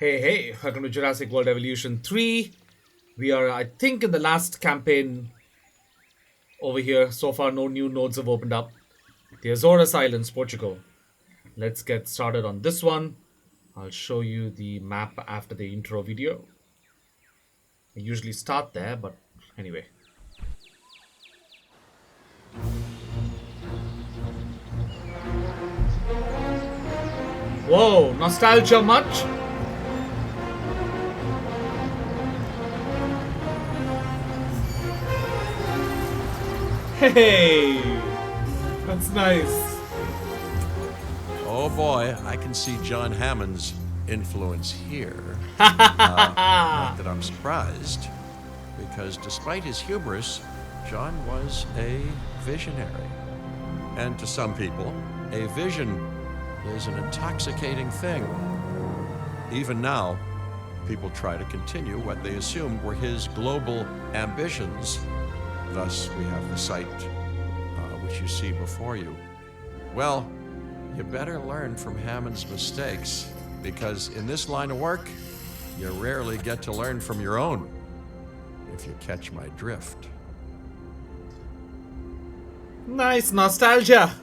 Hey, welcome to Jurassic World Evolution 3. We are, I think, in the last campaign over here. So far, no new nodes have opened up. The Azores Islands, Portugal. Let's get started on this one. I'll show you the map after the intro video. I usually start there, but anyway. Whoa, nostalgia much? Hey, that's nice. Oh boy, I can see John Hammond's influence here. Not that I'm surprised, because despite his hubris, John was a visionary. And to some people, a vision is an intoxicating thing. Even now, people try to continue what they assumed were his global ambitions. Thus, we have the site which you see before you. Well, you better learn from Hammond's mistakes, because in this line of work, you rarely get to learn from your own, if you catch my drift. Nice nostalgia.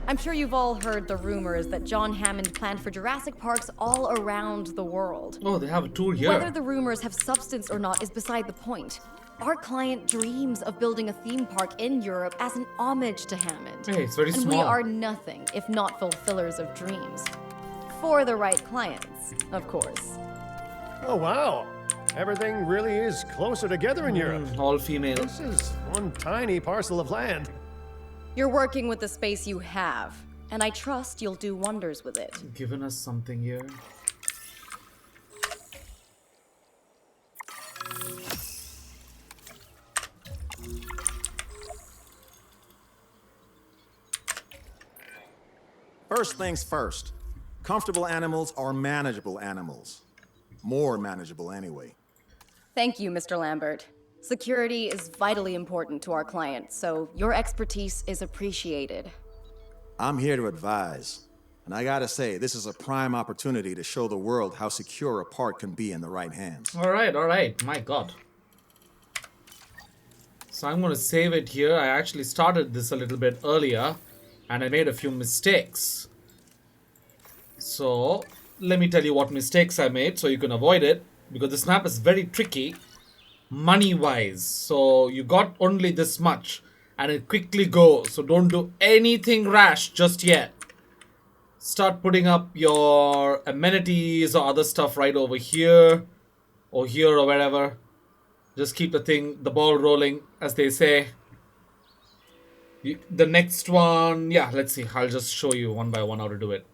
I'm sure you've all heard the rumors that John Hammond planned for Jurassic Parks all around the world. Oh, they have a tour here. Whether the rumors have substance or not is beside the point. Our client dreams of building a theme park in Europe as an homage to Hammond. Hey, it's very and small. we are nothing if not fulfillers of dreams. For the right clients, of course. Oh, wow. Everything really is closer together in Europe. All female. This is one tiny parcel of land. You're working with the space you have, and I trust you'll do wonders with it. Giving us something here. First things first. Comfortable animals are manageable animals. More manageable anyway. Thank you, Mr. Lambert. Security is vitally important to our clients, so your expertise is appreciated. I'm here to advise. And I gotta say, this is a prime opportunity to show the world how secure a park can be in the right hands. All right. My God. So I'm going to save it here. I actually started this a little bit earlier, and I made a few mistakes. So let me tell you what mistakes I made so you can avoid it, because this map is very tricky money-wise. So you got only this much, and it quickly goes. So don't do anything rash just yet. Start putting up your amenities or other stuff right over here, or here, or wherever. Just keep the ball rolling, as they say. The next one, yeah, let's see. I'll just show you one by one how to do it.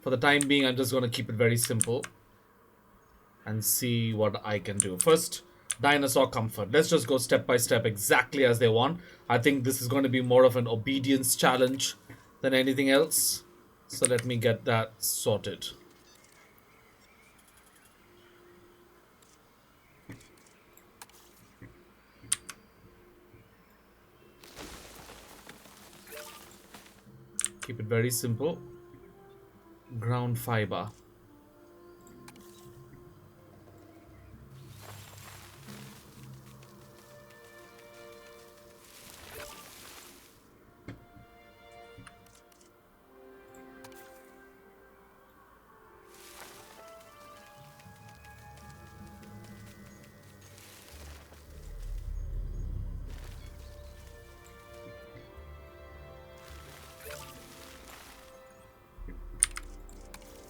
For the time being, I'm just going to keep it very simple and see what I can do. First, Dinosaur comfort. Let's just go step by step exactly as they want. I think this is going to be more of an obedience challenge than anything else. So let me get that sorted. Keep it very simple. Ground fiber.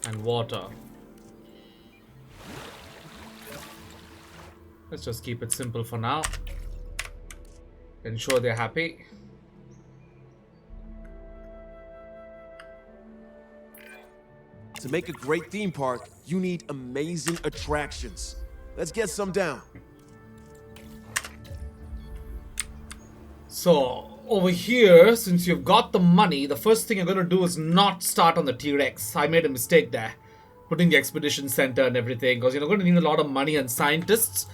And water. Let's just keep it simple for now. Ensure they're happy. To make a great theme park, you need amazing attractions. Let's get some down. So over here, since you've got the money, the first thing you're going to do is not start on the T-Rex. I made a mistake there, putting the expedition center and everything, because you're going to need a lot of money and scientists,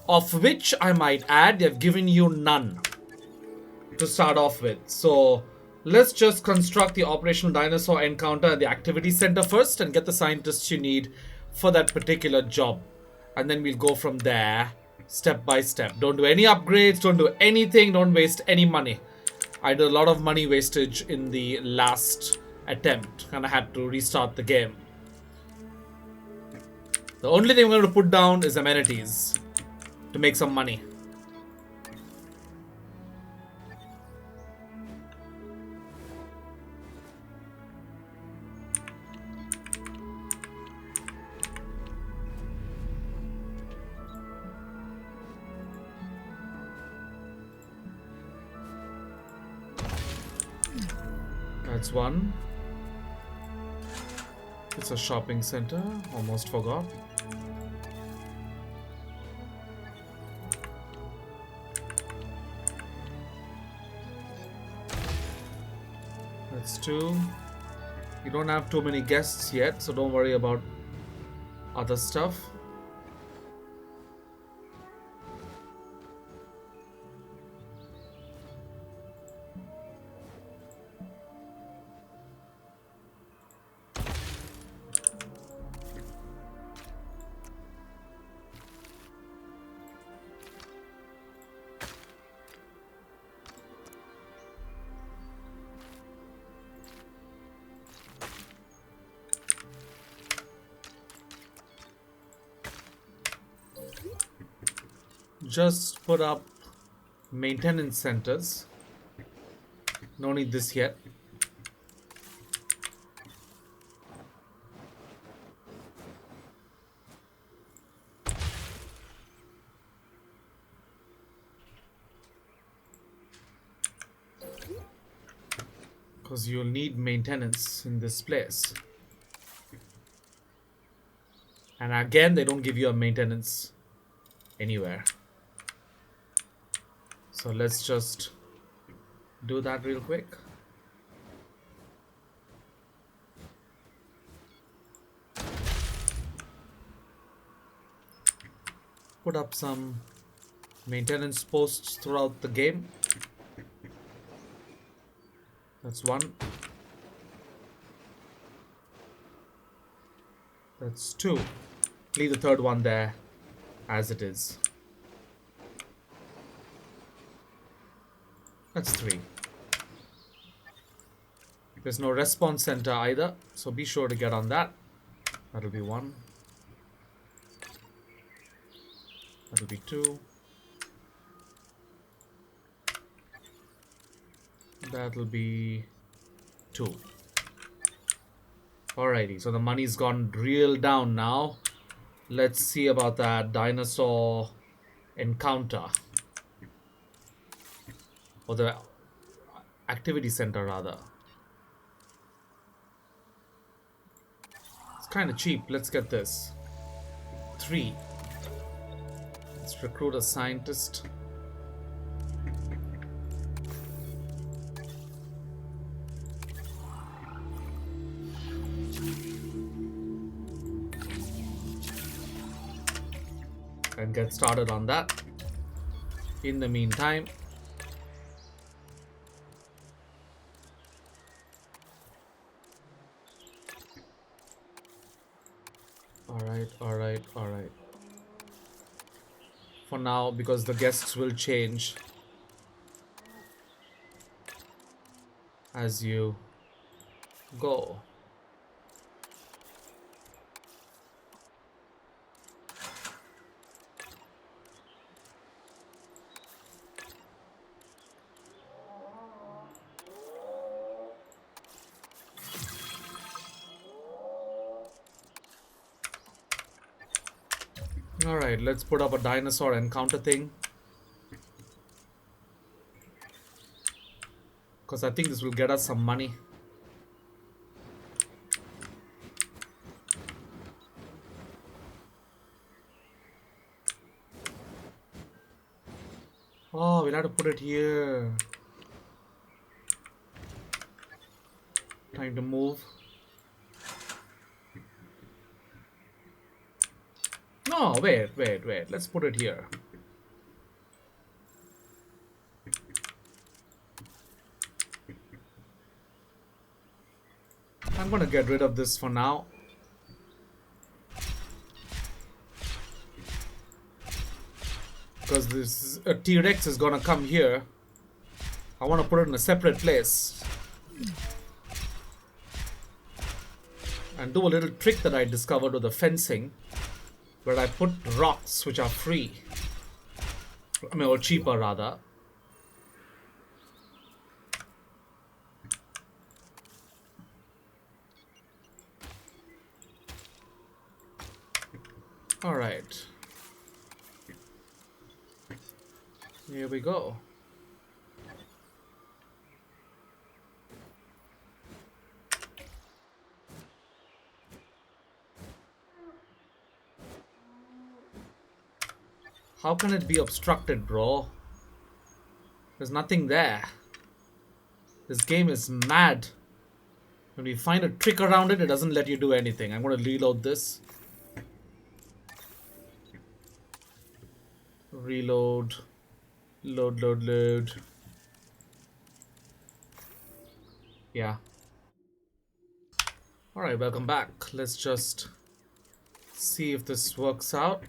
of which I might add they've given you none to start off with. So Let's just construct the operational dinosaur encounter at the activity center first and get the scientists you need for that particular job. And then we'll go from there, step by step. Don't do any upgrades, don't do anything, don't waste any money. I did a lot of money wastage in the last attempt and I had to restart the game. The only thing I'm going to put down is amenities to make some money. That's one. It's a shopping center. Almost forgot. That's two. You don't have too many guests yet, so don't worry about other stuff. Just put up maintenance centers. No need this yet. Because you'll need maintenance in this place. And again, they don't give you a maintenance anywhere. So let's just do that real quick. Put up some maintenance posts throughout the game. That's one. That's two. Leave the third one there as it is. That's three. There's no response center either, so be sure to get on that. That'll be one. That'll be two. That'll be two. Alrighty, so the money's gone real down now. Let's see about that dinosaur encounter. Or the activity center rather. It's kind of cheap. Let's get this. 3. Let's recruit a scientist. And get started on that. In the meantime, alright. For now, because the guests will change as you go. Alright, let's put up a dinosaur encounter thing. Because I think this will get us some money. Oh, we'll have to put it here. Time to move. No, wait. Let's put it here. I'm gonna get rid of this for now. Because this a T-Rex is gonna come here. I want to put it in a separate place. And do a little trick that I discovered with the fencing. Where I put rocks which are free. I mean, or cheaper rather. Alright. Here we go. How can it be obstructed, bro? There's nothing there. This game is mad. When we find a trick around it, it doesn't let you do anything. I'm going to reload this. Reload. Load. Yeah. Alright, welcome back. Let's just see if this works out.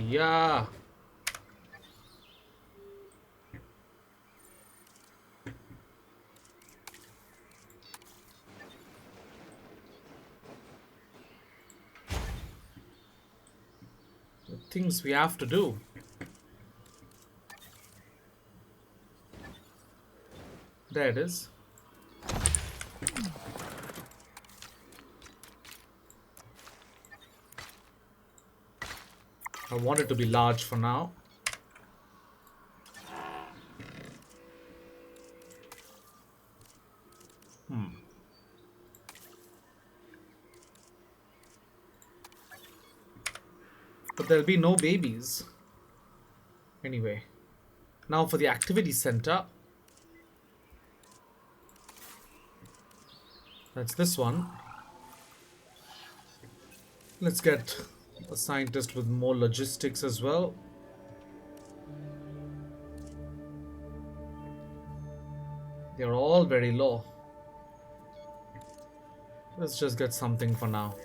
Yeah. The things we have to do. There it is. I want it to be large for now. But there'll be no babies. Anyway. Now for the activity center. That's this one. Let's get a scientist with more logistics as well. They're all very low. Let's just get something for now.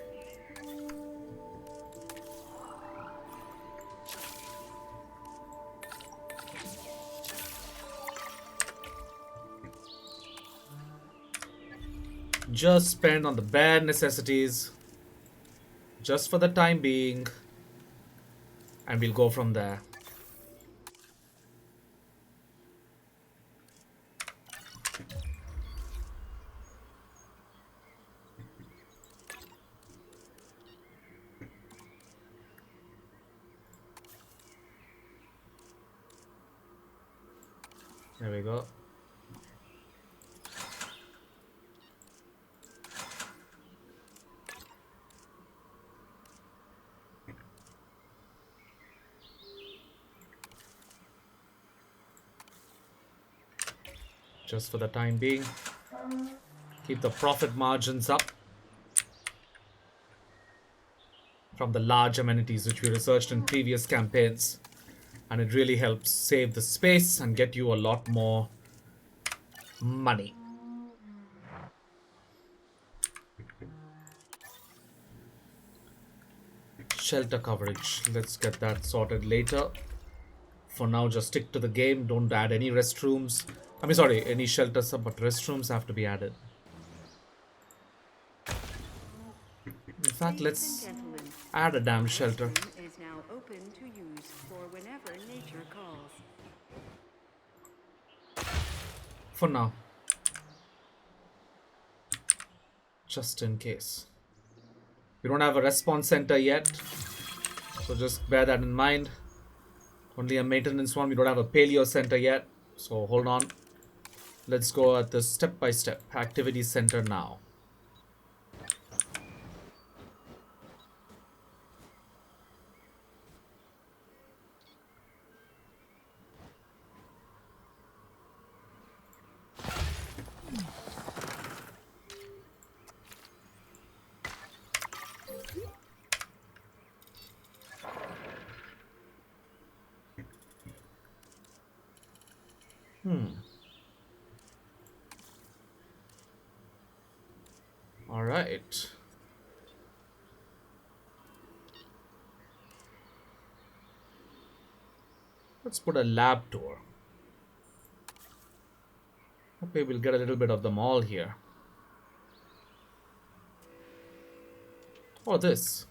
Just spend on the bare necessities. Just for the time being. And we'll go from there. There we go. Just for the time being. Keep the profit margins up from the large amenities which we researched in previous campaigns. And it really helps save the space and get you a lot more money. Shelter coverage. Let's get that sorted later. For now, just stick to the game. Don't add any restrooms. I mean, sorry, any shelters, but restrooms have to be added. In fact, let's add a damn shelter. Is now open to use for whenever nature calls. For now. Just in case. We don't have a response center yet. So just bear that in mind. Only a maintenance one. We don't have a paleo center yet. So hold on. Let's go at the step-by-step activity center now. All right. Let's put a lab tour. Okay, we'll get a little bit of them all here. Oh, this.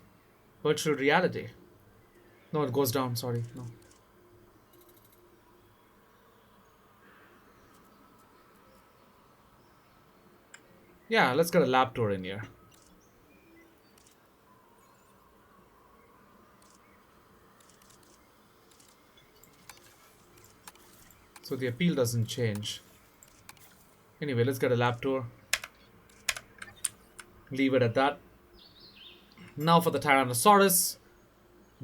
Virtual reality. No, it goes down, sorry. No. Yeah, let's get a lab tour in here. So the appeal doesn't change. Anyway, let's get a lab tour. Leave it at that. Now for the Tyrannosaurus.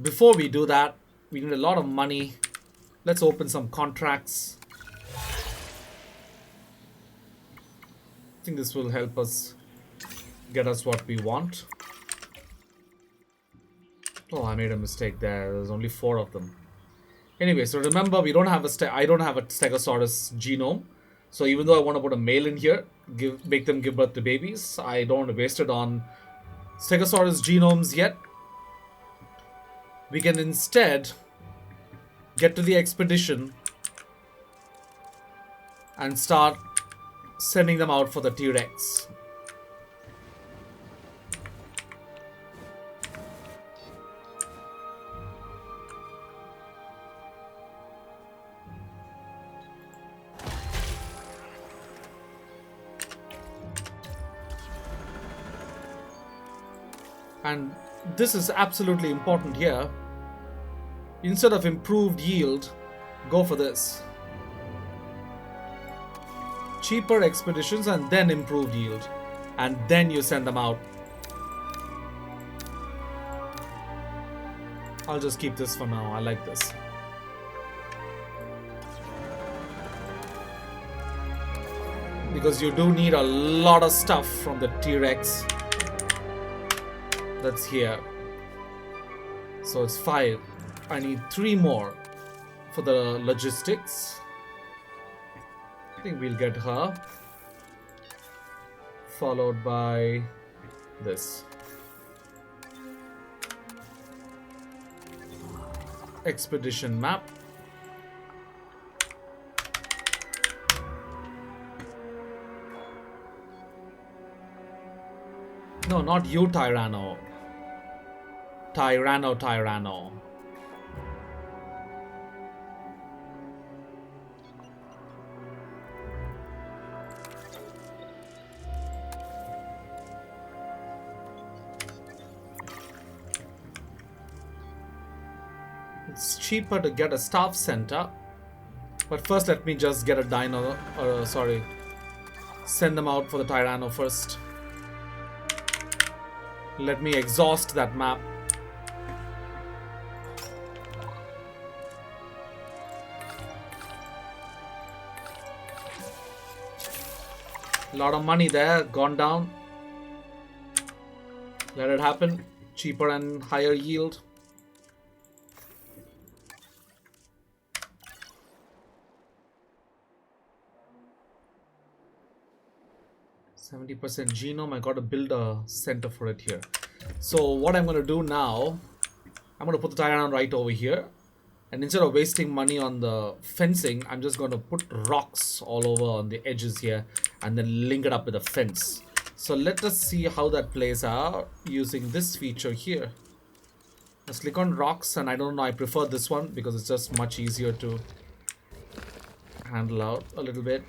Before we do that, we need a lot of money. Let's open some contracts. I think this will help us get us what we want. Oh, I made a mistake there. There's only 4 of them. Anyway, so remember, we don't have I don't have a Stegosaurus genome. So even though I want to put a male in here, make them give birth to babies, I don't want to waste it on Stegosaurus genomes yet. We can instead get to the expedition and start sending them out for the T-Rex. And this is absolutely important here. Instead of improved yield, go for this. Cheaper expeditions and then improved yield. And then you send them out. I'll just keep this for now. I like this. Because you do need a lot of stuff from the T-Rex that's here. So it's 5. I need 3 more for the logistics. I think we'll get her. Followed by this. Expedition map. No, not you, Tyranno. Tyranno. 'It's cheaper to get a staff center. But first let me just get a send them out for the Tyranno first. Let me exhaust that map. A lot of money there, gone down. Let it happen. Cheaper and higher yield. %% genome. I gotta build a center for it here. So what I'm gonna do now, I'm gonna put the Tyranno right over here. And instead of wasting money on the fencing, I'm just going to put rocks all over on the edges here and then link it up with a fence. So let us see how that plays out using this feature here. Let's click on rocks, and I don't know, I prefer this one because it's just much easier to handle out a little bit.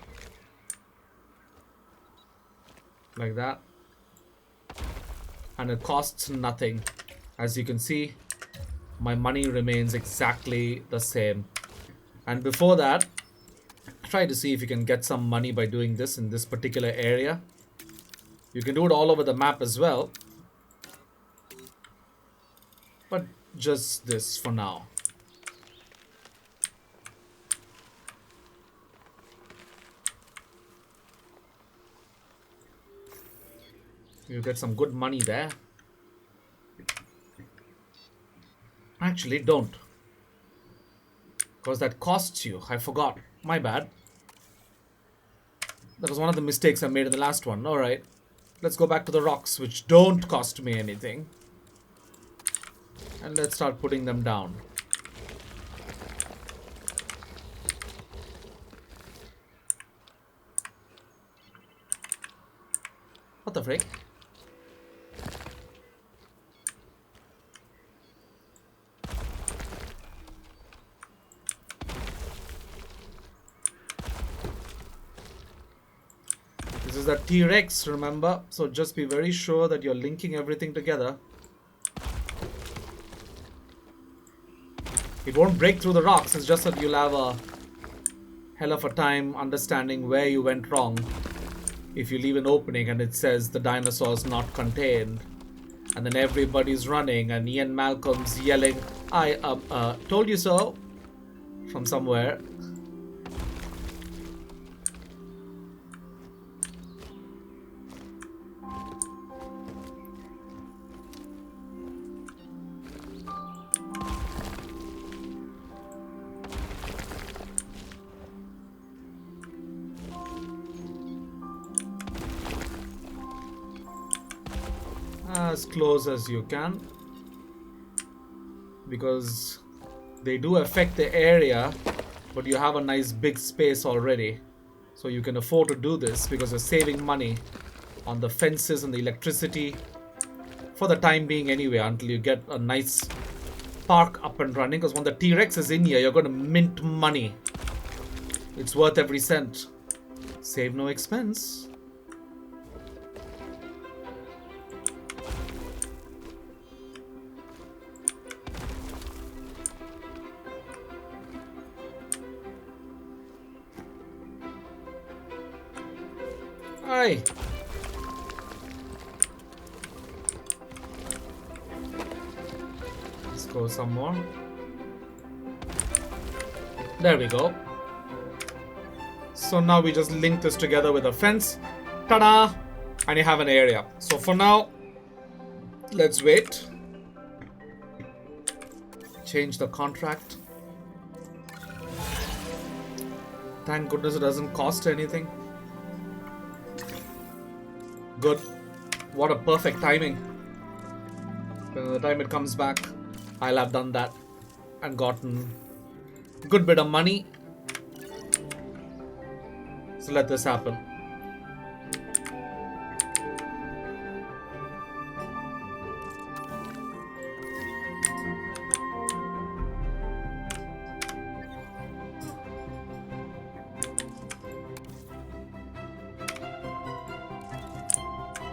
Like that. And it costs nothing. As you can see, my money remains exactly the same. And before that, try to see if you can get some money by doing this in this particular area. You can do it all over the map as well. But just this for now. You get some good money there. Actually, don't. Because that costs you. I forgot. My bad. That was one of the mistakes I made in the last one. Alright. Let's go back to the rocks, which don't cost me anything. And let's start putting them down. What the frick? This is that T-Rex, remember? So just be very sure that you're linking everything together. It won't break through the rocks, it's just that you'll have a hell of a time understanding where you went wrong if you leave an opening and it says the dinosaur's not contained. And then everybody's running and Ian Malcolm's yelling, I told you so, from somewhere. As close as you can, because they do affect the area, but you have a nice big space already, so you can afford to do this because you're saving money on the fences and the electricity for the time being anyway, until you get a nice park up and running. Because when the T-Rex is in here, you're going to mint money. It's worth every cent. Save no expense. Hi. Let's go some more. There we go. So now we just link this together with a fence. Ta-da! And you have an area. So for now, let's wait. Change the contract. Thank goodness it doesn't cost anything. Good. What a perfect timing. By the time it comes back, I'll have done that and gotten a good bit of money. So let this happen.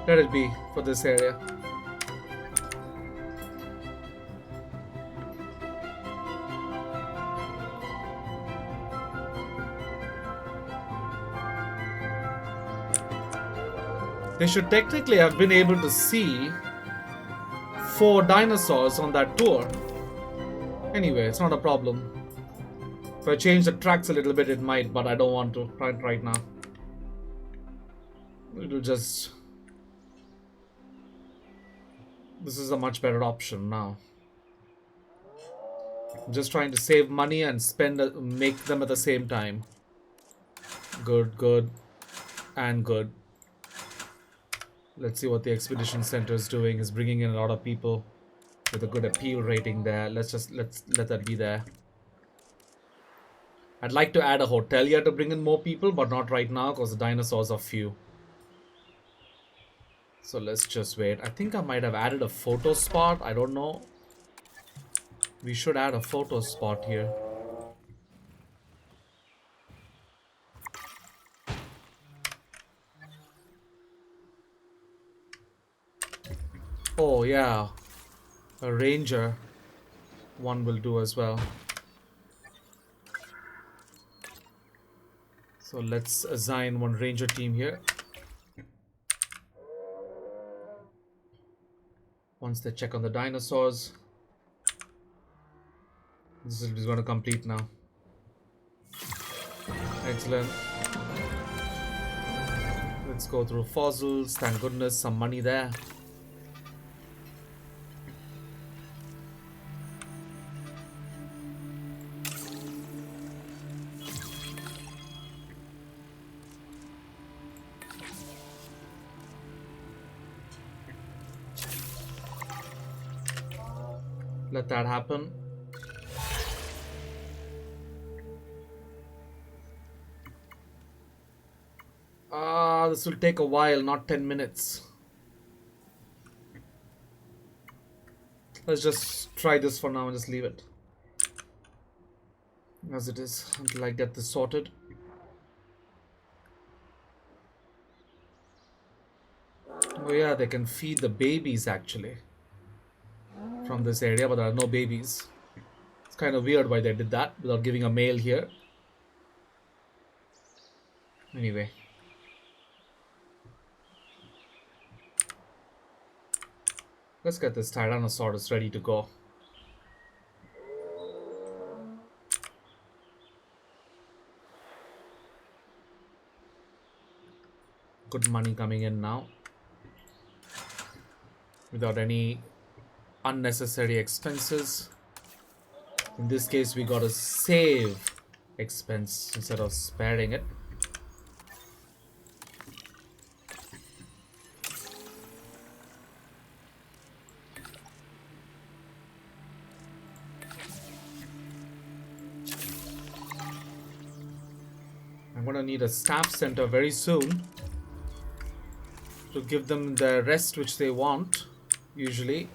Let it be for this area. They should technically have been able to see 4 dinosaurs on that tour. Anyway, it's not a problem. If I change the tracks a little bit, it might, but I don't want to right now. It'll just... This is a much better option now. I'm just trying to save money and make them at the same time. Good, good, and good. Let's see what the expedition center is doing. Is bringing in a lot of people with a good appeal rating there. Let's let that be there. I'd like to add a hotel here to bring in more people, but not right now because the dinosaurs are few. So let's just wait. I think I might have added a photo spot. I don't know. We should add a photo spot here. Oh yeah. A ranger one will do as well. So let's assign one ranger team here. Once they check on the dinosaurs, this is going to complete now. Excellent. Let's go through fossils. Thank goodness, some money there. Let that happen. This will take a while, not 10 minutes. Let's just try this for now and just leave it as it is until I get this sorted. Oh yeah, they can feed the babies actually from this area, but there are no babies. It's kind of weird why they did that without giving a male here. Anyway. Let's get this Tyrannosaurus ready to go. Good money coming in now. Without any unnecessary expenses. In this case, we gotta save expense instead of sparing it. I'm gonna need a staff center very soon to give them the rest which they want, usually.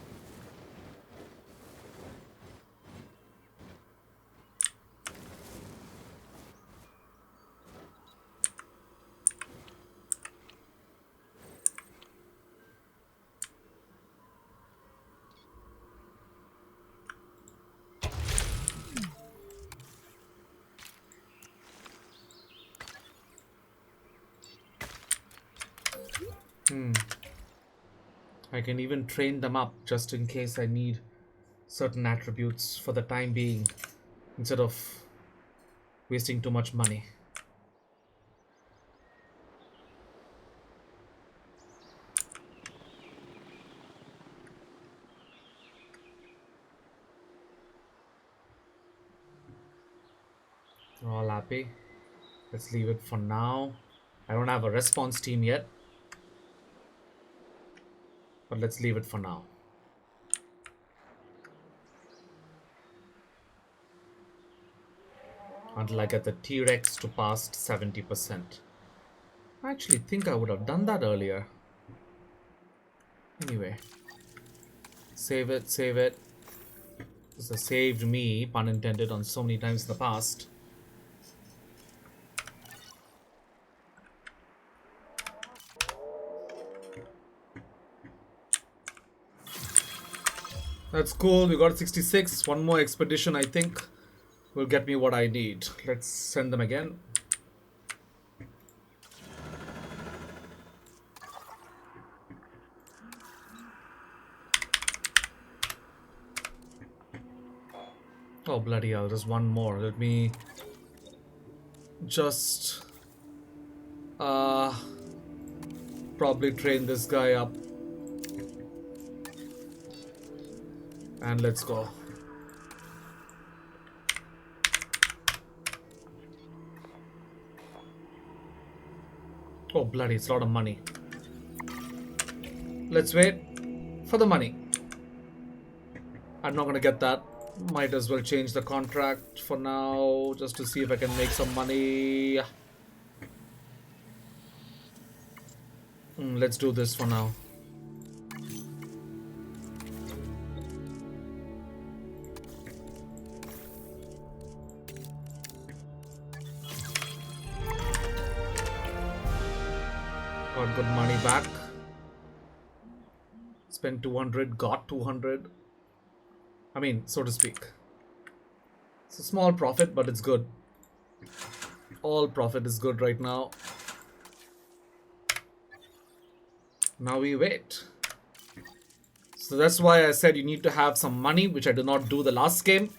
I can even train them up just in case I need certain attributes for the time being instead of wasting too much money. They're all happy. Let's leave it for now. I don't have a response team yet. But let's leave it for now. Until I get the T-Rex to past 70%. I actually think I would have done that earlier. Anyway. Save it, save it. This has saved me, pun intended, on so many times in the past. That's cool. We got 66. One more expedition, I think, will get me what I need. Let's send them again. Oh, bloody hell. There's one more. Let me just probably train this guy up. And let's go. Oh, bloody, it's a lot of money. Let's wait for the money. I'm not gonna get that. Might as well change the contract for now, just to see if I can make some money. Let's do this for now. Got good money back. Spent 200, got 200. I mean, so to speak. It's a small profit, but it's good. All profit is good right now. Now we wait. So that's why I said you need to have some money, which I did not do the last game.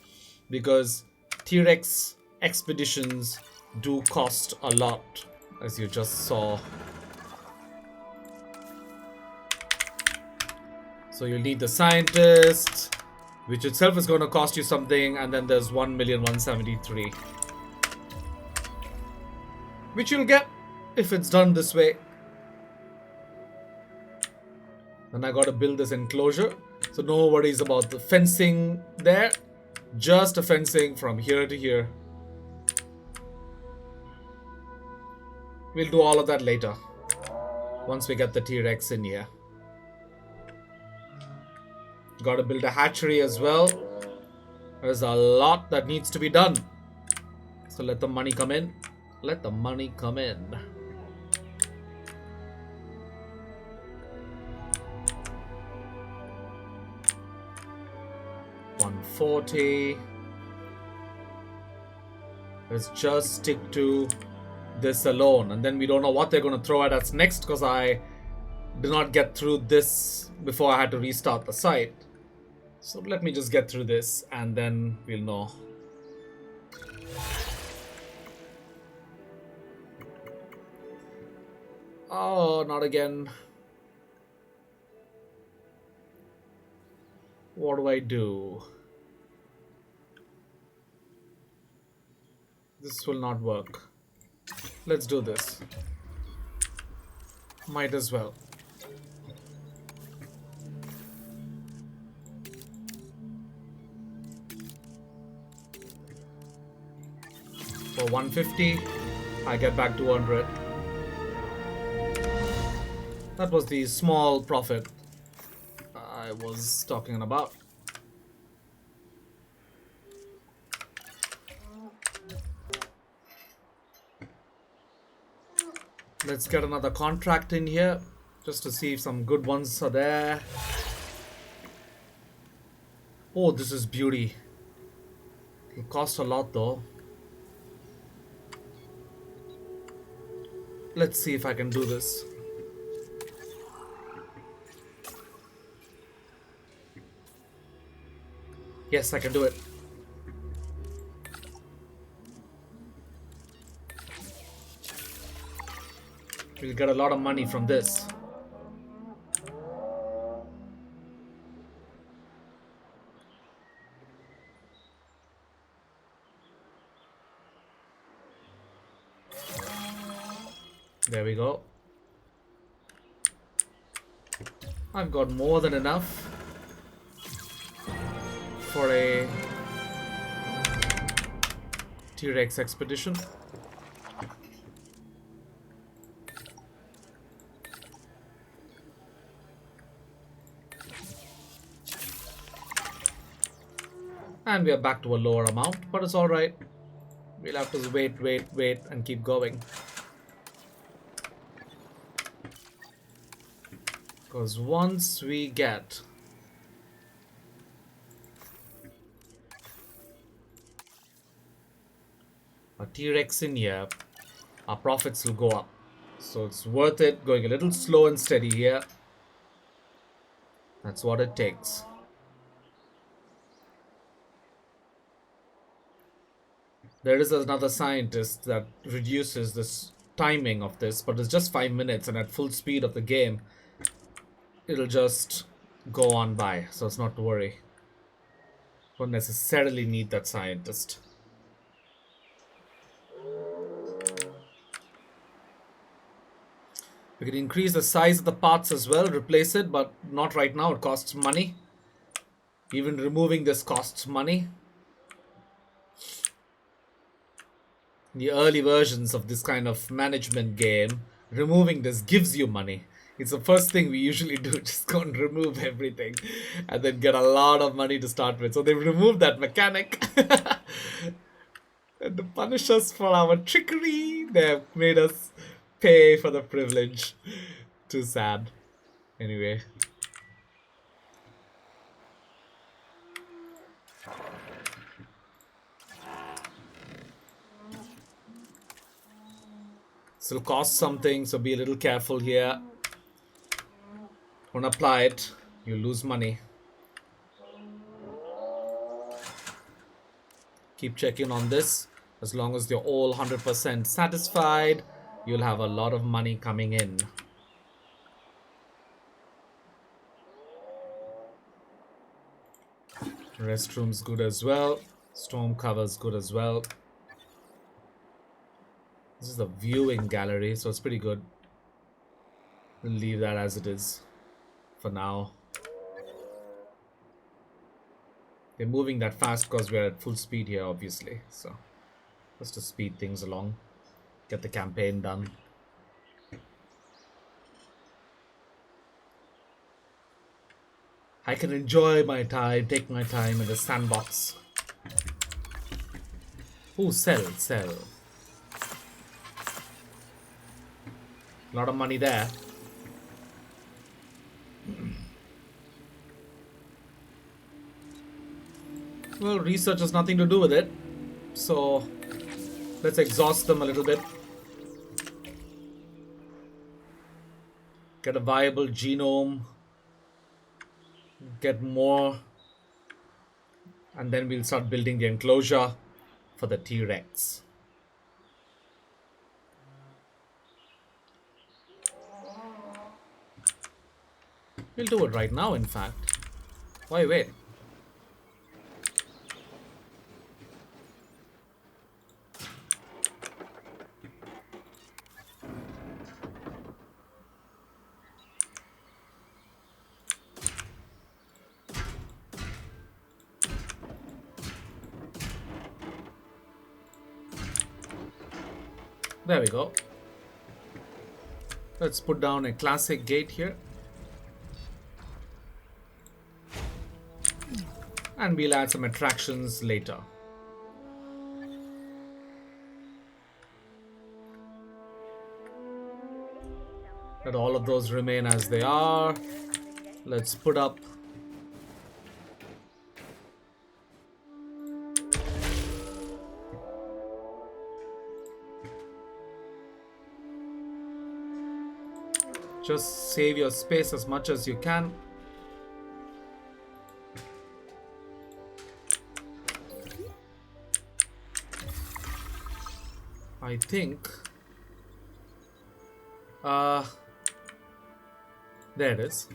Because T-Rex expeditions do cost a lot, as you just saw. So you'll need the scientists, which itself is going to cost you something, and then there's 1,173,000, which you'll get if it's done this way. Then I got to build this enclosure. So no worries about the fencing there. Just a fencing from here to here. We'll do all of that later. Once we get the T-Rex in here. Gotta build a hatchery as well. There's a lot that needs to be done. So let the money come in. Let the money come in. $140. Let's just stick to this alone, and then we don't know what they're going to throw at us next, because I did not get through this before I had to restart the site. So let me just get through this and then we'll know. Oh, not again. What do I do? This will not work. Let's do this. Might as well. For 150, I get back 200. That was the small profit I was talking about. Let's get another contract in here, just to see if some good ones are there. Oh, this is beauty. It'll cost a lot though. Let's see if I can do this. Yes, I can do it. We'll get a lot of money from this. There we go. I've got more than enough for a T-Rex expedition. And we are back to a lower amount, but it's alright. We'll have to wait and keep going. Because once we get a T-Rex in here, our profits will go up. So it's worth it going a little slow and steady here. That's what it takes. There is another scientist that reduces this timing of this, but it's just 5 minutes, and at full speed of the game, it'll just go on by, so it's not to worry. Don't necessarily need that scientist. We can increase the size of the parts as well, replace it, but not right now. It costs money. Even removing this costs money. The early versions of this kind of management game, removing this gives you money. It's the first thing we usually do, just go and remove everything and then get a lot of money to start with. So they've removed that mechanic. And to punish us for our trickery, they've made us pay for the privilege. Too sad. Anyway. Still costs something, so be a little careful here. Don't apply it, you lose money. Keep checking on this. As long as you're all 100% satisfied, you'll have a lot of money coming in. Restroom's good as well. Storm cover's good as well. This is the viewing gallery, so it's pretty good. We'll leave that as it is for now. We're moving that fast because we're at full speed here, obviously. So, just to speed things along, get the campaign done. I can enjoy my time, take my time in the sandbox. Ooh, sell. A lot of money there. Well, research has nothing to do with it. So, let's exhaust them a little bit. Get a viable genome. Get more. And then we'll start building the enclosure for the T-Rex. We'll do it right now, in fact. Why wait? There we go. Let's put down a classic gate here. And we'll add some attractions later. Let all of those remain as they are. Let's put up just save your space as much as you can. I think there it is.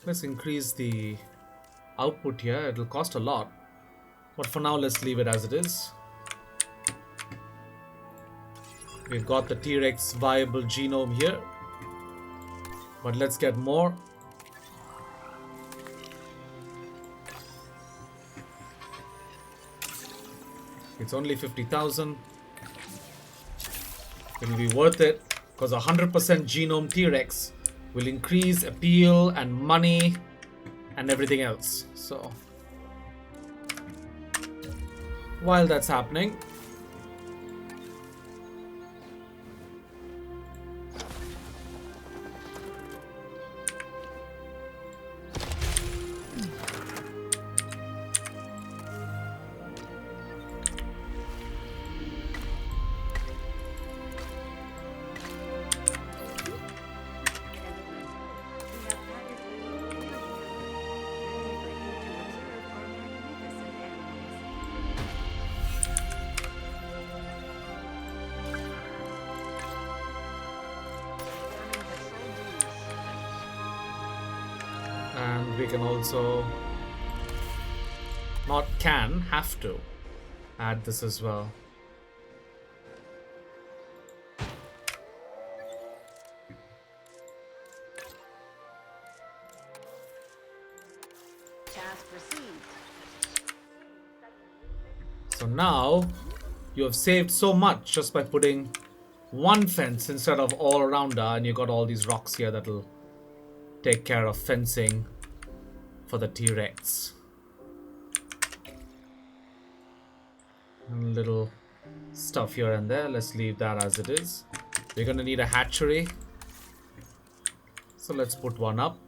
Let's increase the output here. It'll cost a lot, but for now let's leave it as it is. We've got the T-Rex viable genome here, but let's get more. It's only 50,000. It'll be worth it because 100% genome T-Rex will increase appeal and money and everything else. So while that's happening, and we can also have to add this as well. Task received. So now you have saved so much just by putting one fence instead of all around her, and you got all these rocks here that'll take care of fencing for the T-Rex. And little stuff here and there. Let's leave that as it is. We're gonna need a hatchery, so let's put one up.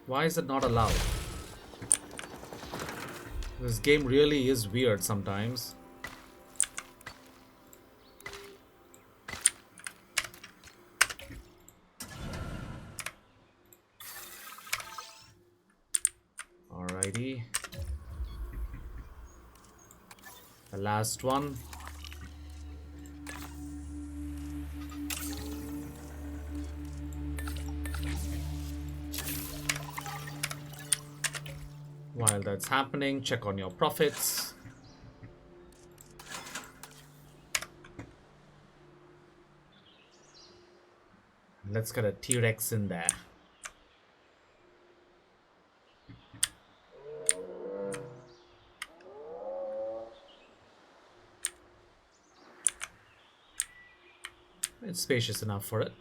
Why is it not allowed? This game really is weird sometimes. Alrighty. The last one. While that's happening, check on your profits. Let's get a T-Rex in there. It's spacious enough for it.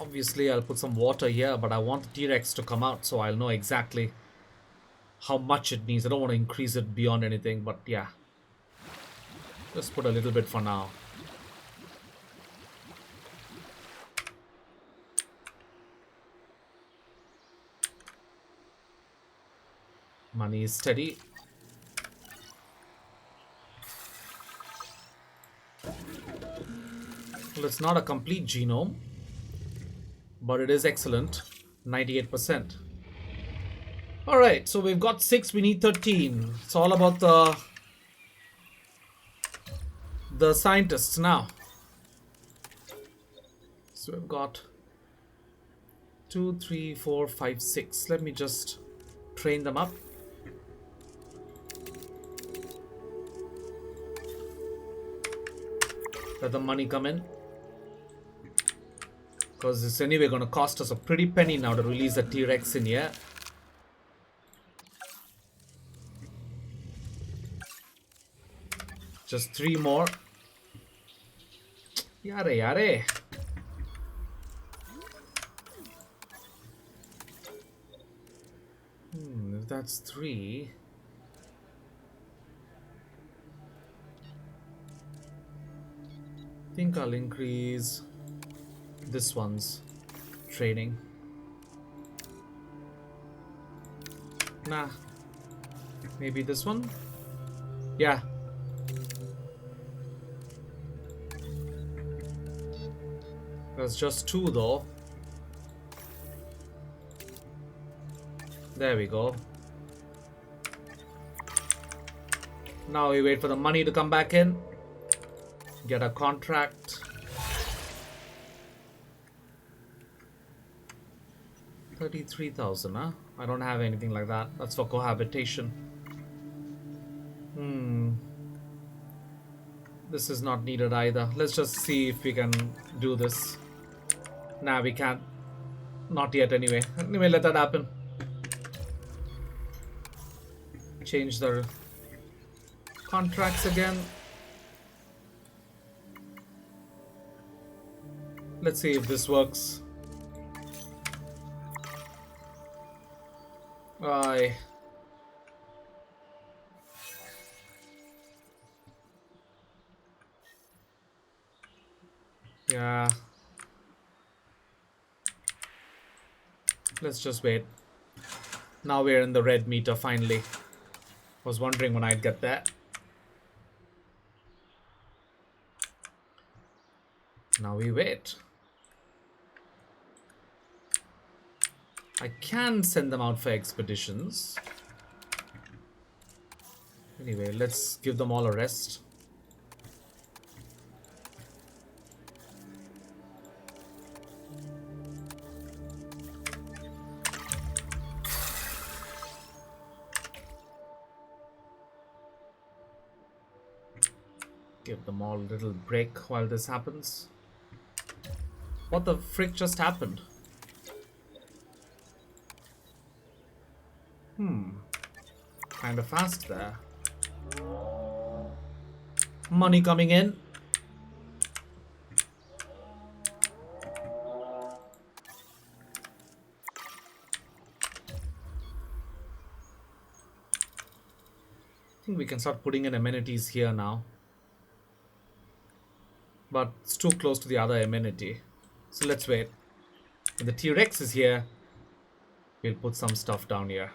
Obviously, I'll put some water here, but I want the T-Rex to come out so I'll know exactly how much it needs. I don't want to increase it beyond anything, but yeah. Just put a little bit for now. Money is steady. Well, it's not a complete genome, but it is excellent. 98%. Alright, so we've got 6, we need 13. It's all about the scientists now. So we've got 2, 3, 4, 5, 6. Let me just train them up. Let the money come in. Because it's anyway going to cost us a pretty penny now to release a T-Rex in here. Just 3 more. Yare yare. If that's 3. I think I'll increase this one's training. Nah. Maybe this one? Yeah. That's just 2 though. There we go. Now we wait for the money to come back in. Get a contract. 33,000, huh? I don't have anything like that. That's for cohabitation. This is not needed either. Let's just see if we can do this. Nah, we can't. Not yet anyway. Anyway, let that happen. Change the contracts again. Let's see if this works. Aye. Yeah. Let's just wait. Now we're in the red meter finally. Was wondering when I'd get that. Now we wait. I can send them out for expeditions. Anyway, let's give them all a rest. Give them all a little break while this happens. What the frick just happened? Kind of fast there. Money coming in. I think we can start putting in amenities here now. But it's too close to the other amenity. So let's wait. When the T-Rex is here, we'll put some stuff down here.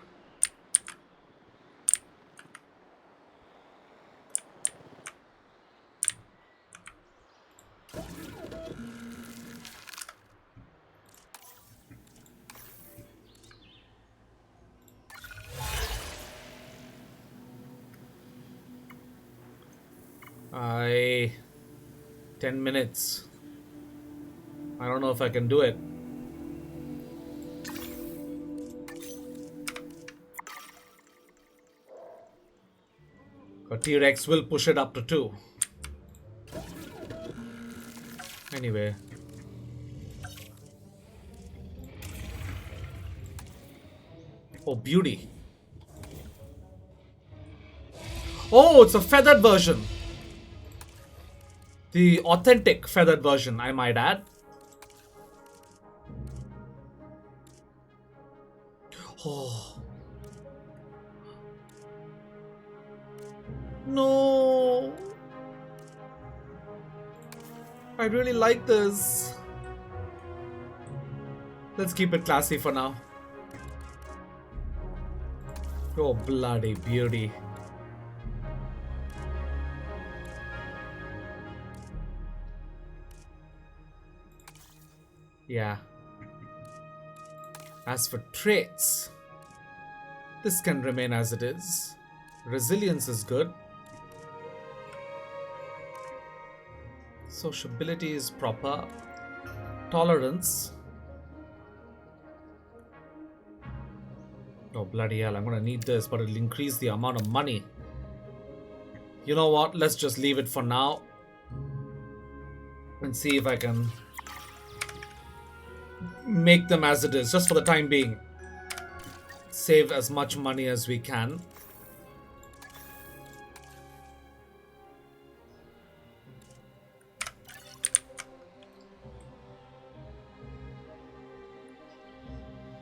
I 10 minutes. I don't know if I can do it. But T-Rex will push it up to 2. Anyway. Oh, beauty. Oh, it's a feathered version. The authentic feathered version, I might add. Oh. No. I really like this. Let's keep it classy for now. Oh, bloody beauty. Yeah. As for traits, this can remain as it is. Resilience is good. Sociability is proper. Tolerance. Oh, bloody hell, I'm gonna need this, but it'll increase the amount of money. You know what? Let's just leave it for now. And see if I can make them as it is, just for the time being. Save as much money as we can.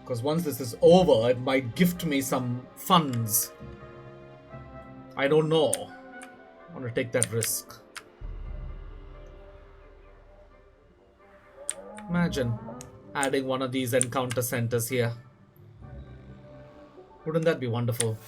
Because once this is over, it might gift me some funds. I don't know. I want to take that risk. Imagine adding one of these encounter centers here. Wouldn't that be wonderful?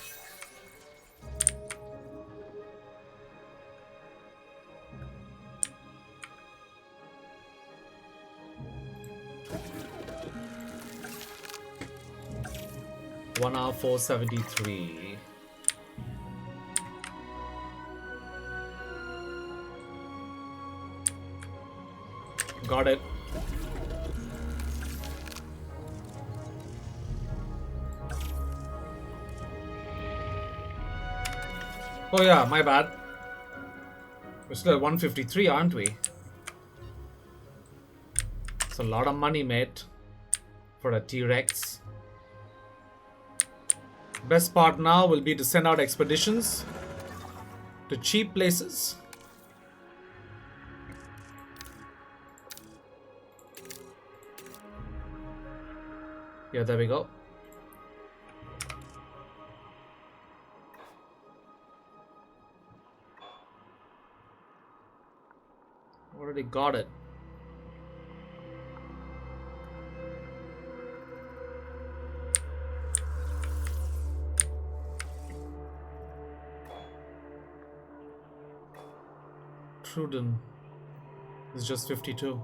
One hour 473. Got it. Oh yeah, my bad. We're still at 153, aren't we? It's a lot of money, mate, for a T-Rex. Best part now will be to send out expeditions to cheap places. Yeah, there we go. Already got it. Truden is just 52.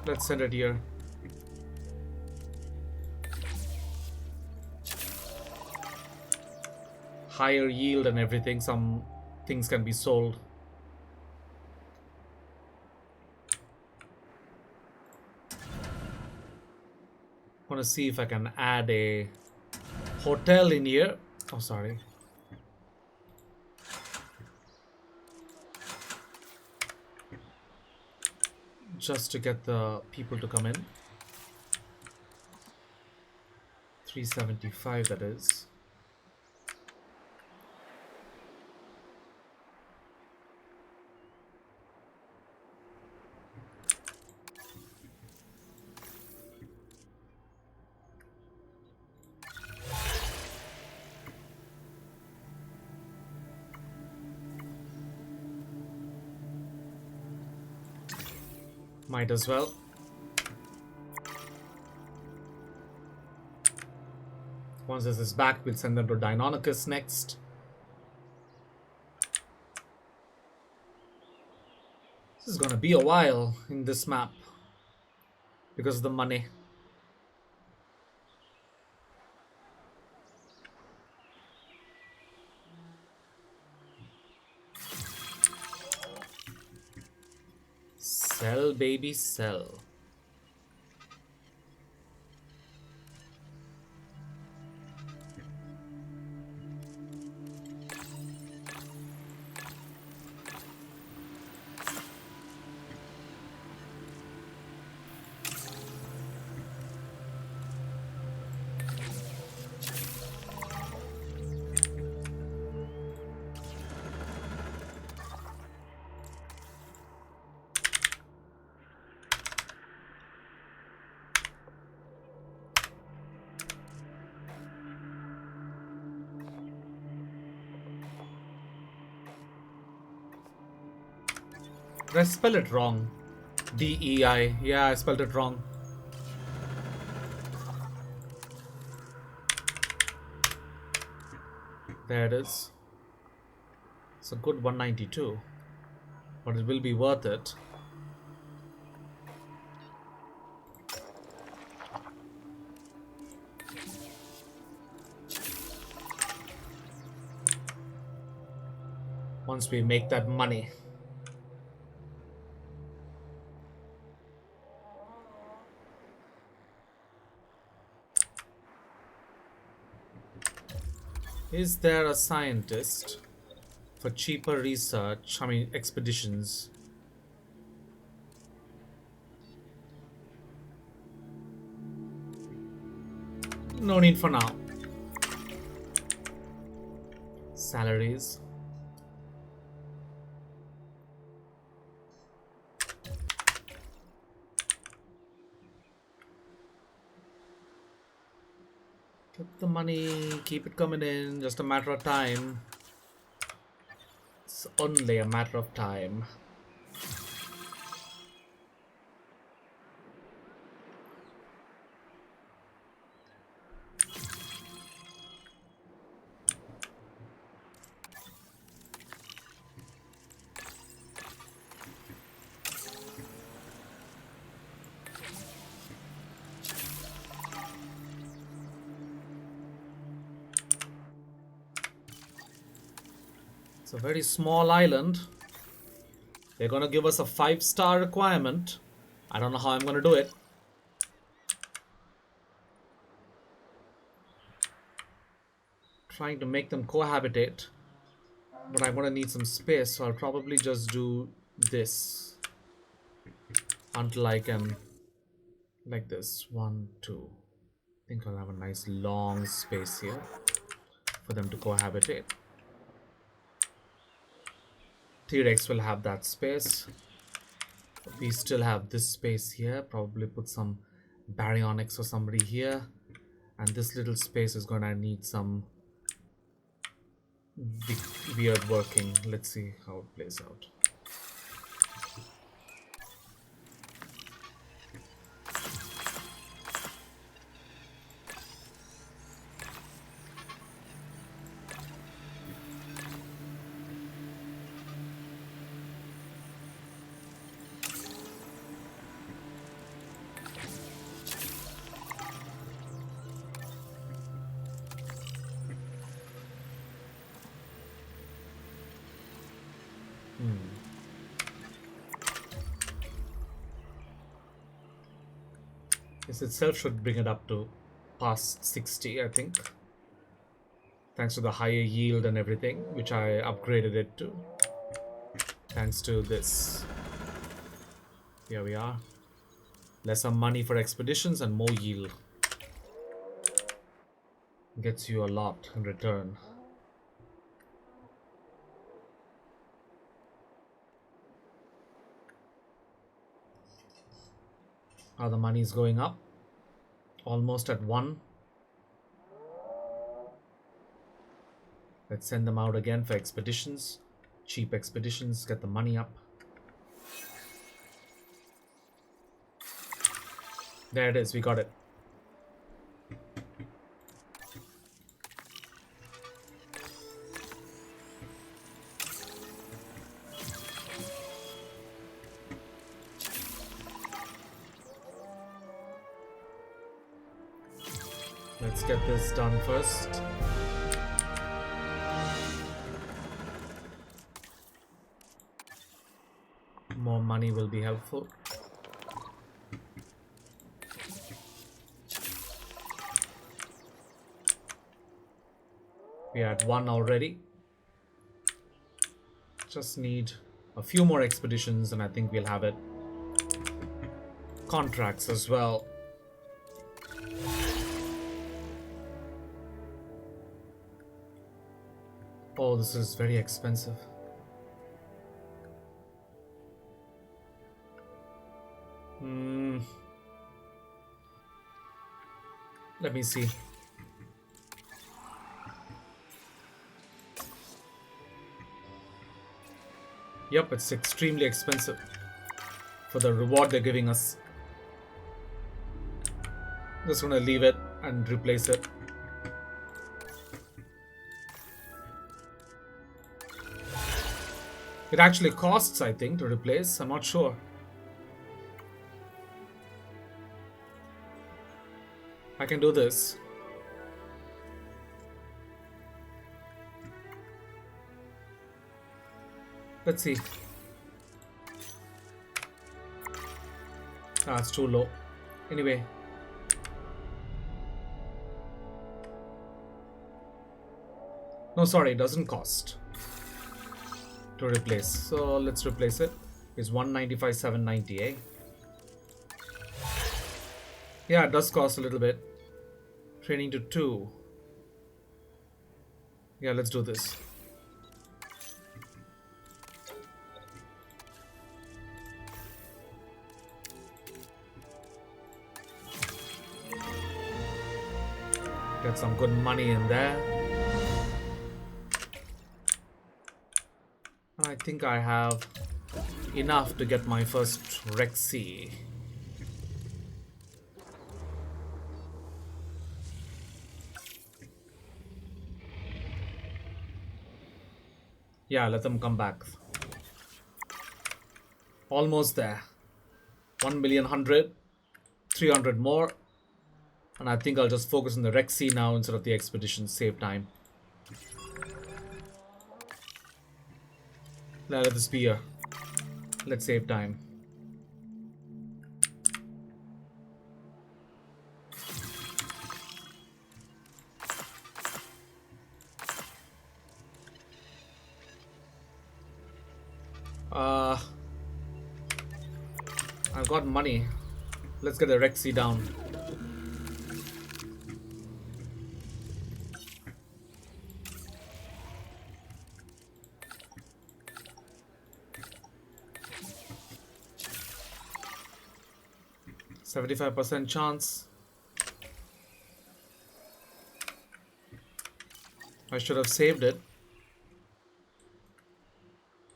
Let's send it here. Higher yield and everything, some things can be sold. Want to see if I can add a hotel in here. Oh, sorry. Just to get the people to come in. 375, that is. Might as well. Once this is back, we'll send them to Deinonychus next. This is gonna be a while in this map because of the money. Sell, baby, sell. Did I spell it wrong? DEI. Yeah, I spelled it wrong. There it is. It's a good 192. But it will be worth it. Once we make that money. Is there a scientist for cheaper research? I mean, expeditions. No need for now. Salaries. Get the money, keep it coming in, just a matter of time. It's only a matter of time. It's a very small island. They're gonna give us a 5-star requirement. I don't know how I'm gonna do it. Trying to make them cohabitate. But I'm gonna need some space, so I'll probably just do this. Until I can... like this. 1, 2. I think I'll have a nice long space here. For them to cohabitate. T-Rex will have that space. We still have this space here. Probably put some baryonyx or somebody here. And this little space is gonna need some weird working. Let's see how it plays out. This itself should bring it up to past 60, I think. Thanks to the higher yield and everything, which I upgraded it to. Thanks to this. Here we are. Lesser money for expeditions and more yield. Gets you a lot in return. How the money is going up. Almost at 1. Let's send them out again for expeditions. Cheap expeditions, get the money up. There it is, we got it. Let's get this done first. More money will be helpful. We are at 1 already. Just need a few more expeditions and I think we'll have it. Contracts as well. Oh, this is very expensive. Let me see. Yep, it's extremely expensive for the reward they're giving us. Just gonna leave it and replace it. It actually costs, I think, to replace. I'm not sure. I can do this. Let's see. Ah, it's too low. Anyway. No, sorry, it doesn't cost to replace. So let's replace it. It's 195, 790, eh? Yeah, it does cost a little bit. Training to 2. Yeah, let's do this. Get some good money in there. I think I have enough to get my first Rexy. Yeah, let them come back. Almost there. 1,100,000, 300 more. And I think I'll just focus on the Rexy now instead of the expedition. Save time. Let this be here. Let's save time. I've got money. Let's get the Rexy down. %75 chance. I should have saved it.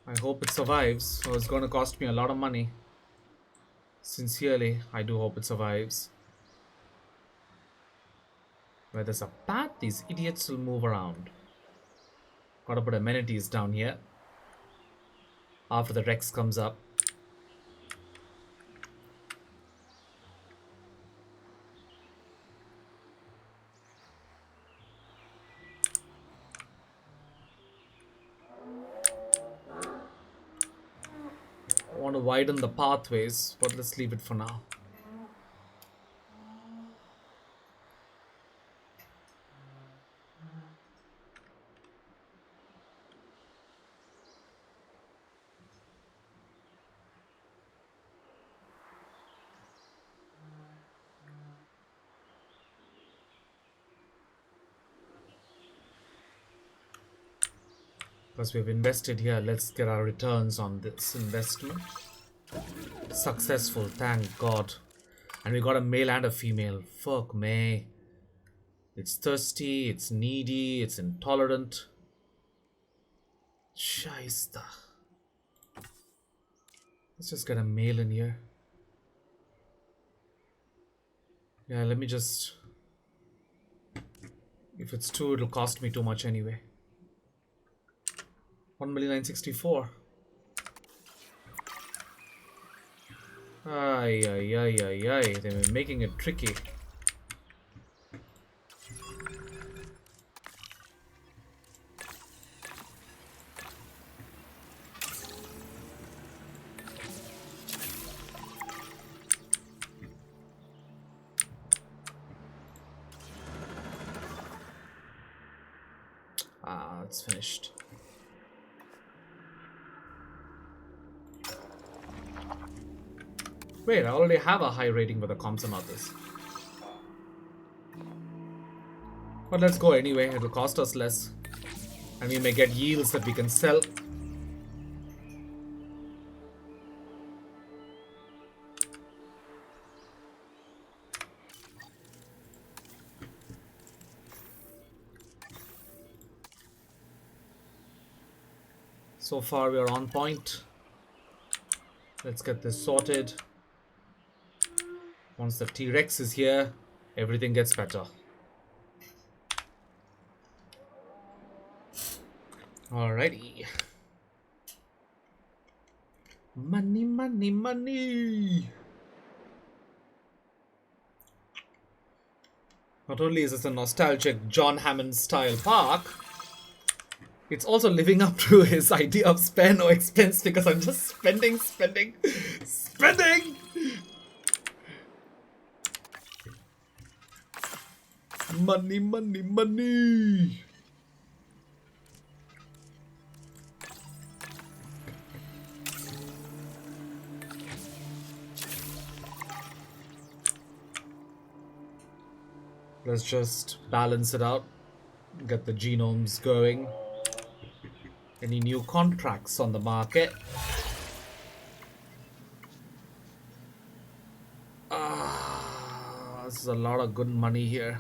I hope it survives. So it's going to cost me a lot of money. Sincerely, I do hope it survives. Where there's a path, these idiots will move around. Gotta put amenities down here. After the Rex comes up. I want to widen the pathways, but let's leave it for now. Because we've invested here, let's get our returns on this investment. Successful, thank God. And we got a male and a female. Fuck me. It's thirsty, it's needy, it's intolerant. Scheisse. Let's just get a male in here. Yeah, let me just... If it's 2, it'll cost me too much anyway. 1,964,000. Ay, ay, ay, ay, ay. They're making it tricky. Ah, it's finished. Wait, I already have a high rating for the comms and others. But let's go anyway, it'll cost us less. And we may get yields that we can sell. So far we are on point. Let's get this sorted. Once the T-Rex is here, everything gets better. Alrighty. Money, money, money. Not only is this a nostalgic John Hammond style park, it's also living up to his idea of spare no expense, because I'm just spending. Money, money, money. Let's just balance it out, get the genomes going. Any new contracts on the market? This is a lot of good money here.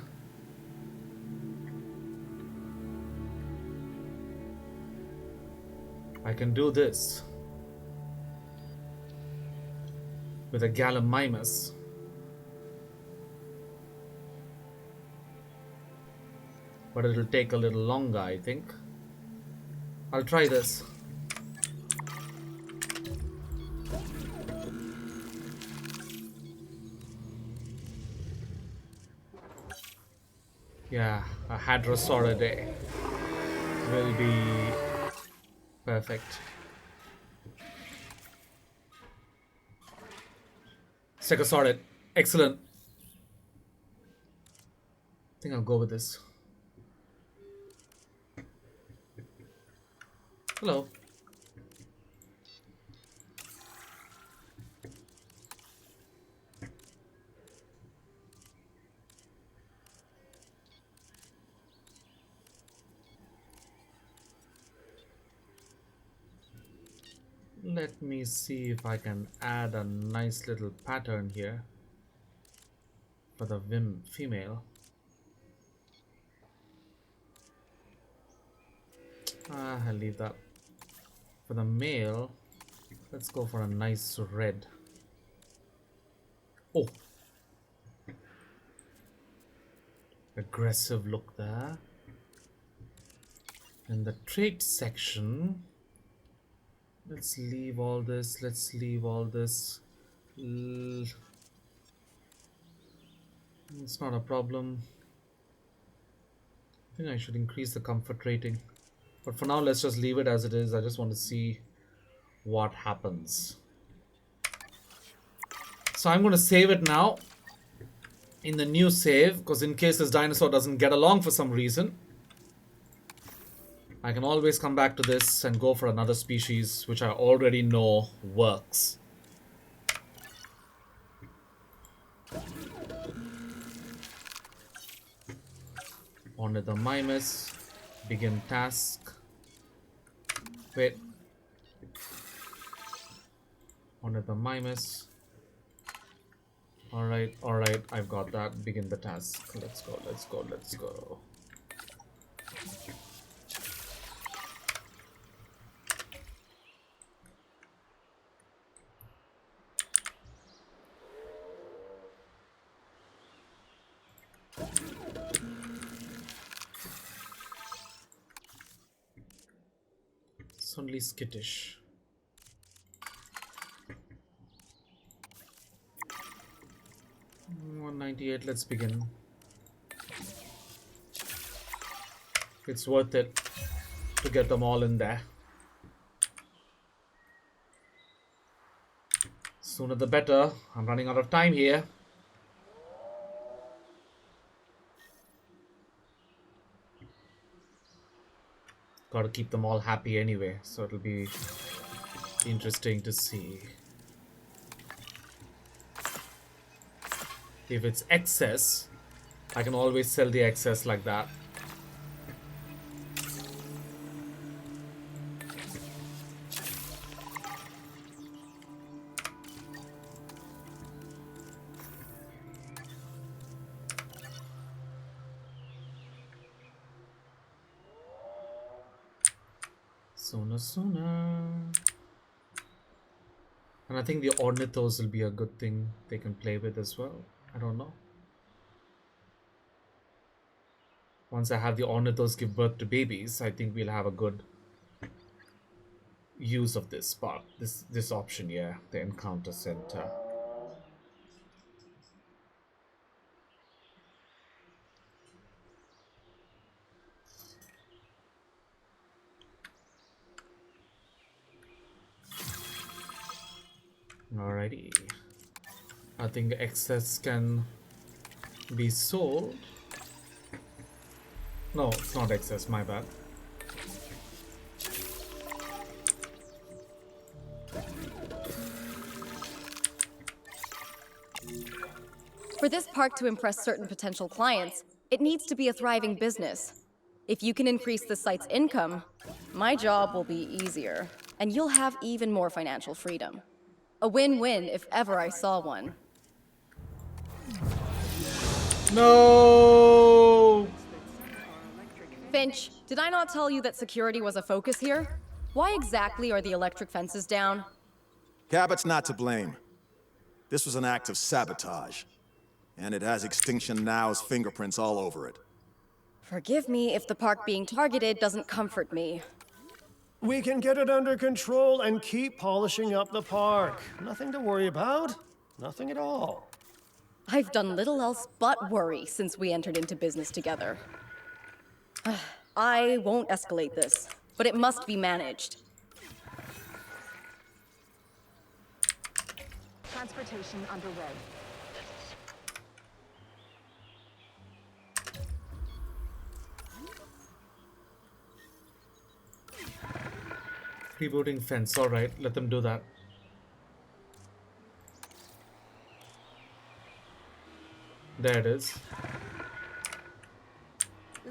I can do this with a Gallimimus. But it'll take a little longer, I think. I'll try this. Yeah, a Hadrosaur a day will be perfect. Stegosaurus, excellent. I think I'll go with this. Hello. Let me see if I can add a nice little pattern here for the female. I'll leave that. For the male, let's go for a nice red. Oh, aggressive look there. In the trait section, let's leave all this. Let's leave all this. It's not a problem. I think I should increase the comfort rating. But for now, let's just leave it as it is. I just want to see what happens. So I'm going to save it now in the new save, because in case this dinosaur doesn't get along for some reason, I can always come back to this and go for another species, which I already know works. ORNITHO, begin task. Wait. ORNITHO. Alright, I've got that. Begin the task. Let's go. It's only skittish. $198, let's begin. It's worth it to get them all in there. Sooner the better. I'm running out of time here. Gotta keep them all happy anyway, so it'll be interesting to see. If it's excess, I can always sell the excess like that. Sooner. And I think the ornithos will be a good thing they can play with as well. I don't know. Once I have the ornithos give birth to babies, I think we'll have a good use of this part. This option, yeah, the encounter center. Alrighty. I think excess can be sold. No, it's not excess, my bad. For this park to impress certain potential clients, it needs to be a thriving business. If you can increase the site's income, my job will be easier, and you'll have even more financial freedom. A win-win if ever I saw one. No! Finch, did I not tell you that security was a focus here? Why exactly are the electric fences down? Cabot's not to blame. This was an act of sabotage. And it has Extinction Now's fingerprints all over it. Forgive me if the park being targeted doesn't comfort me. We can get it under control and keep polishing up the park. Nothing to worry about. Nothing at all. I've done little else but worry since we entered into business together. I won't escalate this, but it must be managed. Transportation underway. Rebooting fence, alright, let them do that. There it is.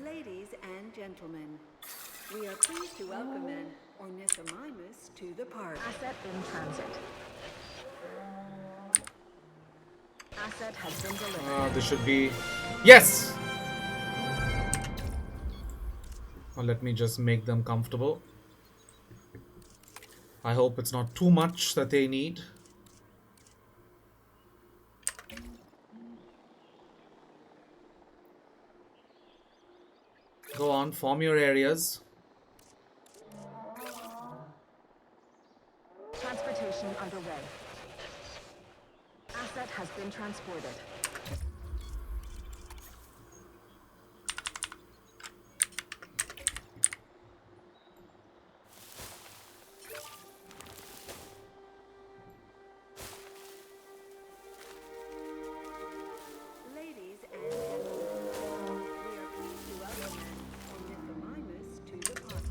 Ladies and gentlemen, we are pleased to welcome an ornithomimus to the park. Asset in transit. Asset has been delivered. This should be... Yes! Or let me just make them comfortable. I hope it's not too much that they need. Go on, form your areas. Transportation underway. Asset has been transported. Ladies and gentlemen, we are pleased to welcome an ornithomimus to the park.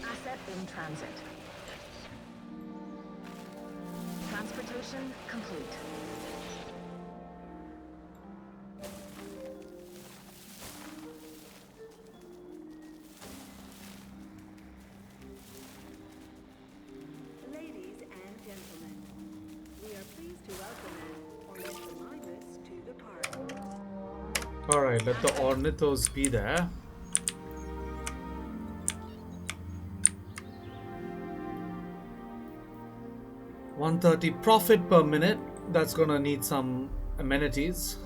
Asset in transit. Transportation complete. Ladies and gentlemen, we are pleased to welcome an ornithomimus to the park. Alright, let the ornithos be there. $130 profit per minute. That's gonna need some amenities.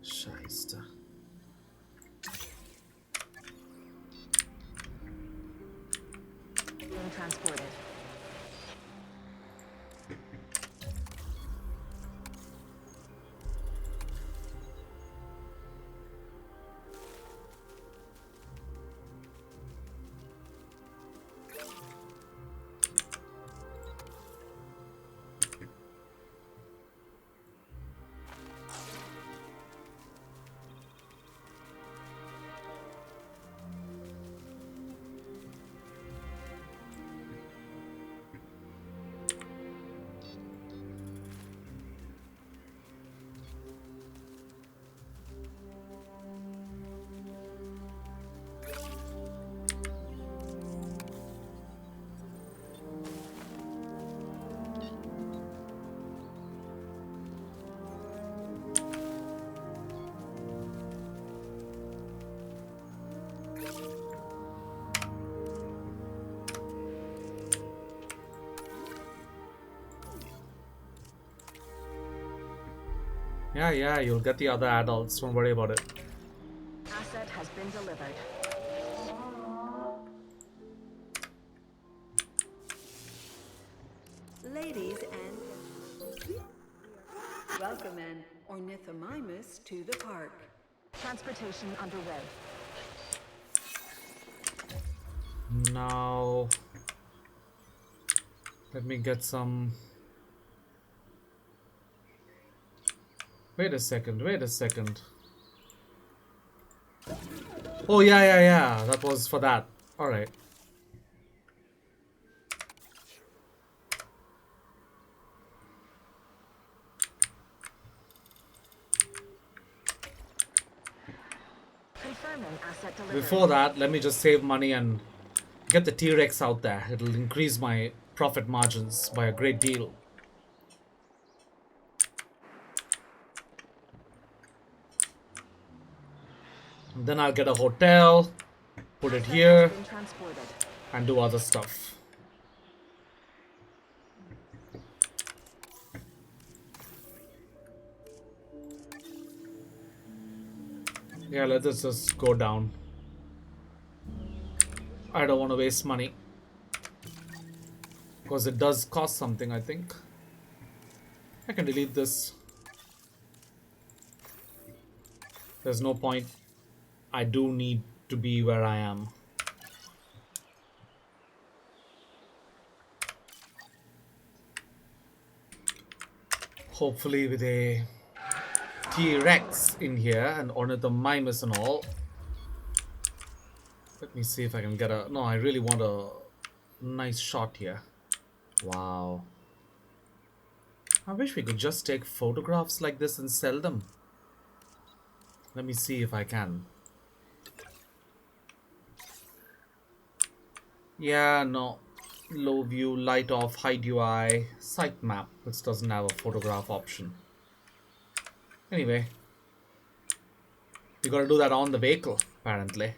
Scheiße. Being transported. Yeah, you'll get the other adults. Don't worry about it. Asset has been delivered. Ladies and gentlemen, welcome an ornithomimus to the park. Transportation underway. Now, let me get some. Wait a second. Oh, yeah. That was for that. Alright. Confirming asset delivered. Before that, let me just save money and get the T-Rex out there. It'll increase my profit margins by a great deal. And then I'll get a hotel, put it Asset here, has been transported. and do other stuff. Yeah, let us just go down. I don't want to waste money. Because it does cost something, I think. I can delete this. There's no point. I do need to be where I am. Hopefully with a T-Rex in here and ornithomimus and all. Let me see if I can get a... No, I really want a nice shot here. Wow. I wish we could just take photographs like this and sell them. Let me see if I can. Yeah, no. Low view, light off, hide UI, sitemap, which doesn't have a photograph option. Anyway. You gotta do that on the vehicle, apparently.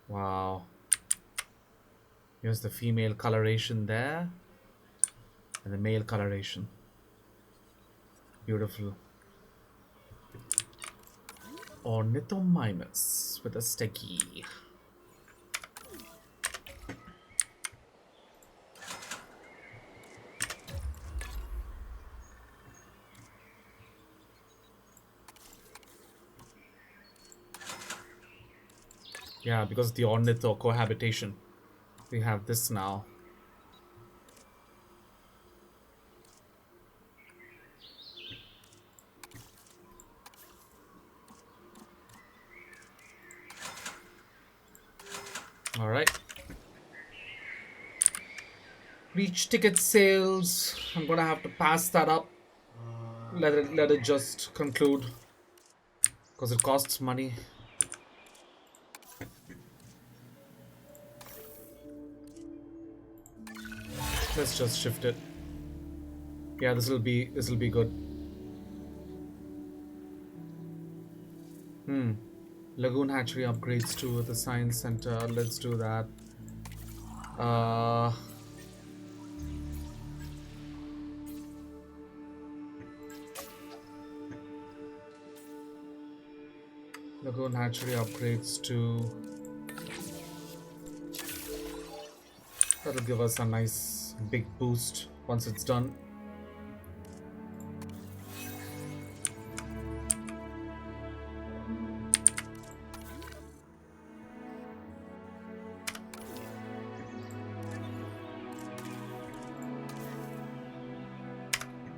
Wow. Here's the female coloration there. And the male coloration. Beautiful. Ornithomimus with a sticky. Yeah, because of the ornitho cohabitation. We have this now. Alright. Reach ticket sales. I'm gonna have to pass that up. Let it just conclude. Because it costs money. Let's just shift it. Yeah, this will be good. Lagoon hatchery upgrades to the science center. Let's do that. Lagoon hatchery upgrades to... That'll give us a nice big boost once it's done.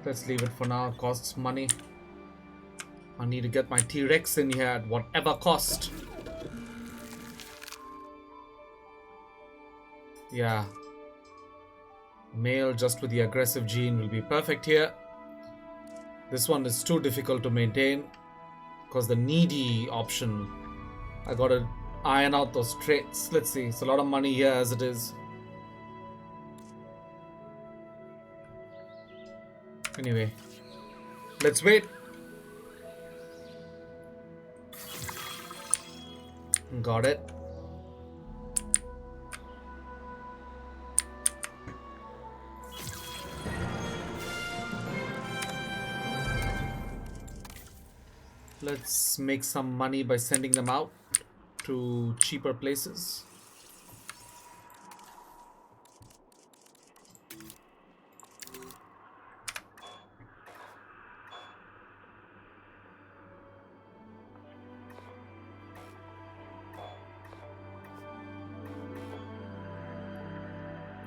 Let's leave it for now. It costs money. I need to get my T-Rex in here at whatever cost. Yeah. Male just with the aggressive gene will be perfect here. This one is too difficult to maintain because the needy option, I gotta iron out those traits. Let's see, it's a lot of money here as it is. Anyway, let's wait. Got it. Let's make some money by sending them out to cheaper places.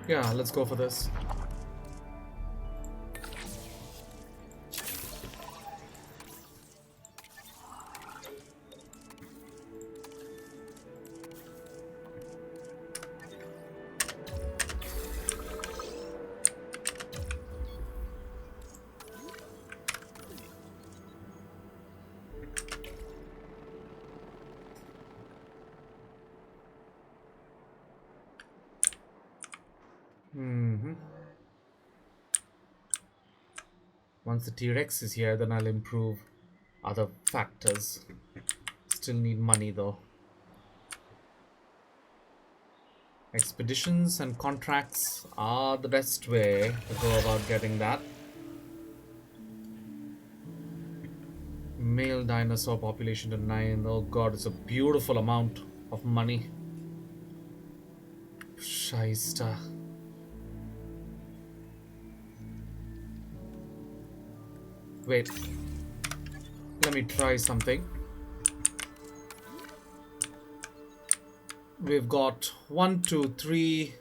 Yeah, let's go for this. Once the T-Rex is here, then I'll improve other factors. Still need money though. Expeditions and contracts are the best way to go about getting that. Male dinosaur population to 9. Oh god, it's a beautiful amount of money. Shyster. Wait. Let me try something. We've got 1, 2, 3.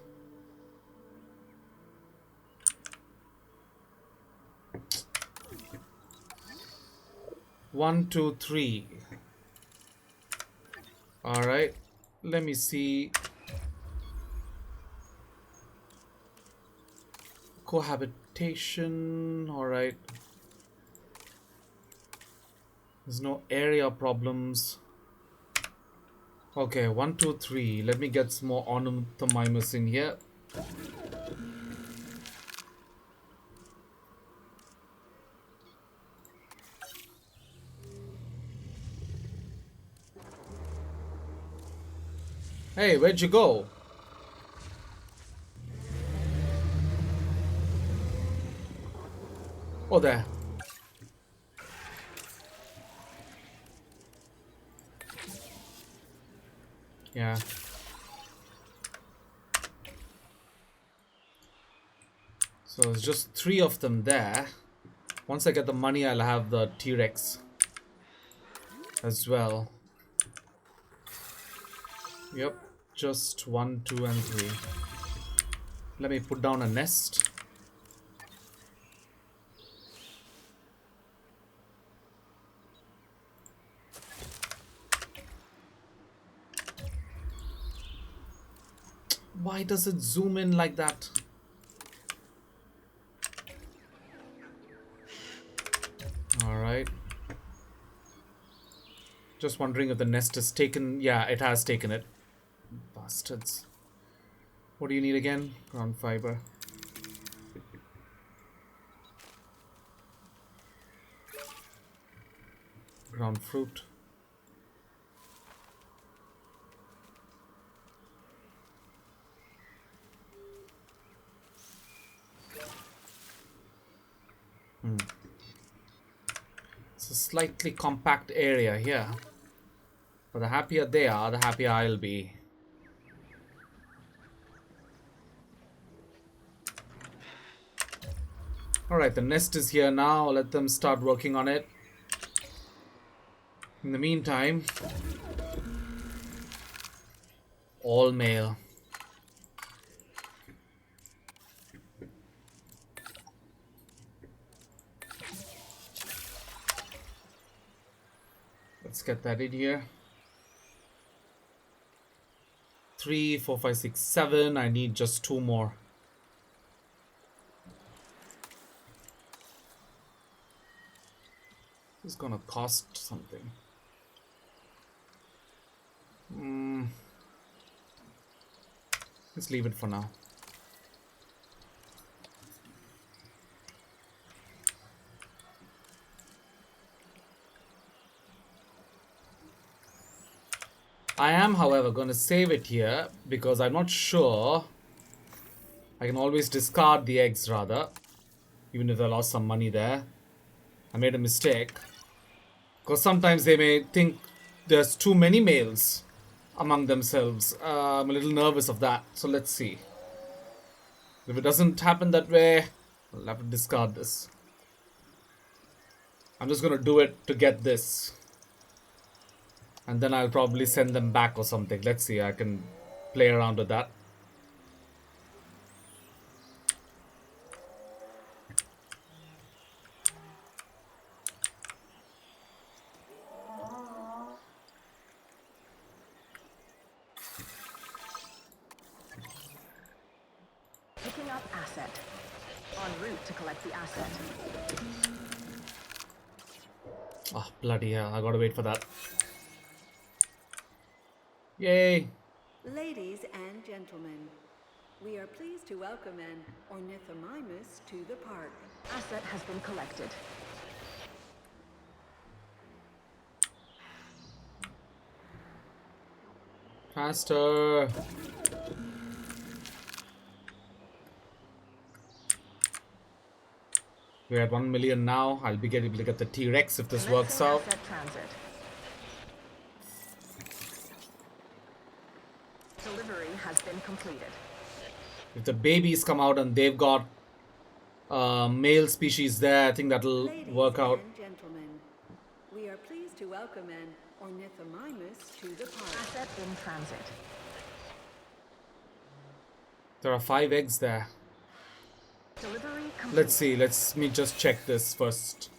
One, two, three. All right. Let me see. Cohabitation. All right. There's no area problems. Okay, 1, 2, 3. Let me get some more ornithomimus in here. Hey, where'd you go? Oh, there. Yeah. So it's just 3 of them there. Once I get the money, I'll have the T-Rex as well. Yep, just 1, 2, and 3. Let me put down a nest. Why does it zoom in like that? Alright. Just wondering if the nest is taken. Yeah, it has taken it. Bastards. What do you need again? Ground fiber. Ground fruit. It's a slightly compact area here. But the happier they are, the happier I'll be. Alright, the nest is here now. Let them start working on it. In the meantime, all male. Let's get that in here. 3, 4, 5, 6, 7. I need just 2 more. This is gonna cost something. Let's leave it for now. I am, however, going to save it here because I'm not sure. I can always discard the eggs rather, even if I lost some money there. I made a mistake. Because sometimes they may think there's too many males among themselves. I'm a little nervous of that. So let's see. If it doesn't happen that way, I'll have to discard this. I'm just gonna do it to get this. And then I'll probably send them back or something. Let's see, I can play around with that. Picking up asset. En route to collect the asset. Oh, bloody hell, I gotta wait for that. Yay! Ladies and gentlemen, we are pleased to welcome an ornithomimus to the park. Asset has been collected. Faster! We're at 1 million now. I'll be able to get the T-Rex if this works Commencing out. asset transit. Delivery has been completed. If the babies come out and they've got male species there, I think that'll Ladies work out. and gentlemen, we are pleased to welcome an ornithomimus to the park. Asset in transit. There are 5 eggs there. Delivery complete. Let's see. Let me just check this first.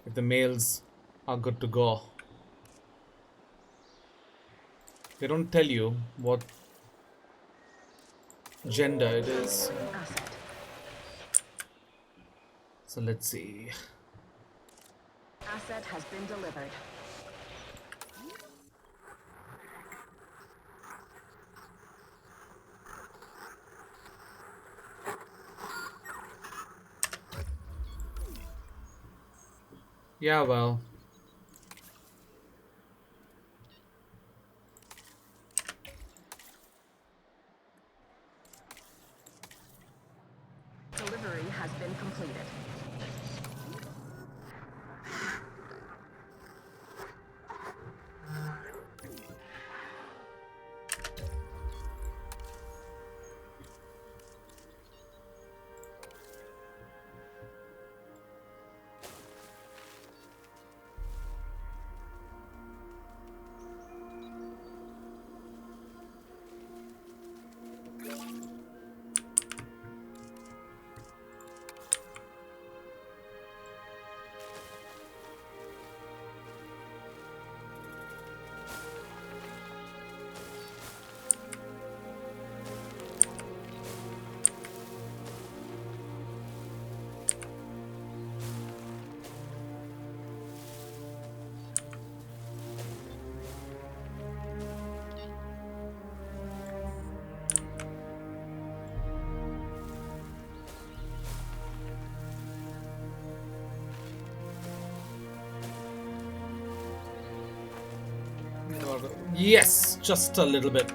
If the males are good to go. They don't tell you what gender it is. Asset. So let's see. Asset has been delivered. Yeah, well. Delivery has been completed. Yes, just a little bit.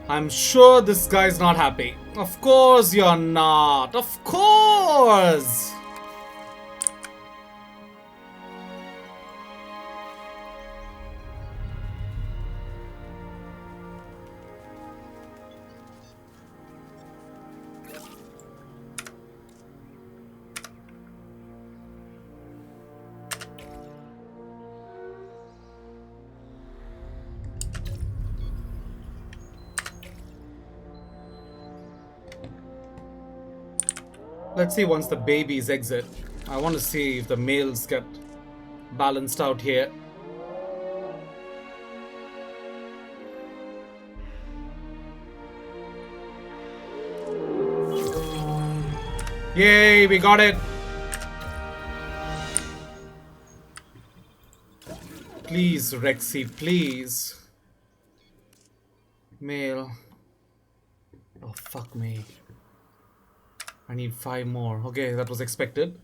I'm sure this guy's not happy. Of course you're not. Of course. Let's see once the babies exit. I want to see if the males get balanced out here. Yay, we got it. Please, Rexy, please. Male. Oh, fuck me. I need 5 more. Okay, that was expected.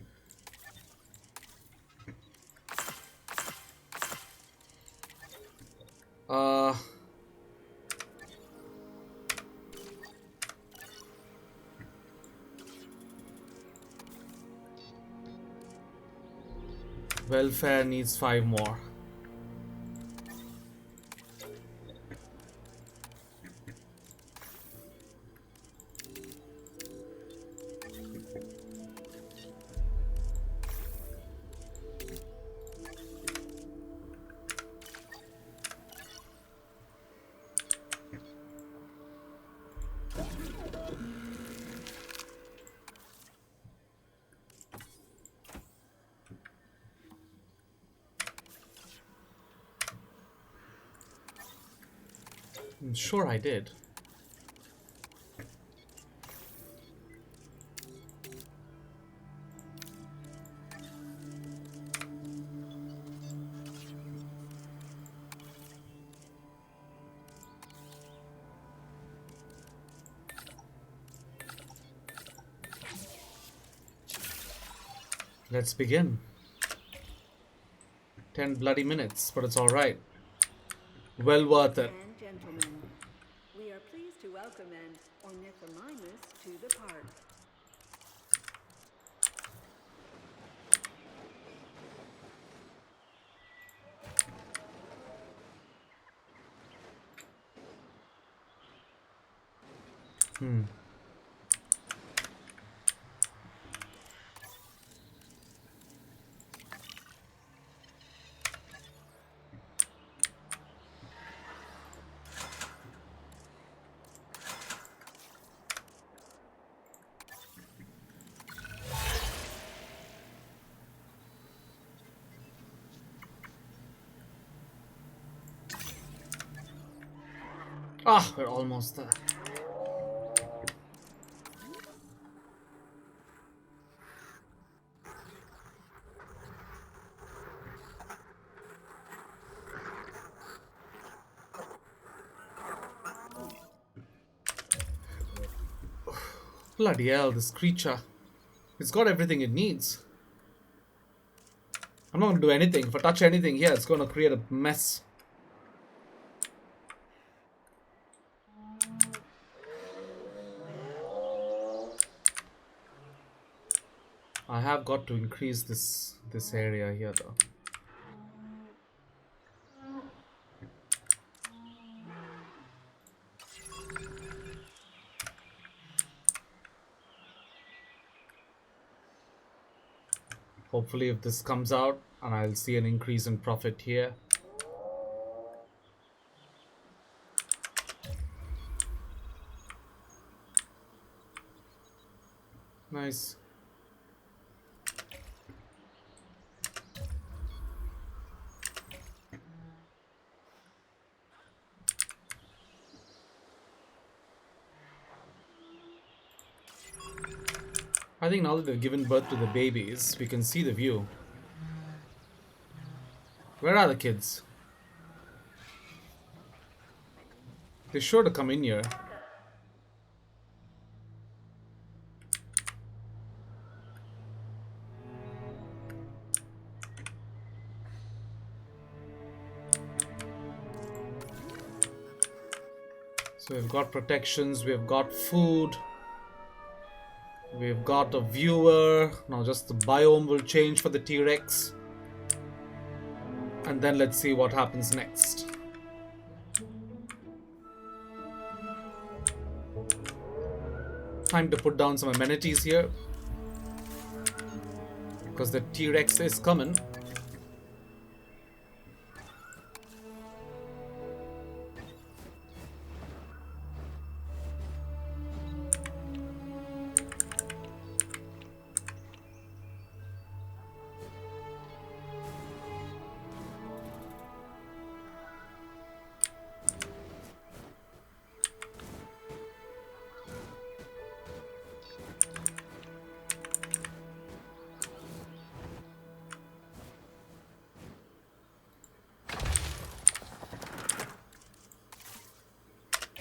Welfare needs 5 more. I'm sure I did. Let's begin. 10 bloody minutes, but it's alright. Well worth it. And gentlemen, we are pleased to welcome an ornithomimus to the park. Ah, we're almost there. Bloody hell, this creature. It's got everything it needs. I'm not going to do anything. If I touch anything here, it's going to create a mess. I have got to increase this area here though. Hopefully if this comes out and I'll see an increase in profit here. Nice. I think now that they've given birth to the babies, we can see the view. Where are the kids? They're sure to come in here. So we've got protections, we've got food. We've got a viewer. Now just the biome will change for the T-Rex. And then let's see what happens next. Time to put down some amenities here. Because the T-Rex is coming.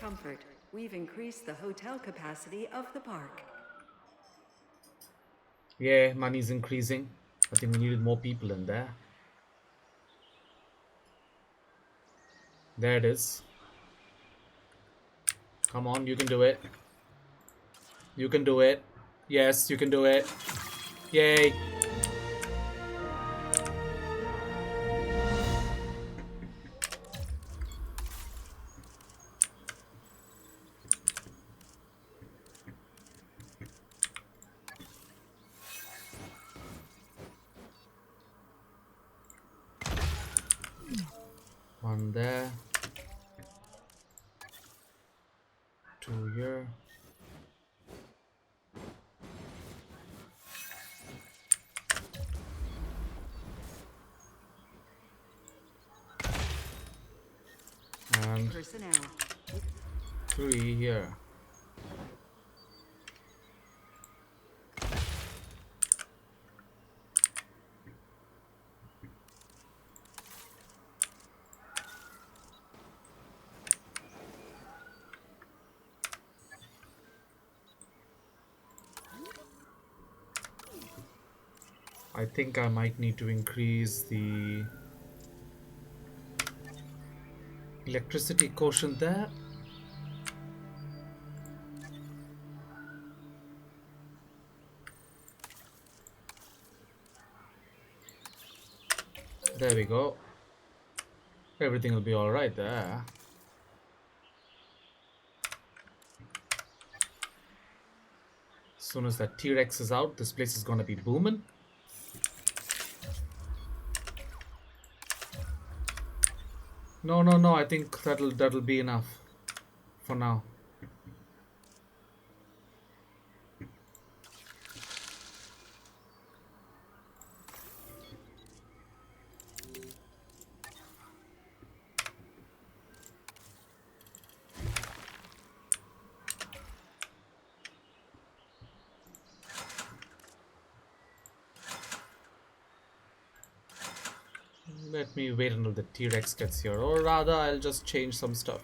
Comfort. We've increased the hotel capacity of the park. Yeah, money's increasing. I think we needed more people in there. There it is. Come on, you can do it. You can do it. Yes, you can do it. Yay. One there. Two here. And Personnel. 3 here. I think I might need to increase the electricity quotient there. There we go. Everything will be alright there. As soon as that T-Rex is out, this place is gonna be booming. No, I think that'll be enough for now. Let me wait until the T-Rex gets here, or rather I'll just change some stuff.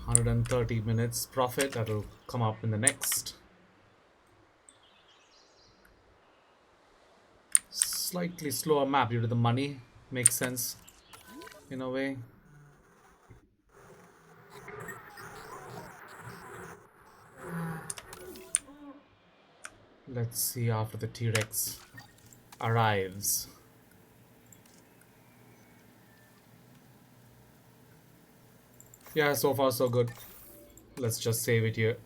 $130 profit, that'll come up in the next. Slightly slower map due to the money, makes sense in a way. Let's see after the T-Rex arrives. Yeah, so far so good. Let's just save it here.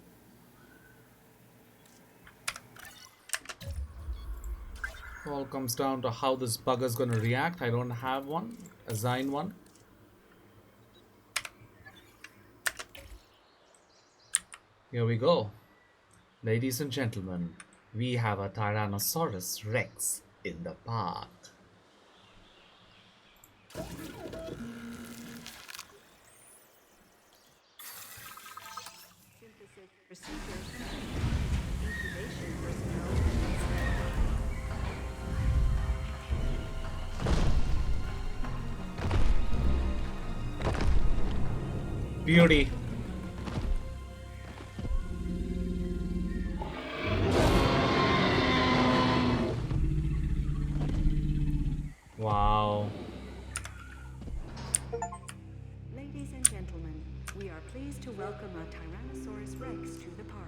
All comes down to how this bugger's gonna react. I don't have one. Assign one. Here we go. Ladies and gentlemen, we have a Tyrannosaurus Rex in the park. Synthesis procedures. Incubation personnel. Beauty. Wow. Ladies and gentlemen, we are pleased to welcome a Tyrannosaurus Rex to the park.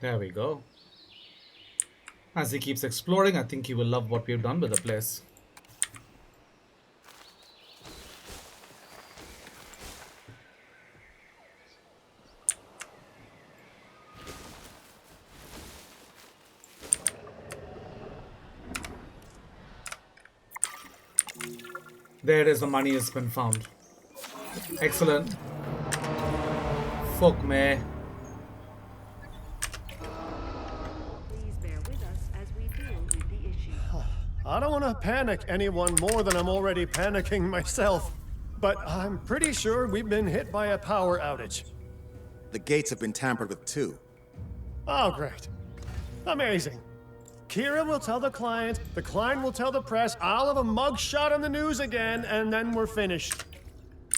There we go. As he keeps exploring, I think he will love what we've done with the place. There it is, the money has been found. Excellent. Fuck me. Please bear with us as we deal with the issue. I don't want to panic anyone more than I'm already panicking myself. But I'm pretty sure we've been hit by a power outage. The gates have been tampered with too. Oh, great. Amazing. Kira will tell the client will tell the press, I'll have a mug shot on the news again, and then we're finished.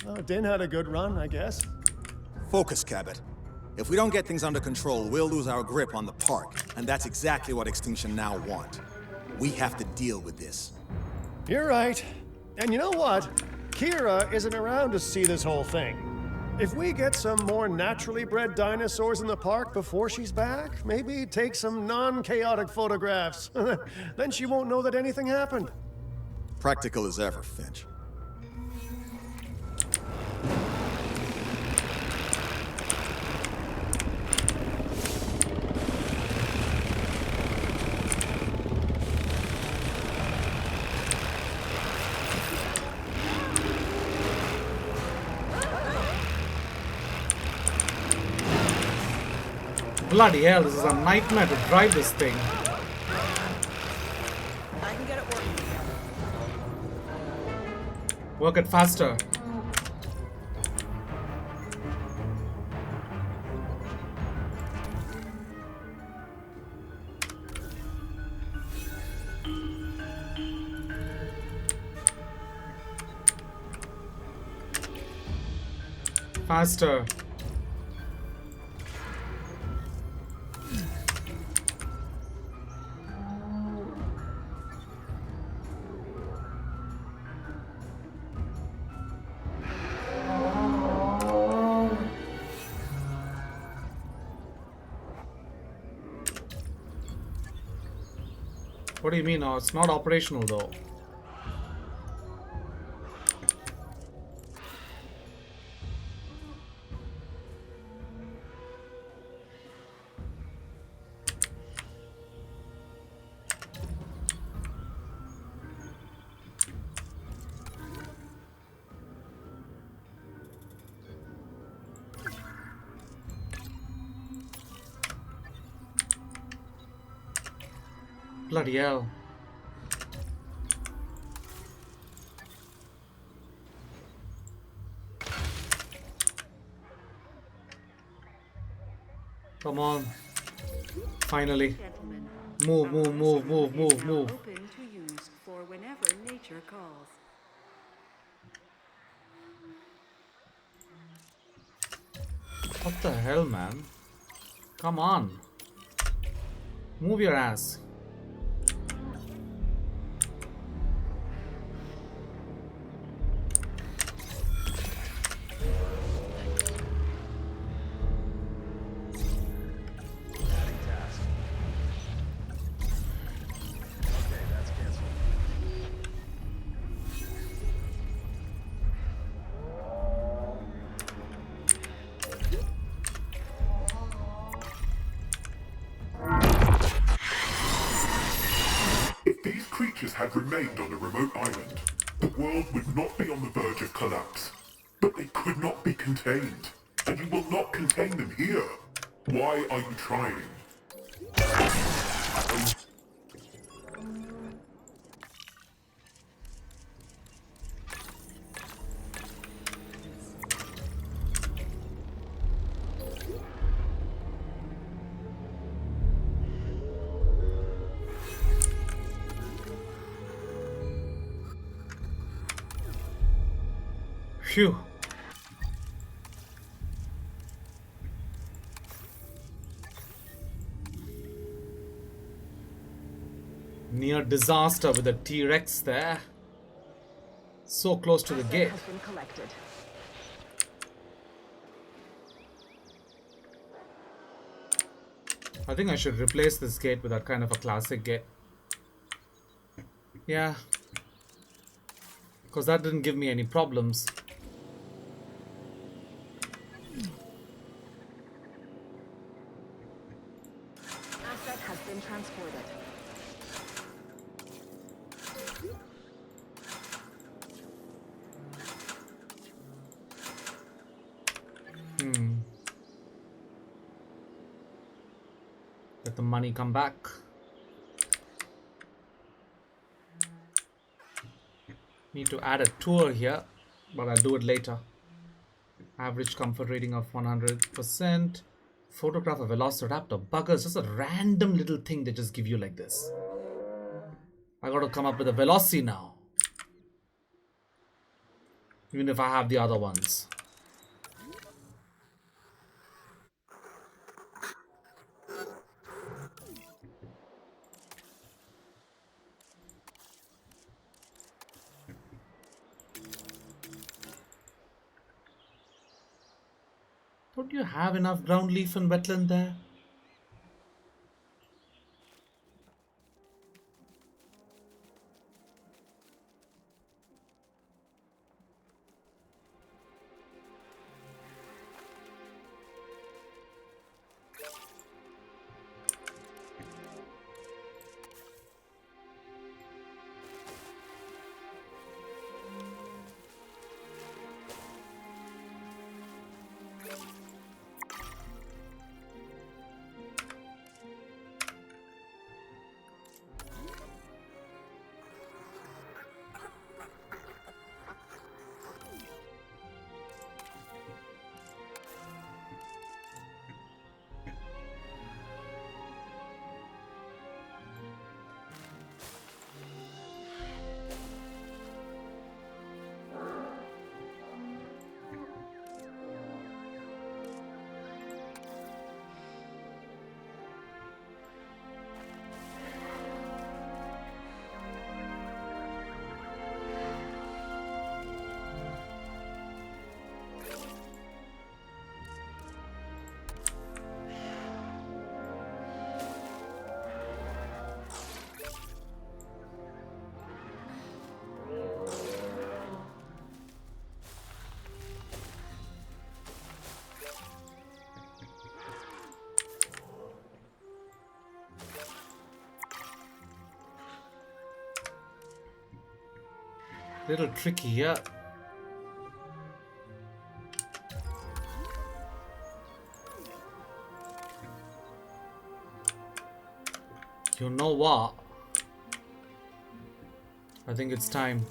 Oh, Din had a good run, I guess. Focus, Cabot. If we don't get things under control, we'll lose our grip on the park, and that's exactly what Extinction Now want. We have to deal with this. You're right. And you know what? Kira isn't around to see this whole thing. If we get some more naturally bred dinosaurs in the park before she's back, maybe take some non-chaotic photographs. Then she won't know that anything happened. Practical as ever, Finch. Bloody hell, this is a nightmare to drive this thing. I can get it working again. Work it faster. Faster. What do you mean? Oh, it's not operational though. Bloody hell. Come on. Finally. Gentlemen, Move, our move, move, move, facility move, is now move. open to use for whenever nature calls. What the hell, man? Come on. Move your ass. If these creatures had remained on the remote island, the world would not be on the verge of collapse. But they could not be contained, and you will not contain them here. Why are you trying? Phew. Near disaster with the T-Rex there. So close to the Asset gate. has been collected. I think I should replace this gate with that kind of a classic gate. Yeah. Because that didn't give me any problems. Asset has been transported. Let the money come back. Need to add a tour here, but I'll do it later. Average comfort rating of 100%. Photograph a velociraptor. Buggers, just a random little thing they just give you like this. I gotta come up with a veloci now. Even if I have the other ones. Don't you have enough ground leaf and wetland there? Little tricky here. You know what? I think it's time.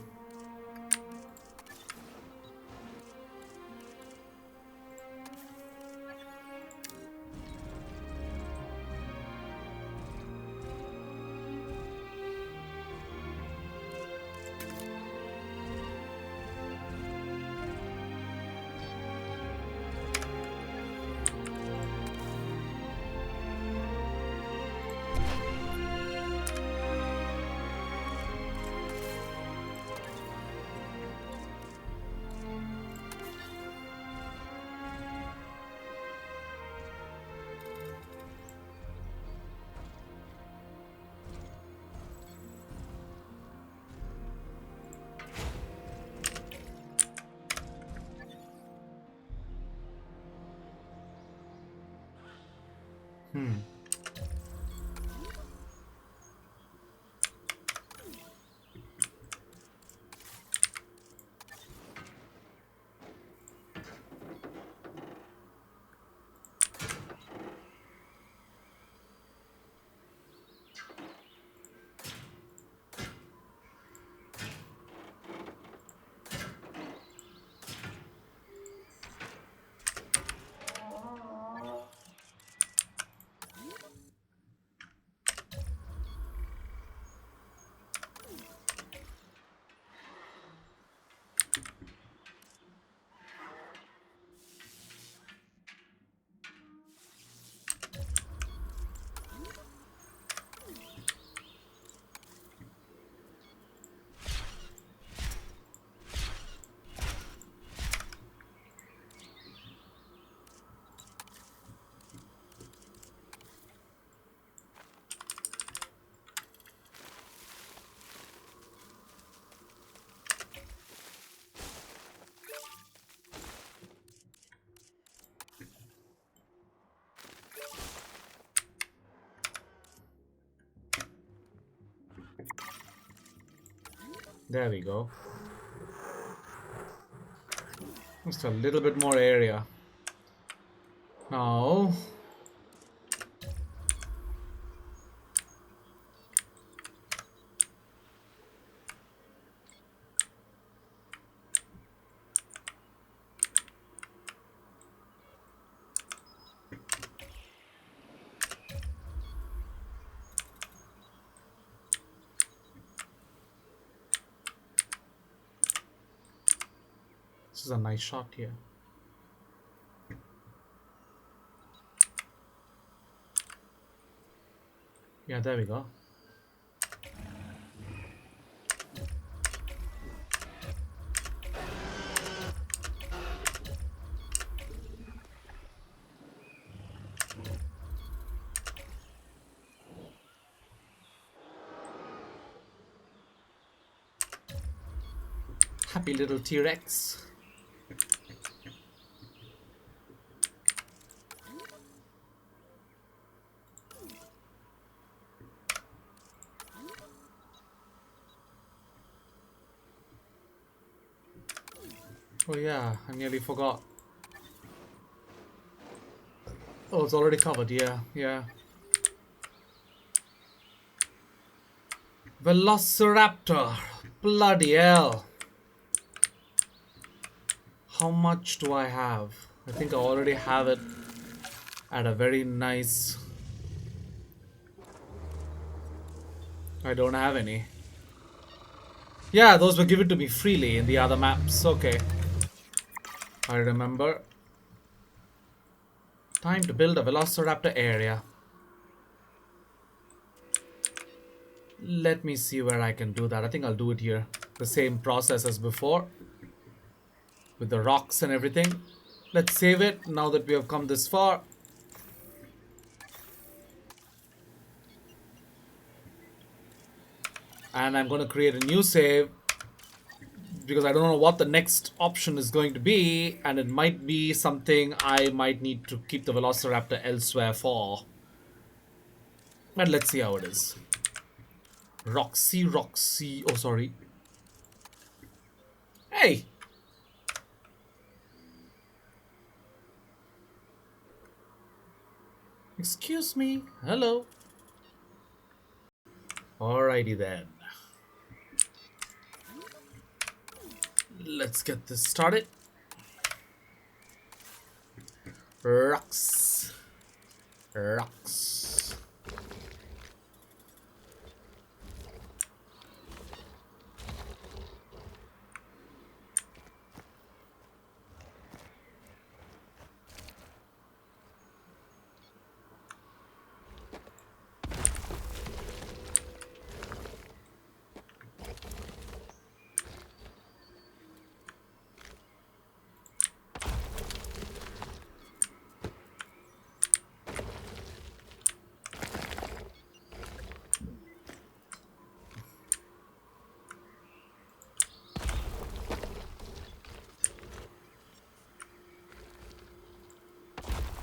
There we go. Just a little bit more area. Now, this is a nice shot here. Yeah, there we go. Happy little T-Rex. Oh yeah, I nearly forgot. Oh, it's already covered, yeah, yeah. Velociraptor. Bloody hell. How much do I have? I think I already have it at a very nice... I don't have any. Yeah, those were given to me freely in the other maps. Okay. I remember. Time to build a Velociraptor area. Let me see where I can do that. I think I'll do it here. The same process as before. With the rocks and everything. Let's save it now that we have come this far. And I'm going to create a new save. Because I don't know what the next option is going to be. And it might be something I might need to keep the Velociraptor elsewhere for. But let's see how it is. Roxy, Roxy. Oh, sorry. Hey! Excuse me. Hello. Alrighty then. Let's get this started. Rocks. Rocks.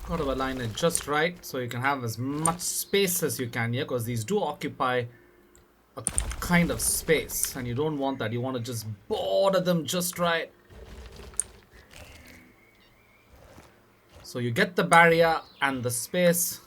Got to align it just right so you can have as much space as you can here, because these do occupy a kind of space and you don't want that. You want to just border them just right. So you get the barrier and the space.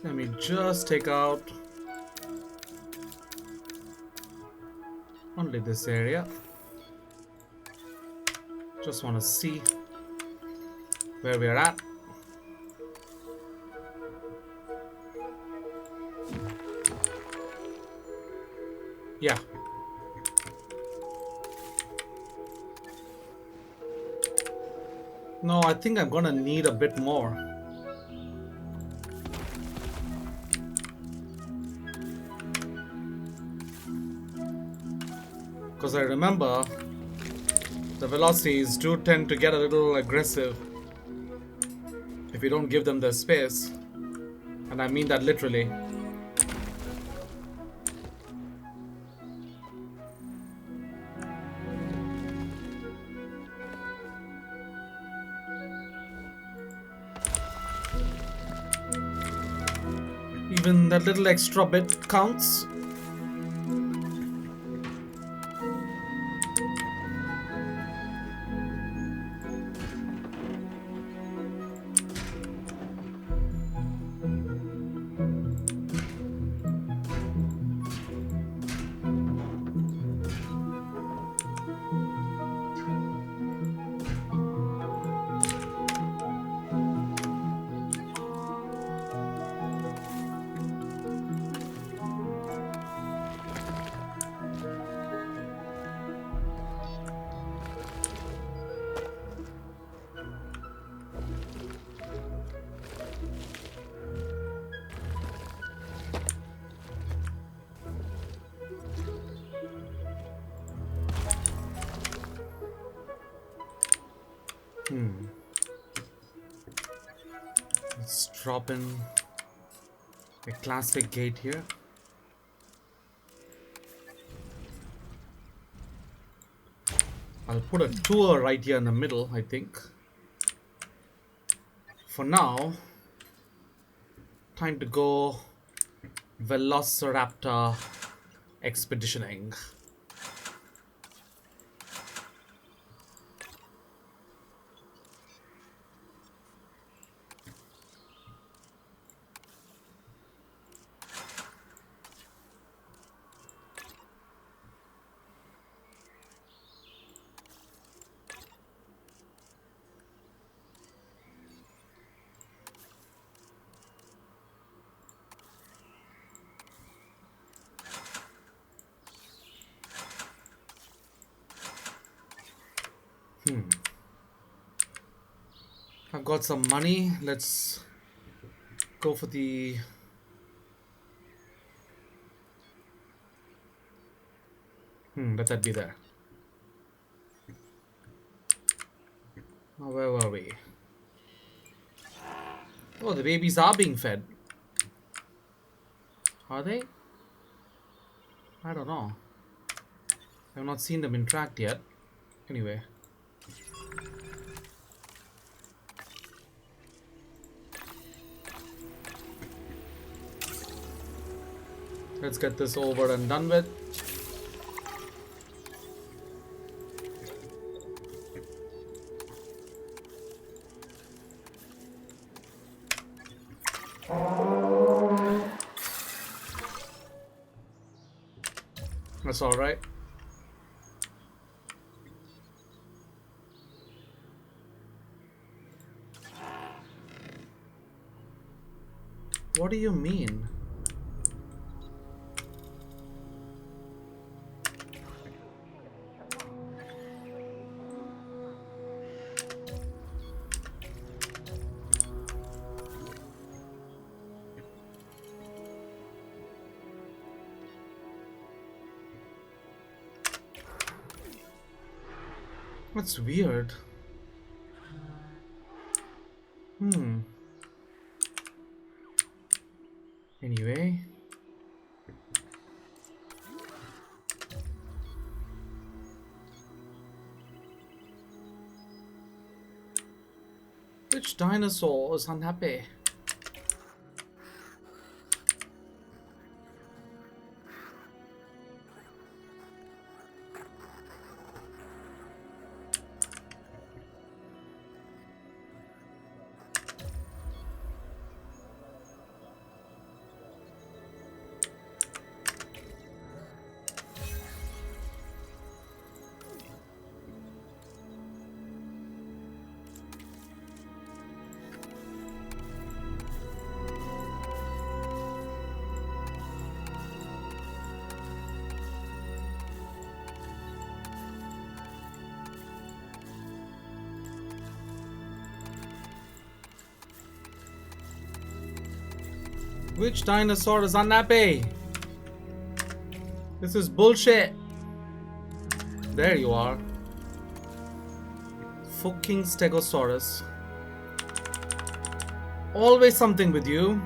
Let me just take out only this area. Just want to see where we're at. Yeah. No, I think I'm gonna need a bit more. Because I remember the velocities do tend to get a little aggressive if you don't give them the space. And I mean that literally. Even that little extra bit counts. Let's drop in a classic gate here. I'll put a tour right here in the middle, I think. For now, time to go Velociraptor expeditioning. I've got some money. Let's go for the let that be there. Now where were we? Oh, the babies are being fed. Are they? I don't know. I've not seen them interact yet. Anyway. Let's get this over and done with. That's all right. What do you mean? That's weird. Anyway. Which dinosaur is unhappy? Which dinosaur is unhappy? This is bullshit. There you are. Fucking Stegosaurus. Always something with you.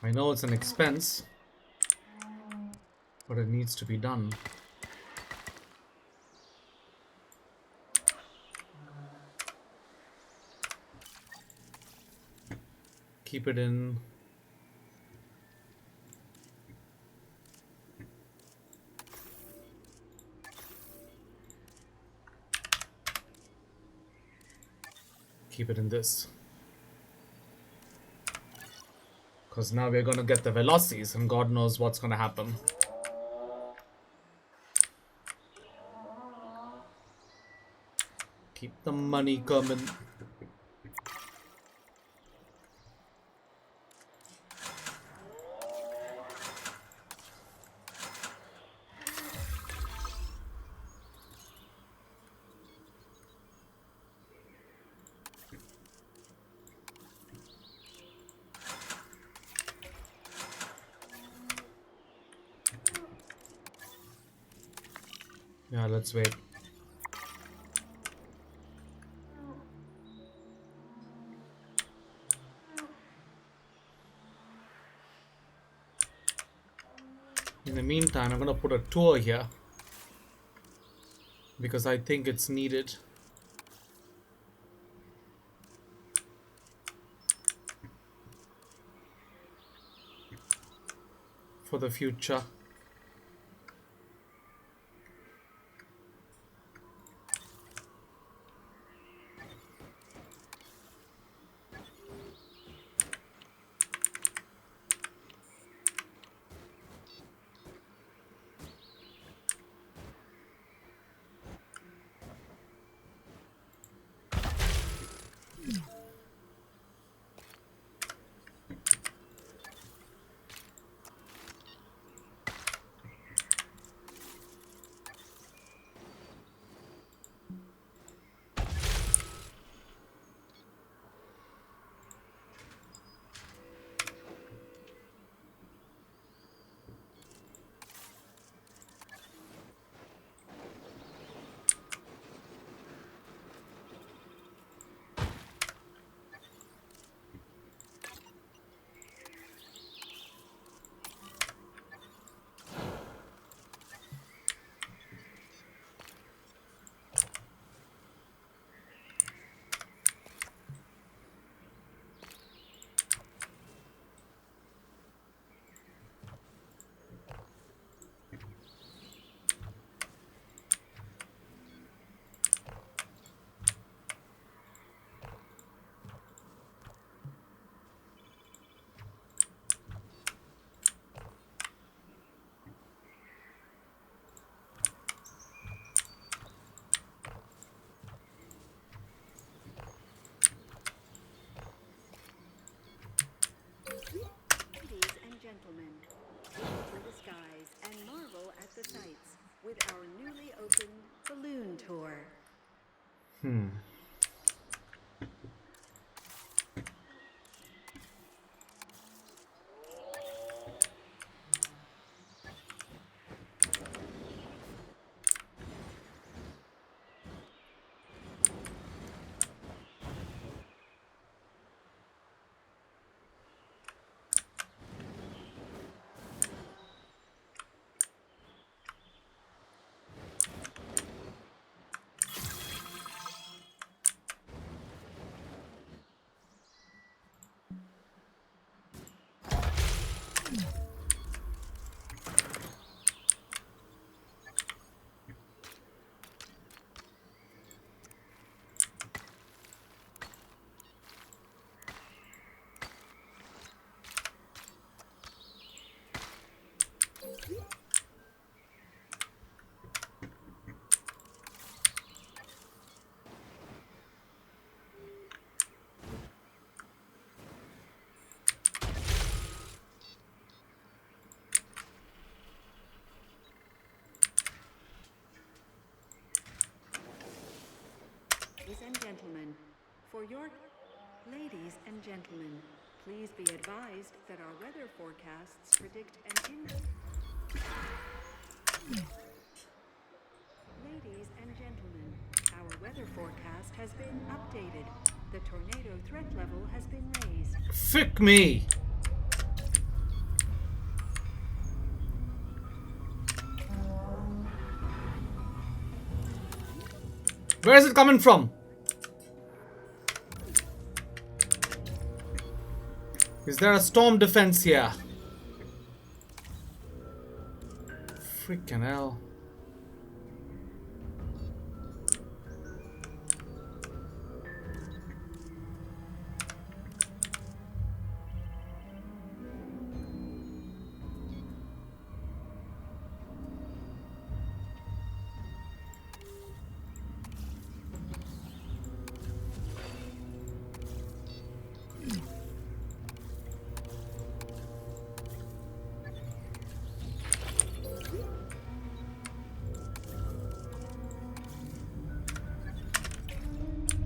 I know it's an expense, but it needs to be done. Keep it in. Keep it in this. Because now we're going to get the velocities and God knows what's going to happen. Keep the money coming. Yeah, let's wait. In the meantime, I'm gonna put a tour here because I think it's needed. For the future. Gentlemen, look to the skies and marvel at the sights with our newly opened balloon tour. and gentlemen, ladies and gentlemen, please be advised that our weather forecasts predict an Ladies and gentlemen, our weather forecast has been updated. The tornado threat level has been raised. Frick me! Where is it coming from? Is there a storm defense here? Freaking hell.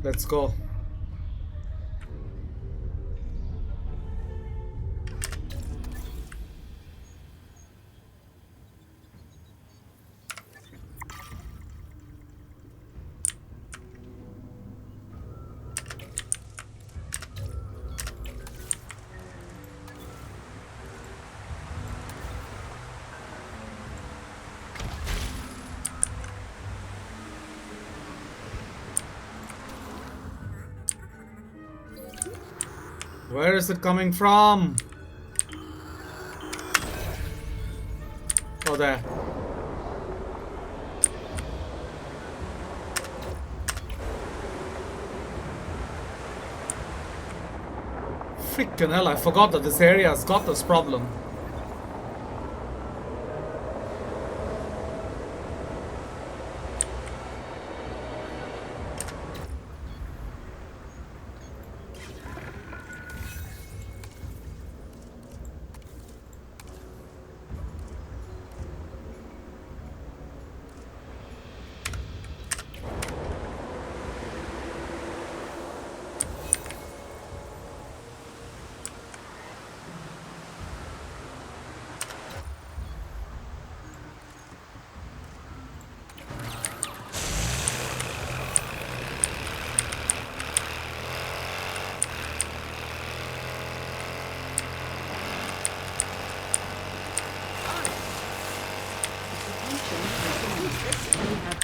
Let's go. Where is it coming from? Oh, there. Freaking hell, I forgot that this area has got this problem.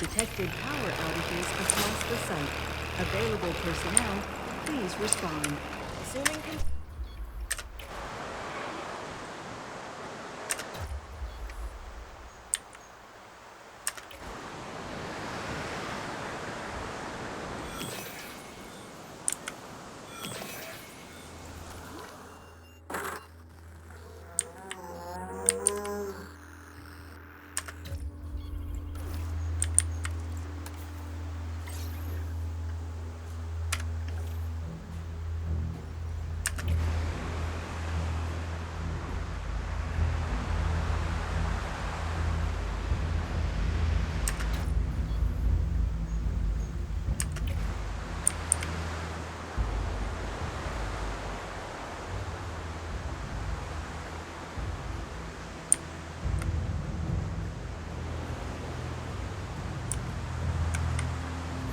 Detected power outages across the site. Available personnel, please respond. Assuming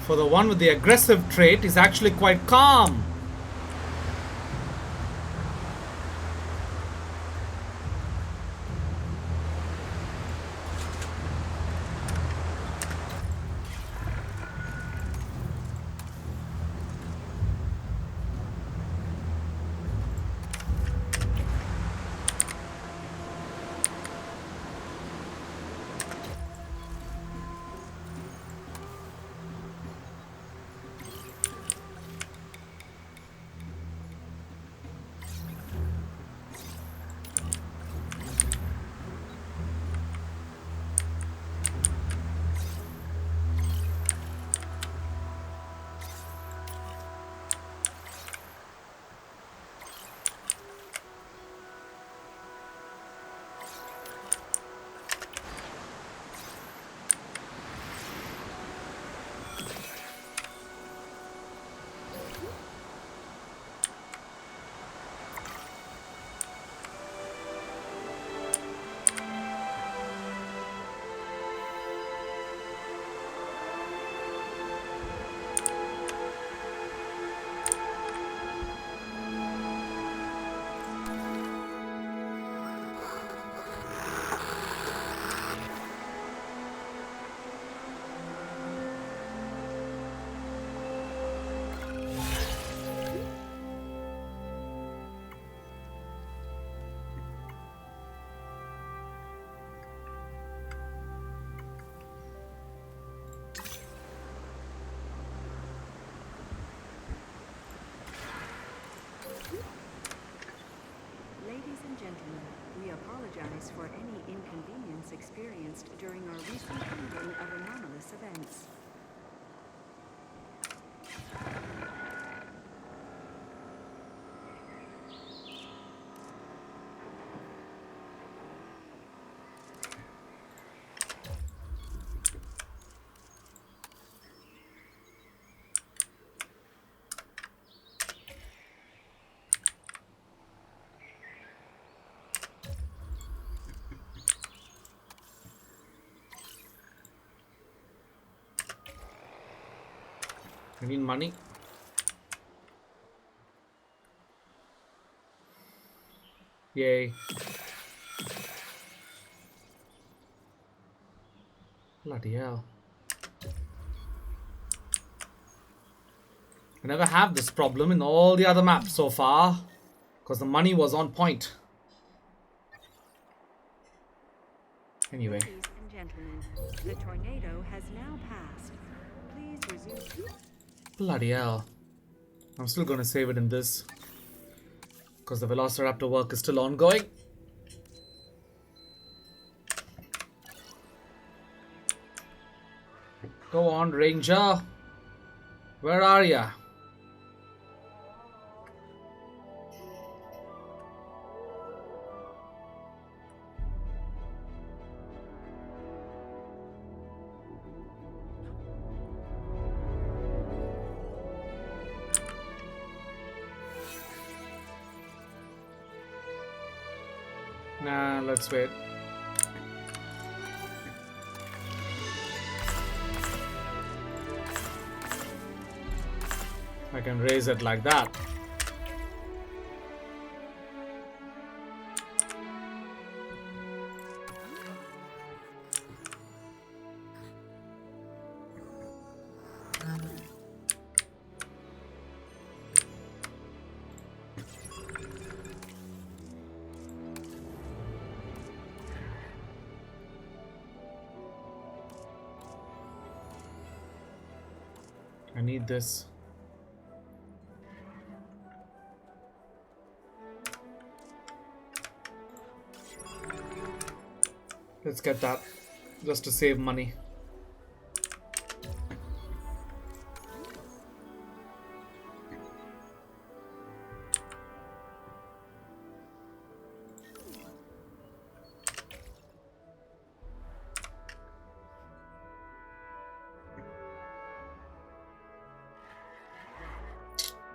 For the one with the aggressive trait is actually quite calm. during our recent handling of anomalous events. I need money. Yay. Bloody hell. I never have this problem in all the other maps so far, because the money was on point. Anyway. Ladies and gentlemen, the tornado has now passed. Please resume. Bloody hell. I'm still gonna save it in this, because the Velociraptor work is still ongoing. Go on, Ranger. Where are ya? Nah, let's wait. I can raise it like that. I need this. Let's get that, just to save money.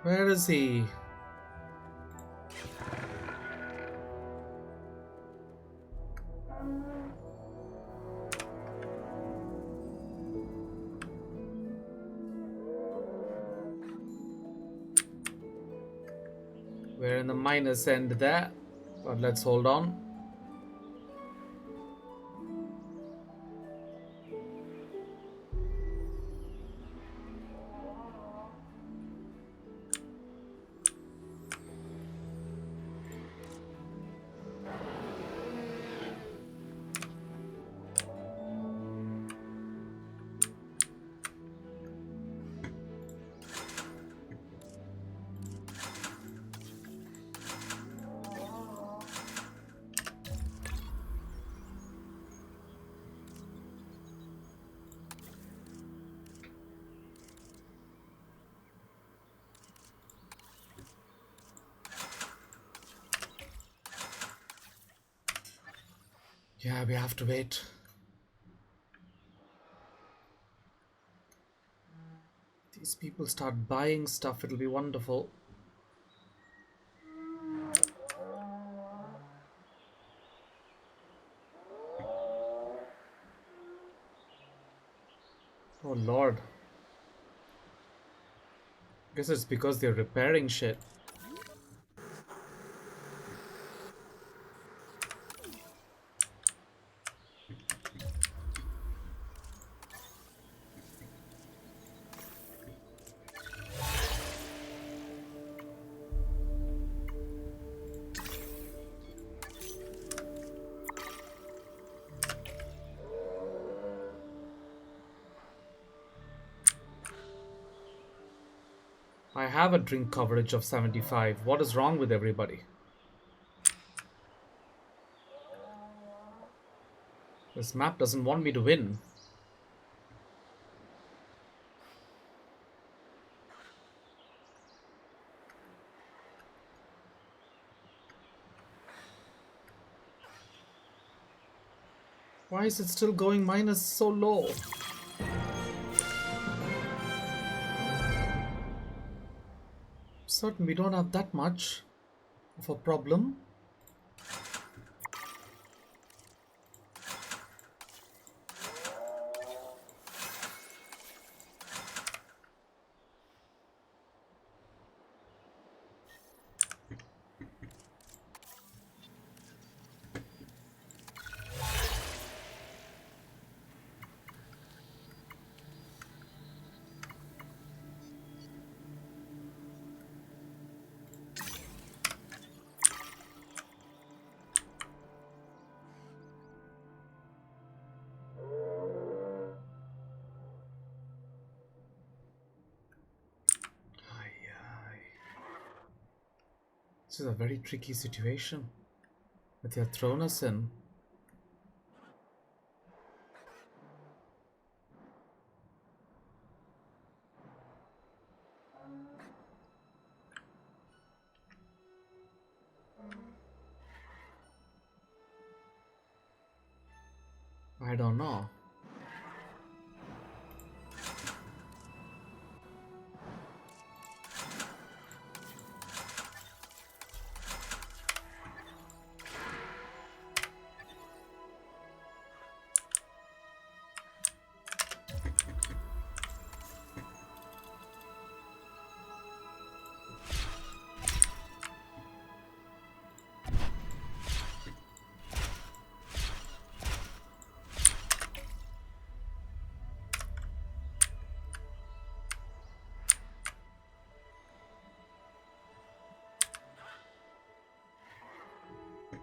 Where is he? We're in the minus end there, but let's hold on. Yeah, we have to wait. These people start buying stuff, it'll be wonderful. Oh Lord. Guess it's because they're repairing shit. I have a drink coverage of 75. What is wrong with everybody? This map doesn't want me to win. Why is it still going minus so low? Certain we don't have that much of a problem. This is a very tricky situation that they have thrown us in. I don't know.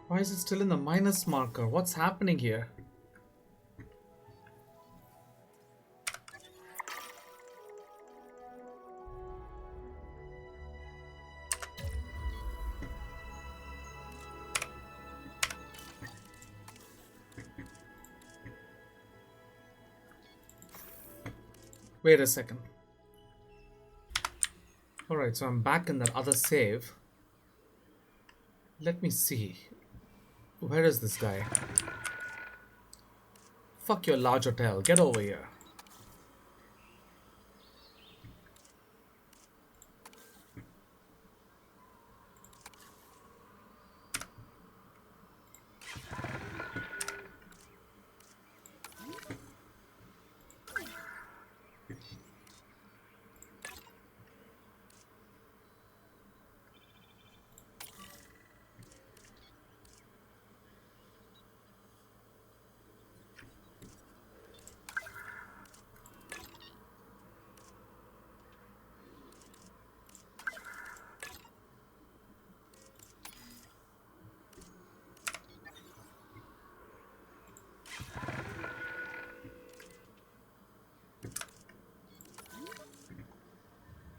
Why is it still in the minus marker? What's happening here? Wait a second. Alright, so I'm back in that other save. Let me see. Where is this guy? Fuck your large hotel. Get over here.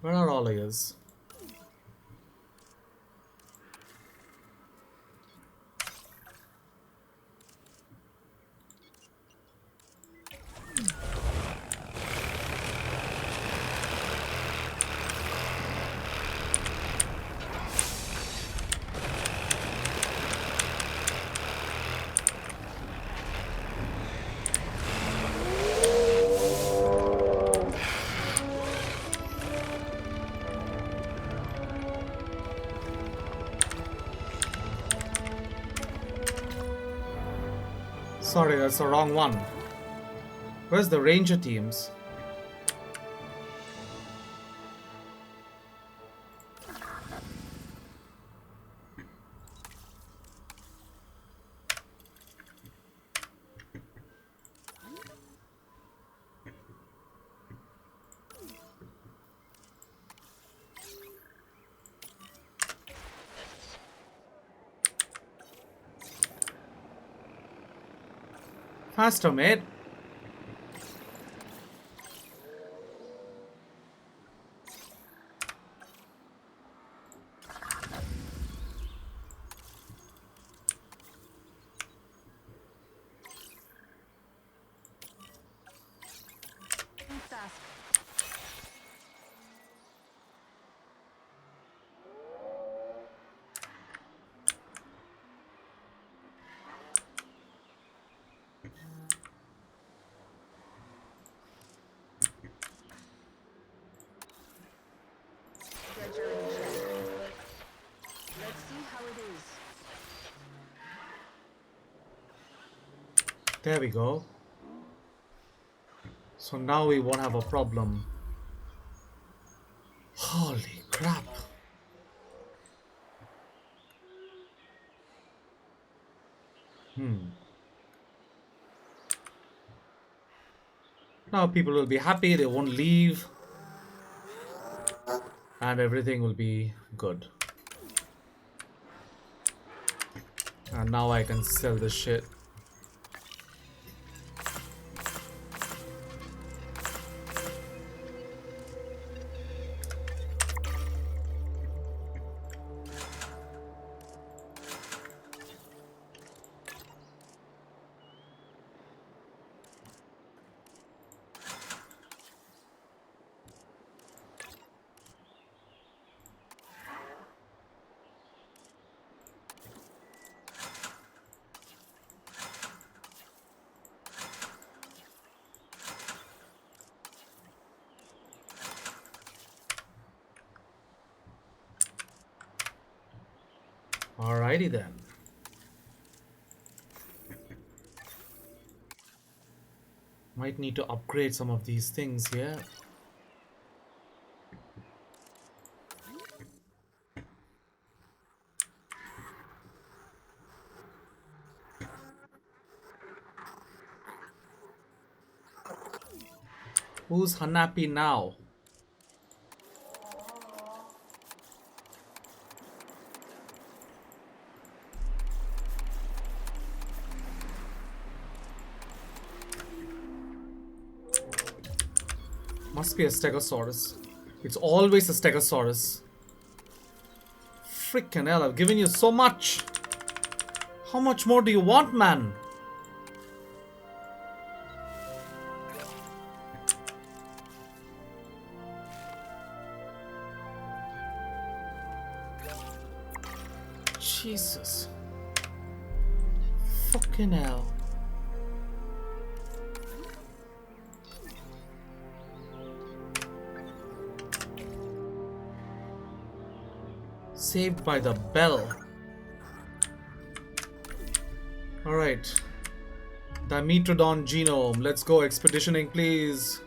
Where are all of yous? Sorry, that's the wrong one. Where's the ranger teams? Faster, mate. task. Dredger in check. Let's see how it is. There we go. So now we won't have a problem. Holy crap. Now people will be happy, they won't leave. And everything will be good. And now I can sell this shit. Alrighty then. Might need to upgrade some of these things here. Who's unhappy now? Must be a Stegosaurus. It's always a Stegosaurus. Frickin' hell, I've given you so much. How much more do you want, man? Jesus. Fucking hell. Saved by the bell. Alright. Dimetrodon genome. Let's go expeditioning, please.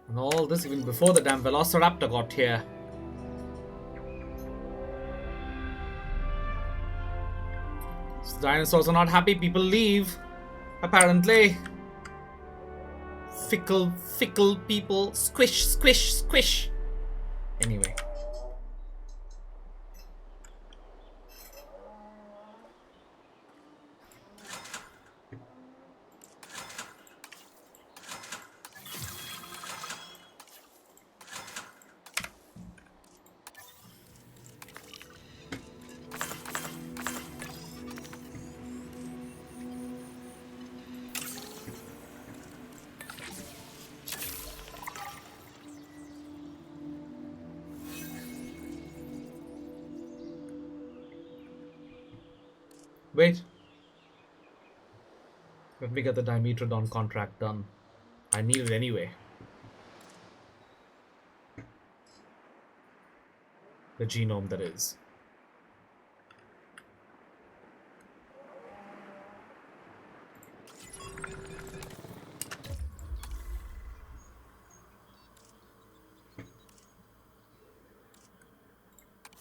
And all this even before the damn Velociraptor got here. So dinosaurs are not happy, people leave. Apparently. Fickle people. Squish, squish, squish. Anyway. Wait. Let me get the Dimetrodon contract done. I need it anyway. The genome, that is.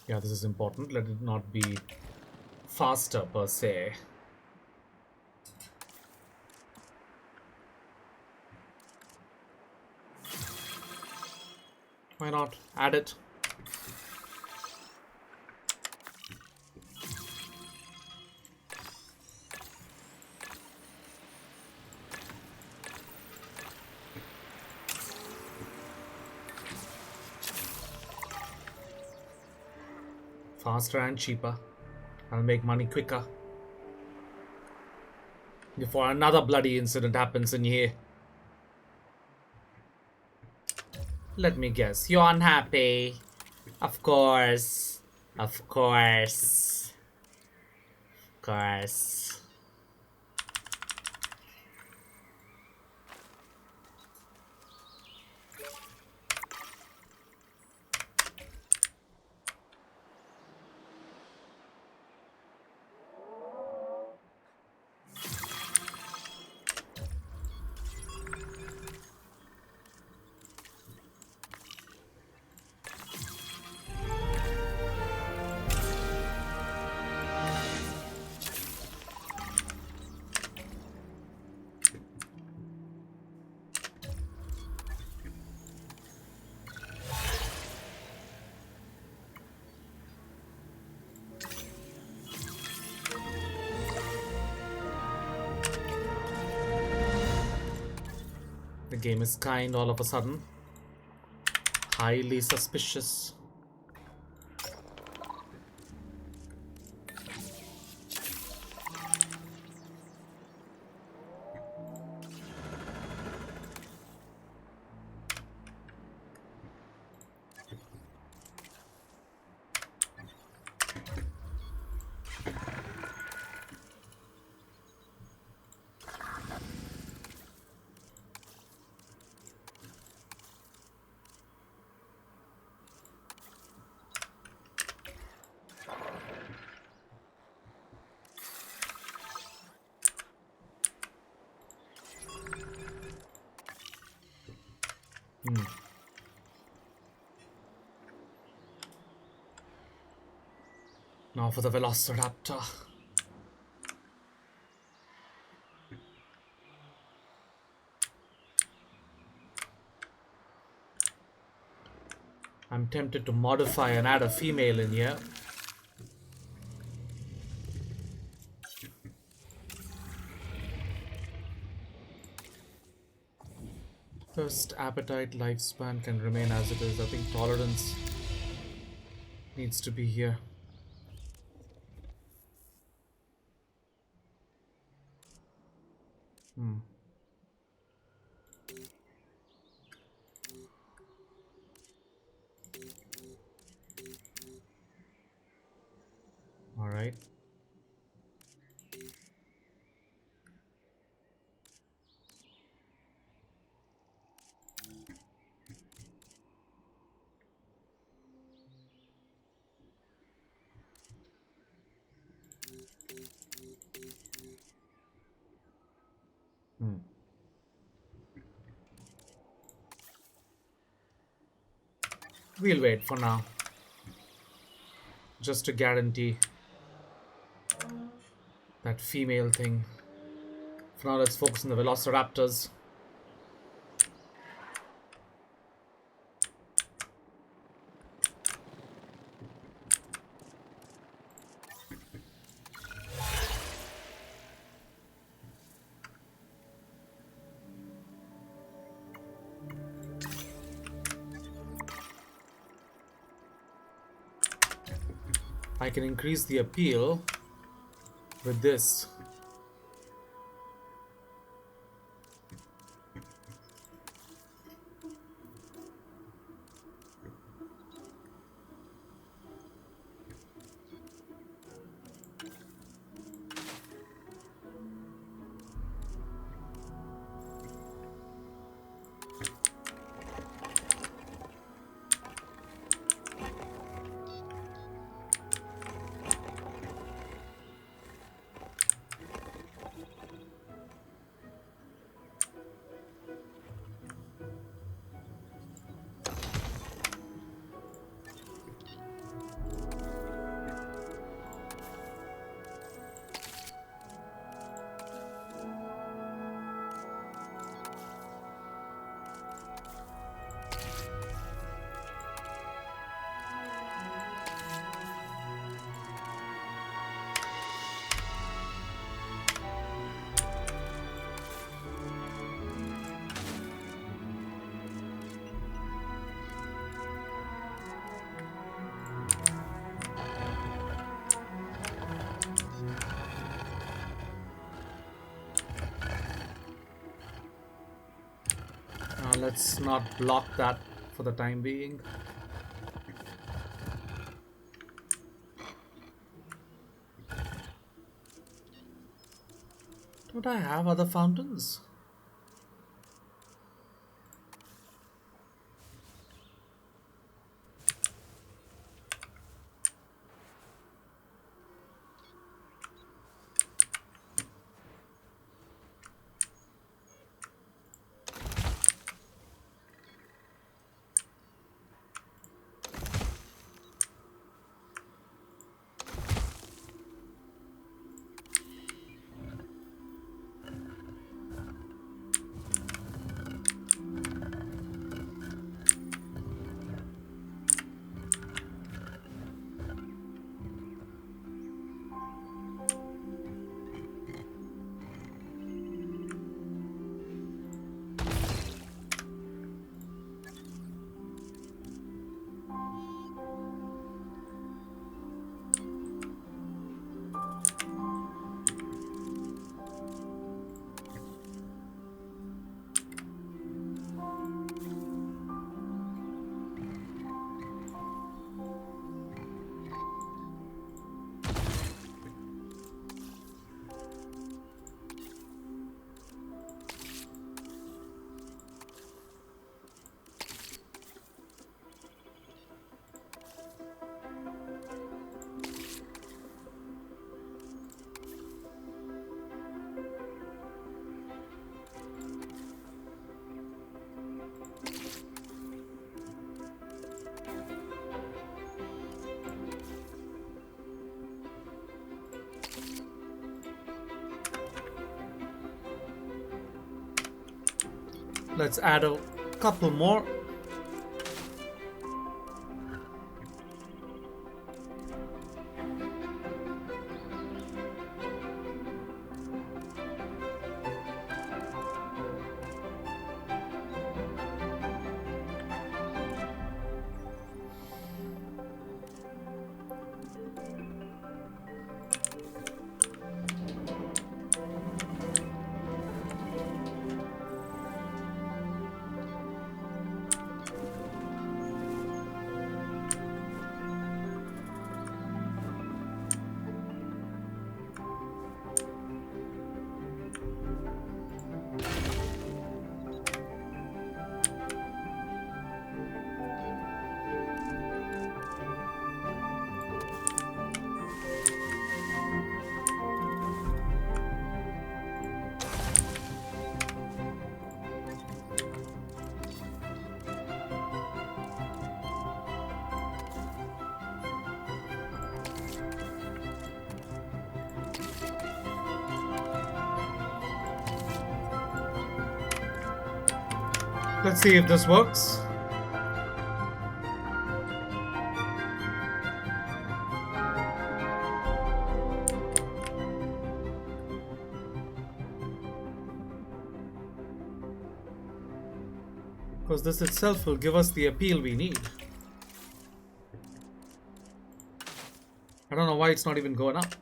Yeah, this is important. Let it not be faster per se. Why not? Add it. Faster and cheaper. I'll make money quicker. Before another bloody incident happens in here. Let me guess. You're unhappy. Of course. Of course. Of course. The game is kind all of a sudden. Highly suspicious. Now for the Velociraptor. I'm tempted to modify and add a female in here. Thirst, appetite, lifespan can remain as it is. I think tolerance needs to be here. All right. We'll wait for now. Just to guarantee that female thing. For now, let's focus on the Velociraptors. I can increase the appeal with this. Let's not block that for the time being. Don't I have other fountains? Let's add a couple more. Let's see if this works. Because this itself will give us the appeal we need. I don't know why it's not even going up.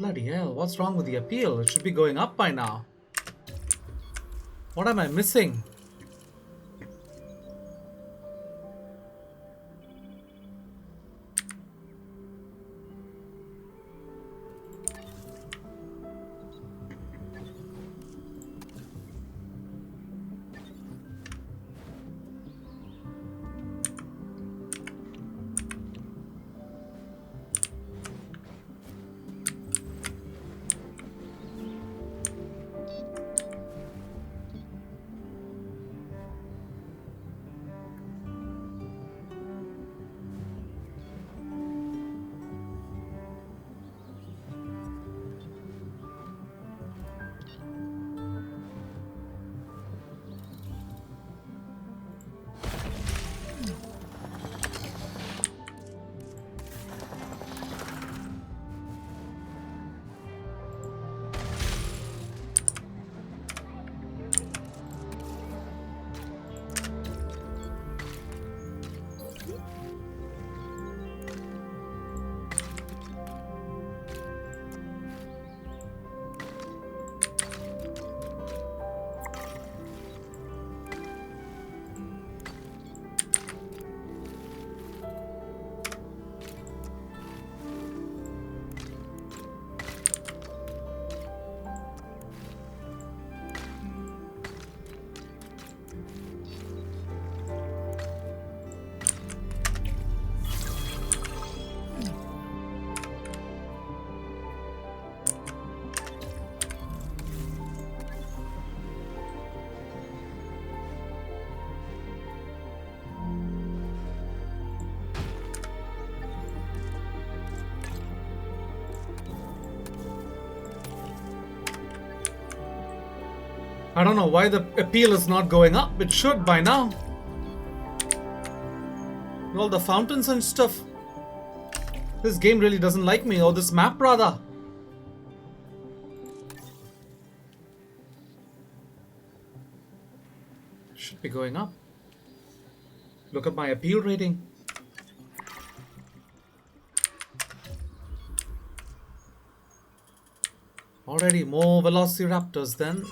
Bloody hell, what's wrong with the appeal? It should be going up by now. What am I missing? I don't know why the appeal is not going up. It should by now. All the fountains and stuff. This game really doesn't like me, or this map rather. It should be going up. Look at my appeal rating. Already more velociraptors then.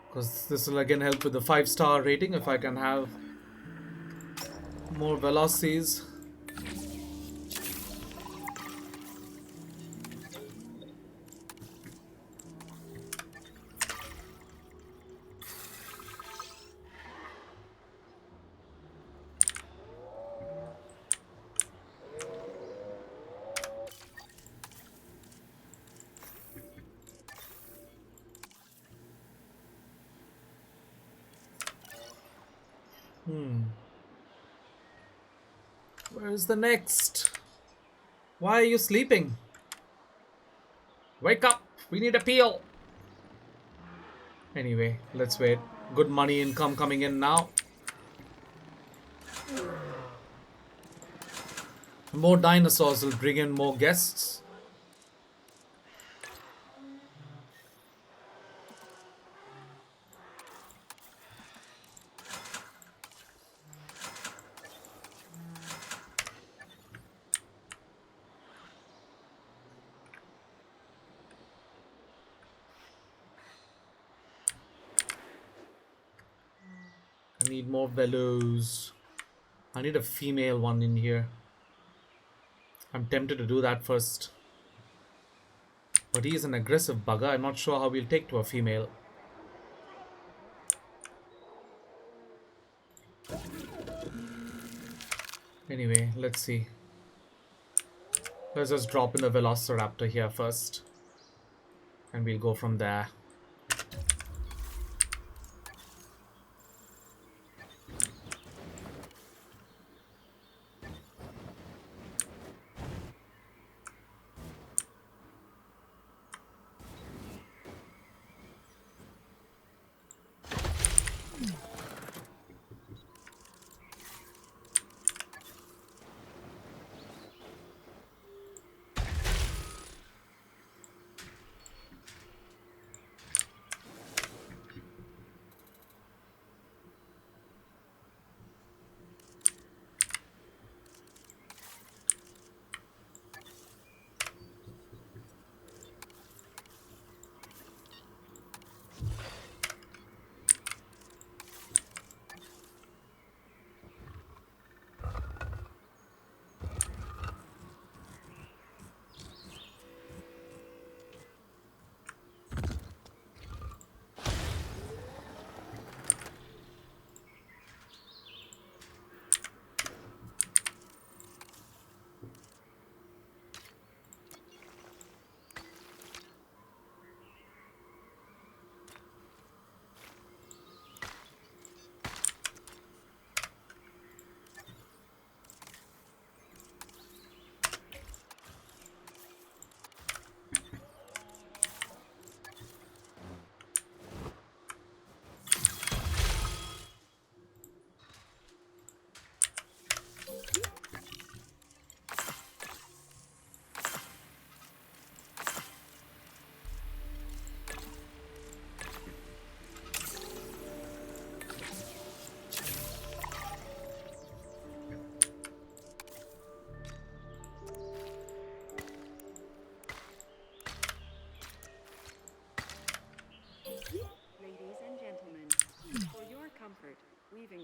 Because this will again help with the 5-star rating if I can have more velocities. Where's the next? Why are you sleeping? Wake up! We need a peel! Anyway, let's wait. Good money income coming in now. More dinosaurs will bring in more guests. I need more VELOs. I need a female one in here. I'm tempted to do that first. But he is an aggressive bugger. I'm not sure how we'll take to a female. Anyway, let's see. Let's just drop in the Velociraptor here first. And we'll go from there.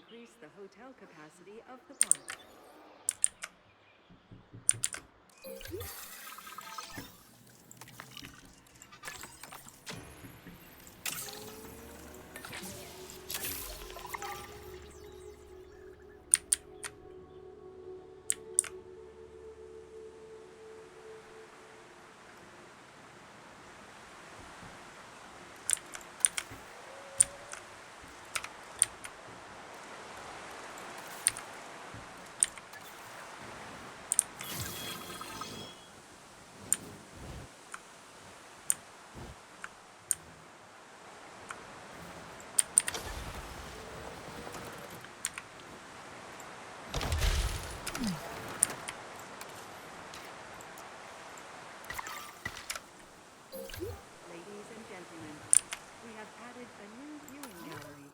increase the hotel capacity of the park. Ladies and gentlemen, we have added a new viewing gallery.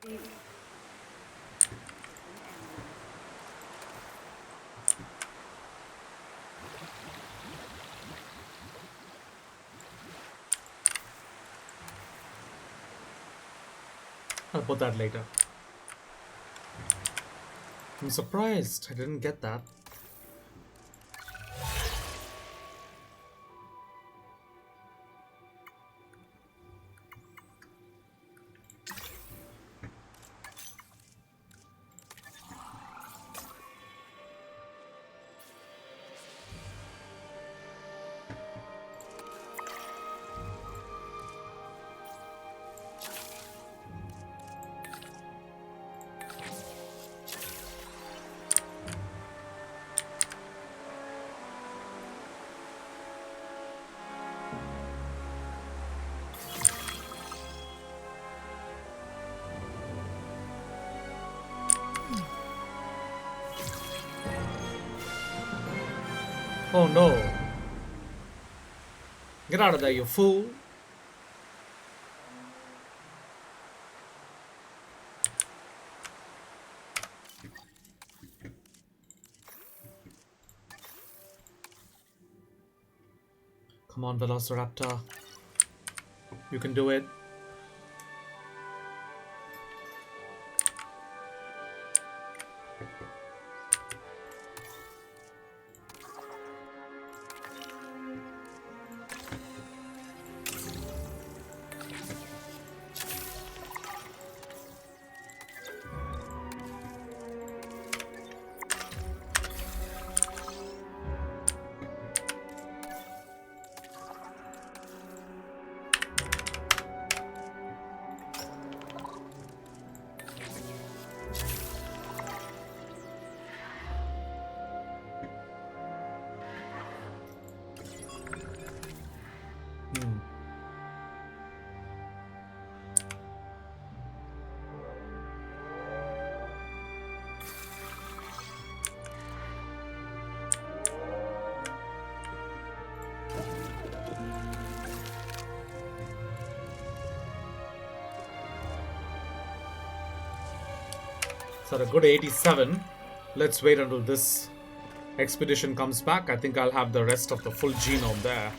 Ready? An animal. I'll put that later. I'm surprised I didn't get that. Oh no. Get out of there, you fool. Come on, Velociraptor. You can do it. So a good 87. Let's wait until this expedition comes back. I think I'll have the rest of the full genome there.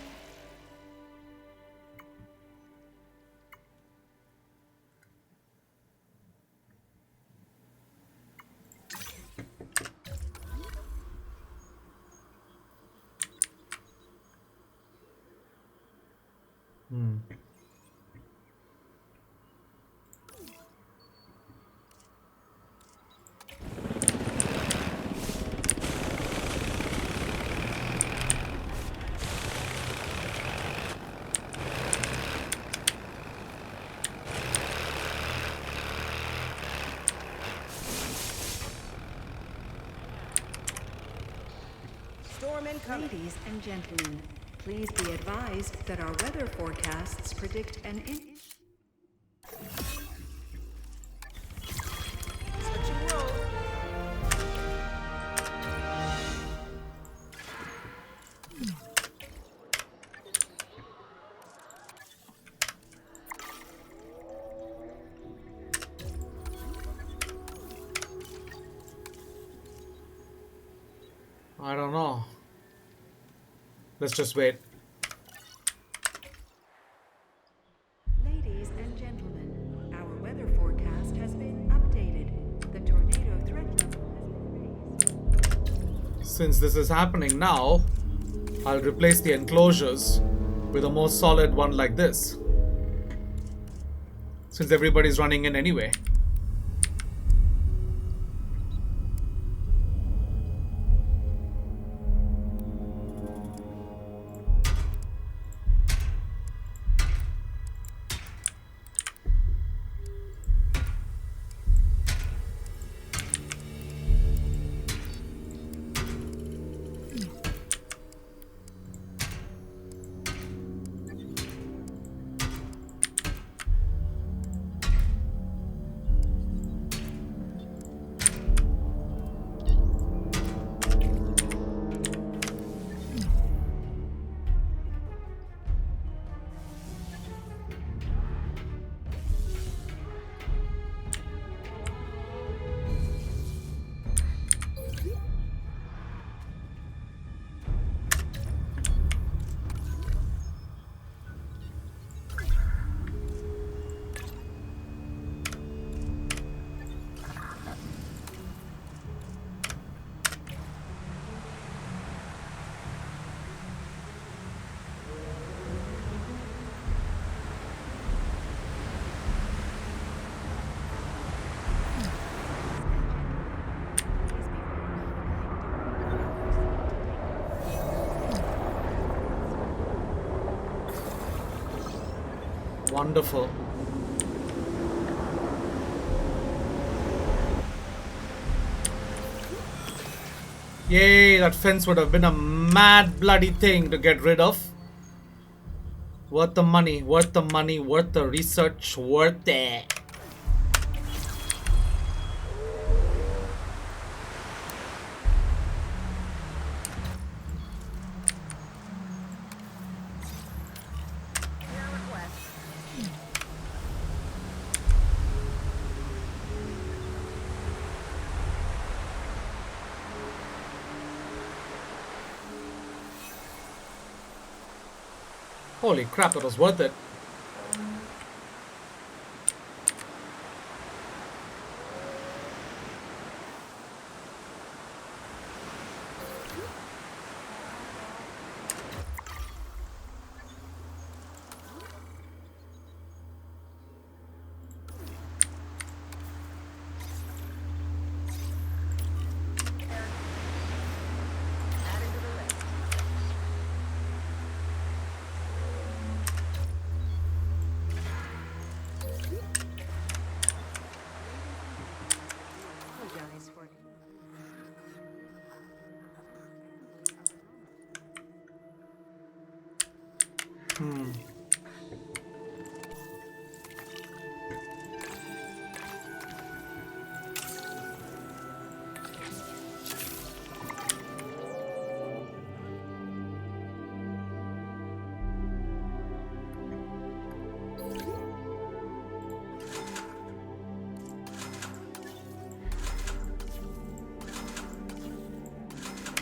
Ladies and gentlemen, please be advised that our weather forecasts predict an I don't know. Let's just wait. Ladies and gentlemen, our weather forecast has been updated. The Since this is happening now, I'll replace the enclosures with a more solid one like this. Since everybody's running in anyway. Wonderful. Yay, that fence would have been a mad bloody thing to get rid of. Worth the money, worth the money, worth the research, worth it. Holy crap, that was worth it.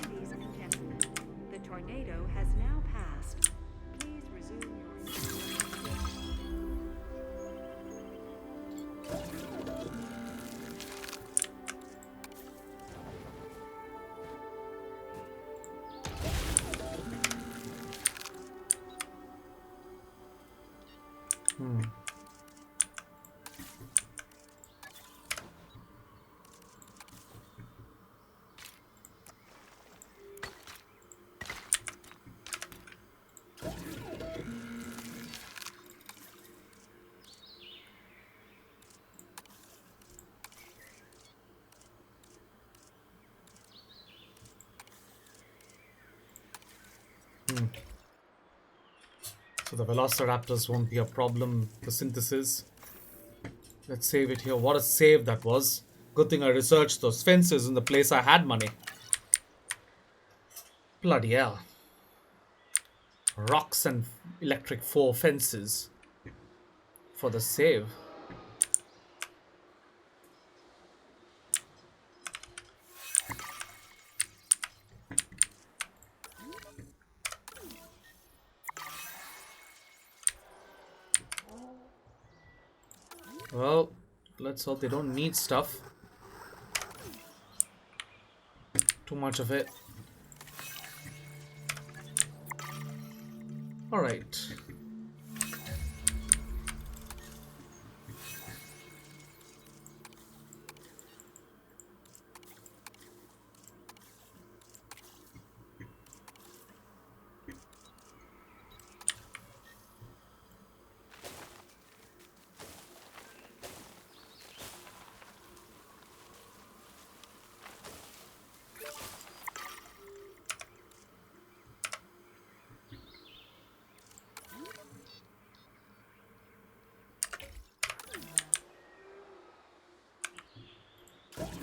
Ladies and gentlemen, the tornado has now passed. Please resume So the velociraptors won't be a problem for synthesis. Let's save it here. What a save that was. Good thing I researched those fences in the place I had money. Bloody hell. Rocks and electric 4 fences for the save. Well, let's hope they don't need stuff. Too much of it. All right.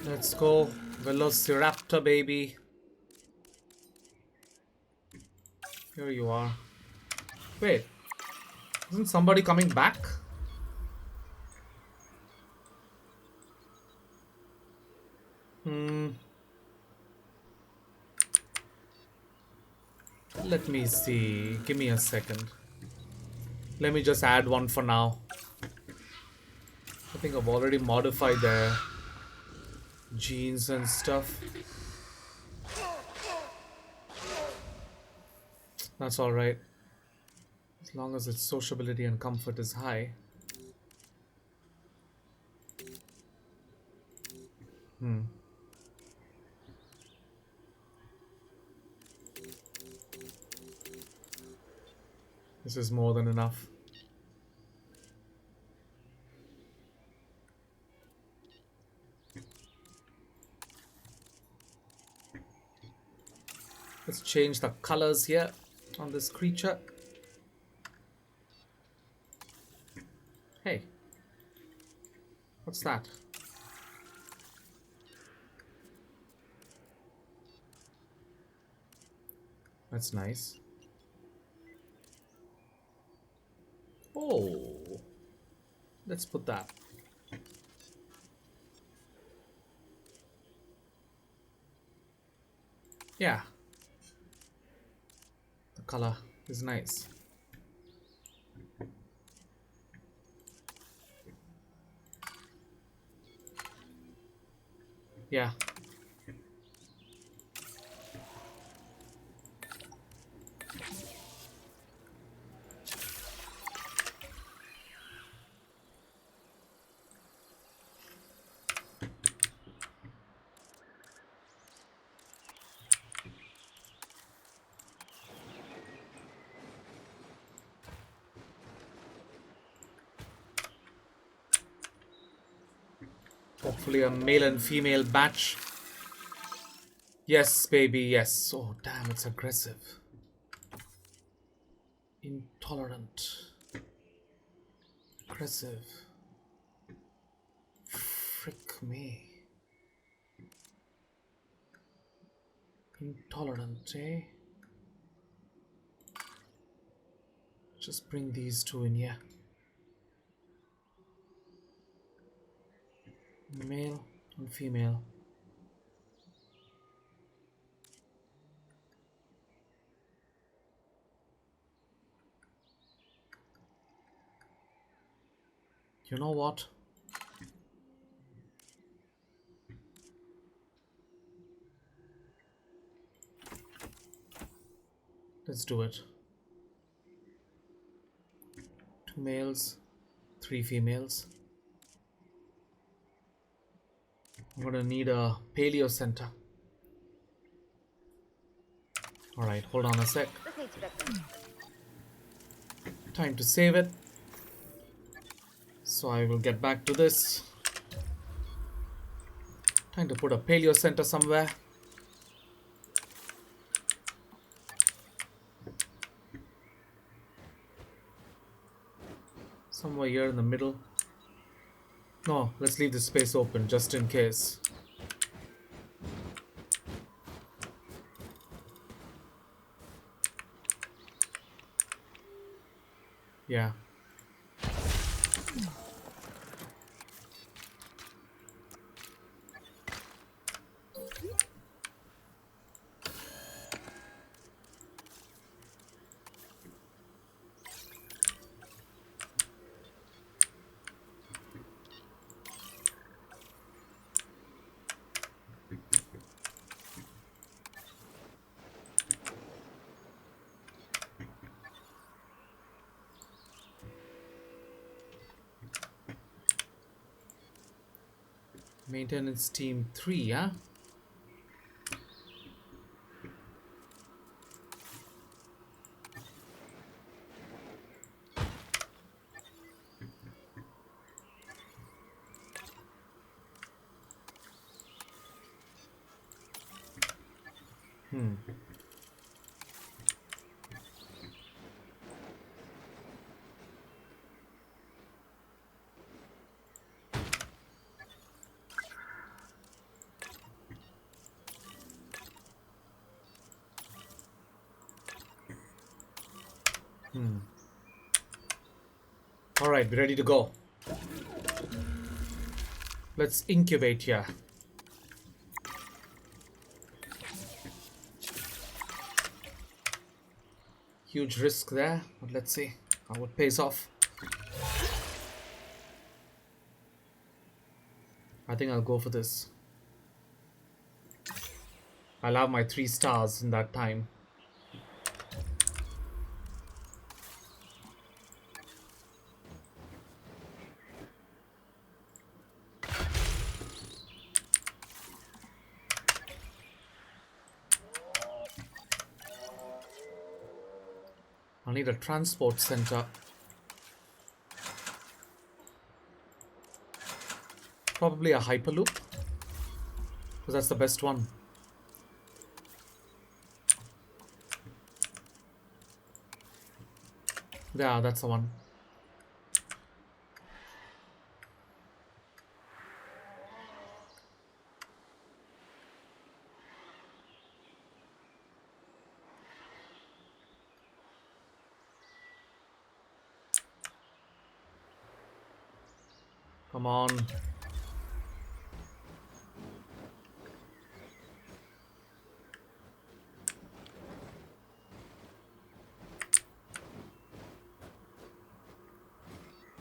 Let's go, Velociraptor baby. Here you are. Wait, isn't somebody coming back? Let me see. Give me a second. Let me just add one for now. I think I've already modified their genes and stuff. That's alright. As long as its sociability and comfort is high. This is more than enough. Let's change the colors here on this creature. Hey, what's that? That's nice. Oh, let's put that. Yeah, the color is nice. Yeah. Hopefully a male and female batch. Yes, baby, yes. Oh, damn, it's aggressive. Intolerant. Aggressive. Frick me. Intolerant, eh? Just bring these two in here. Male and female. You know what? Let's do it. 2 males, 3 females. I'm gonna need a paleo center. Alright, hold on a sec. Time to save it. So I will get back to this. Time to put a paleo center somewhere. Somewhere here in the middle. No, let's leave this space open just in case. Yeah. Maintenance team 3, huh? Alright, we're ready to go. Let's incubate here. Huge risk there, but let's see how it pays off. I think I'll go for this. I'll have my 3 stars in that time. I'll need a transport center. Probably a hyperloop, because that's the best one. Yeah, that's the one. Come on.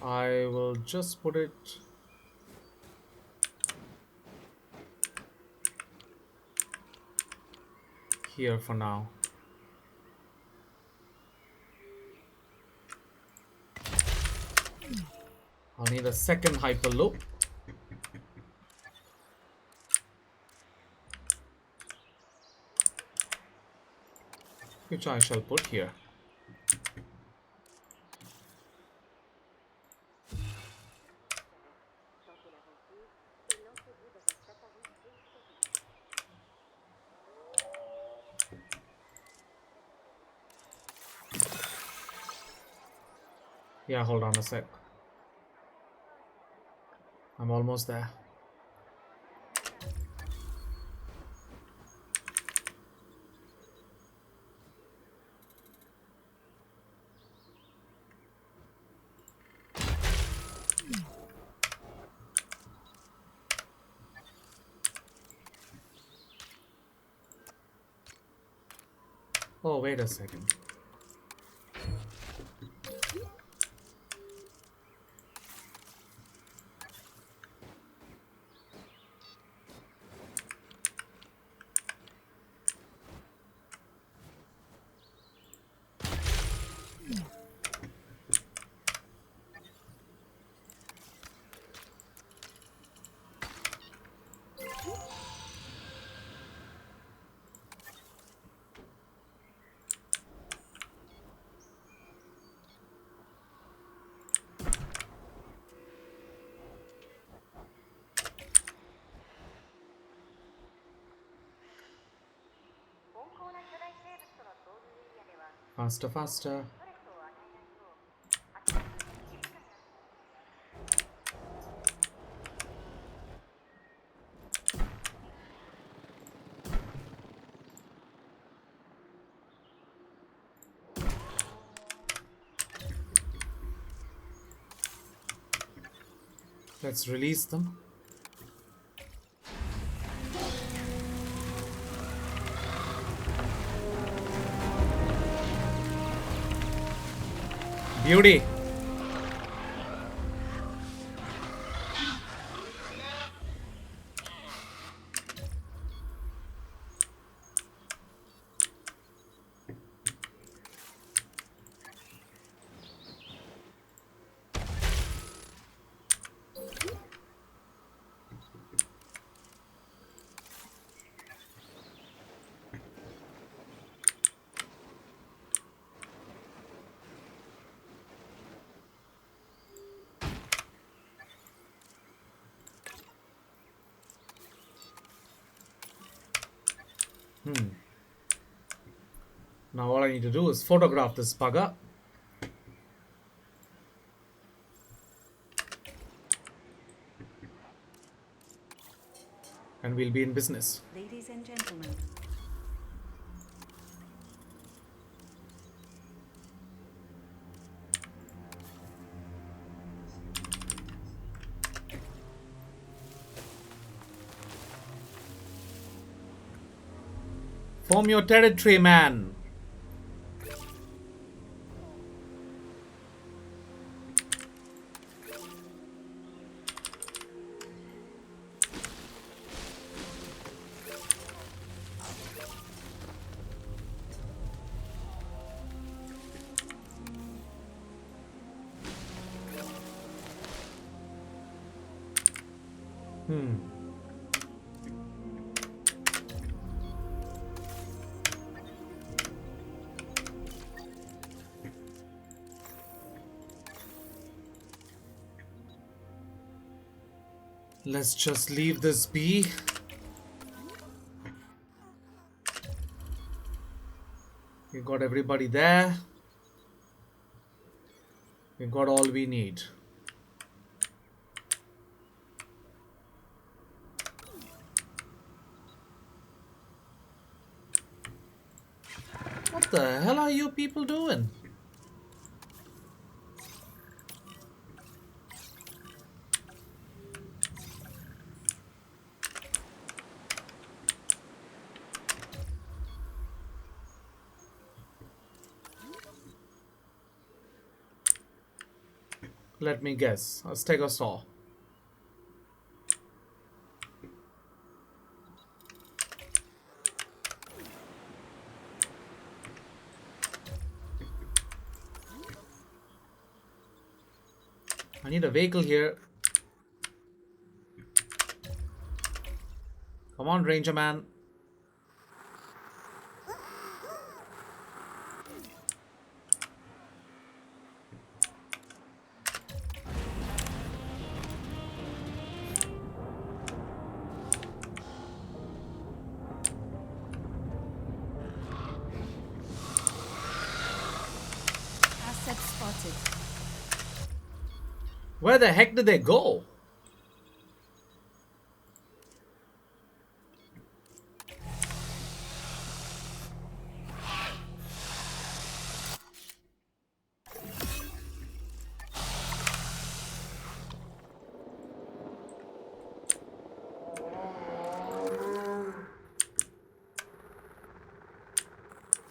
I will just put it here for now. I'll need a second hyperloop. Which I shall put here. Yeah, hold on a sec. I'm almost there. Oh, wait a second. Faster, faster. Let's release them. Beauty. Now all I need to do is photograph this bugger. And we'll be in business. Ladies and gentlemen, Form your territory, man. Let's just leave this be. We got everybody there. We got all we need. What the hell are you people doing? Let me guess. A stegosaur. I need a vehicle here. Come on, Ranger Man. Asset spotted. Where the heck did they go?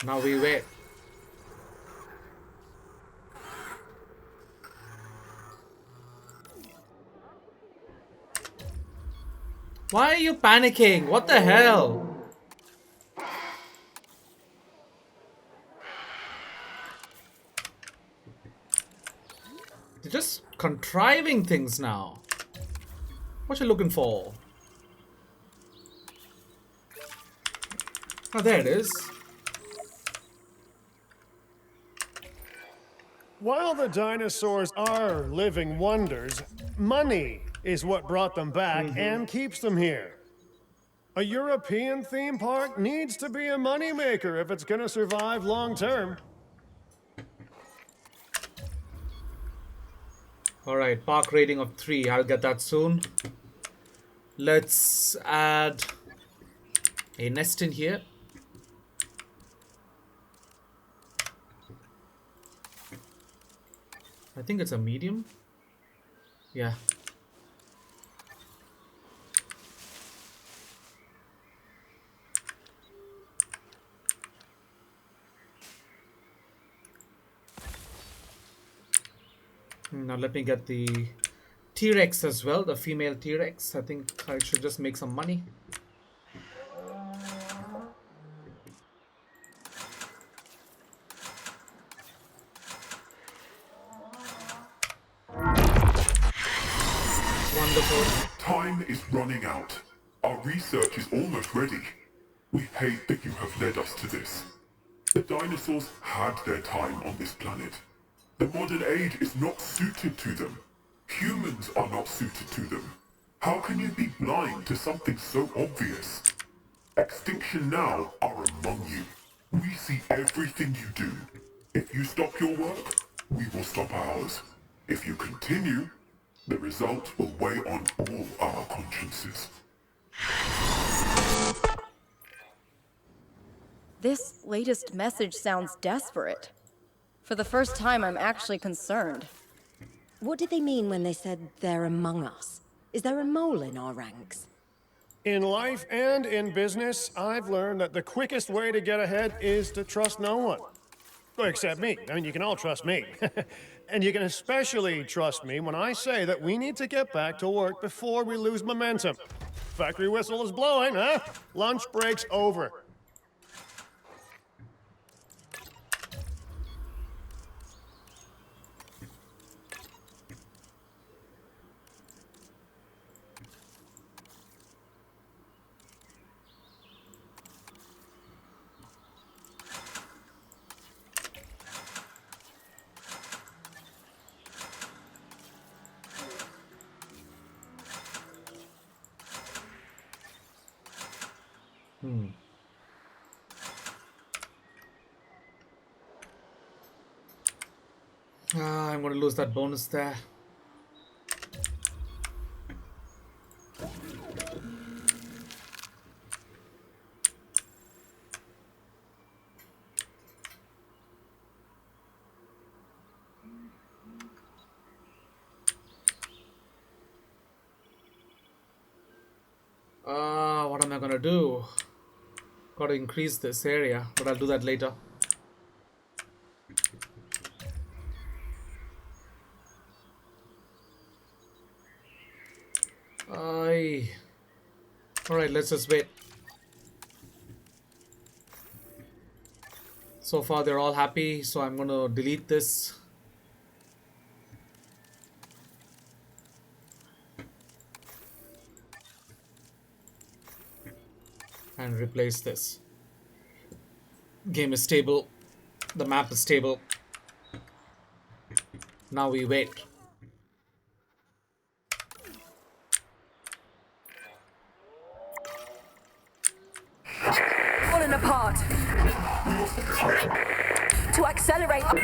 Now we wait. Why are you panicking? What the hell? They're just contriving things now. What you looking for? Oh, there it is. While the dinosaurs are living wonders, money is what brought them back and keeps them here. A European theme park needs to be a moneymaker if it's going to survive long term. Alright, park rating of 3. I'll get that soon. Let's add a nest in here. I think it's a medium. Yeah. Now let me get the T-Rex as well, the female T-Rex. I think I should just make some money. Wonderful. Time is running out. Our research is almost ready. We hate that you have led us to this. The dinosaurs had their time on this planet. The modern age is not suited to them. Humans are not suited to them. How can you be blind to something so obvious? Extinction Now are among you. We see everything you do. If you stop your work, we will stop ours. If you continue, the result will weigh on all our consciences. This latest message sounds desperate. For the first time, I'm actually concerned. What did they mean when they said they're among us? Is there a mole in our ranks? In life and in business, I've learned that the quickest way to get ahead is to trust no one. Well, except me. I mean, you can all trust me. And you can especially trust me when I say that we need to get back to work before we lose momentum. Factory whistle is blowing, huh? Lunch break's over. I'm gonna lose that bonus there. What am I gonna do? Gotta increase this area, but I'll do that later. Alright, let's just wait. So far they're all happy, so I'm gonna delete this. And replace this. Game is stable. The map is stable. Now we wait. Falling apart. To accelerate. Oh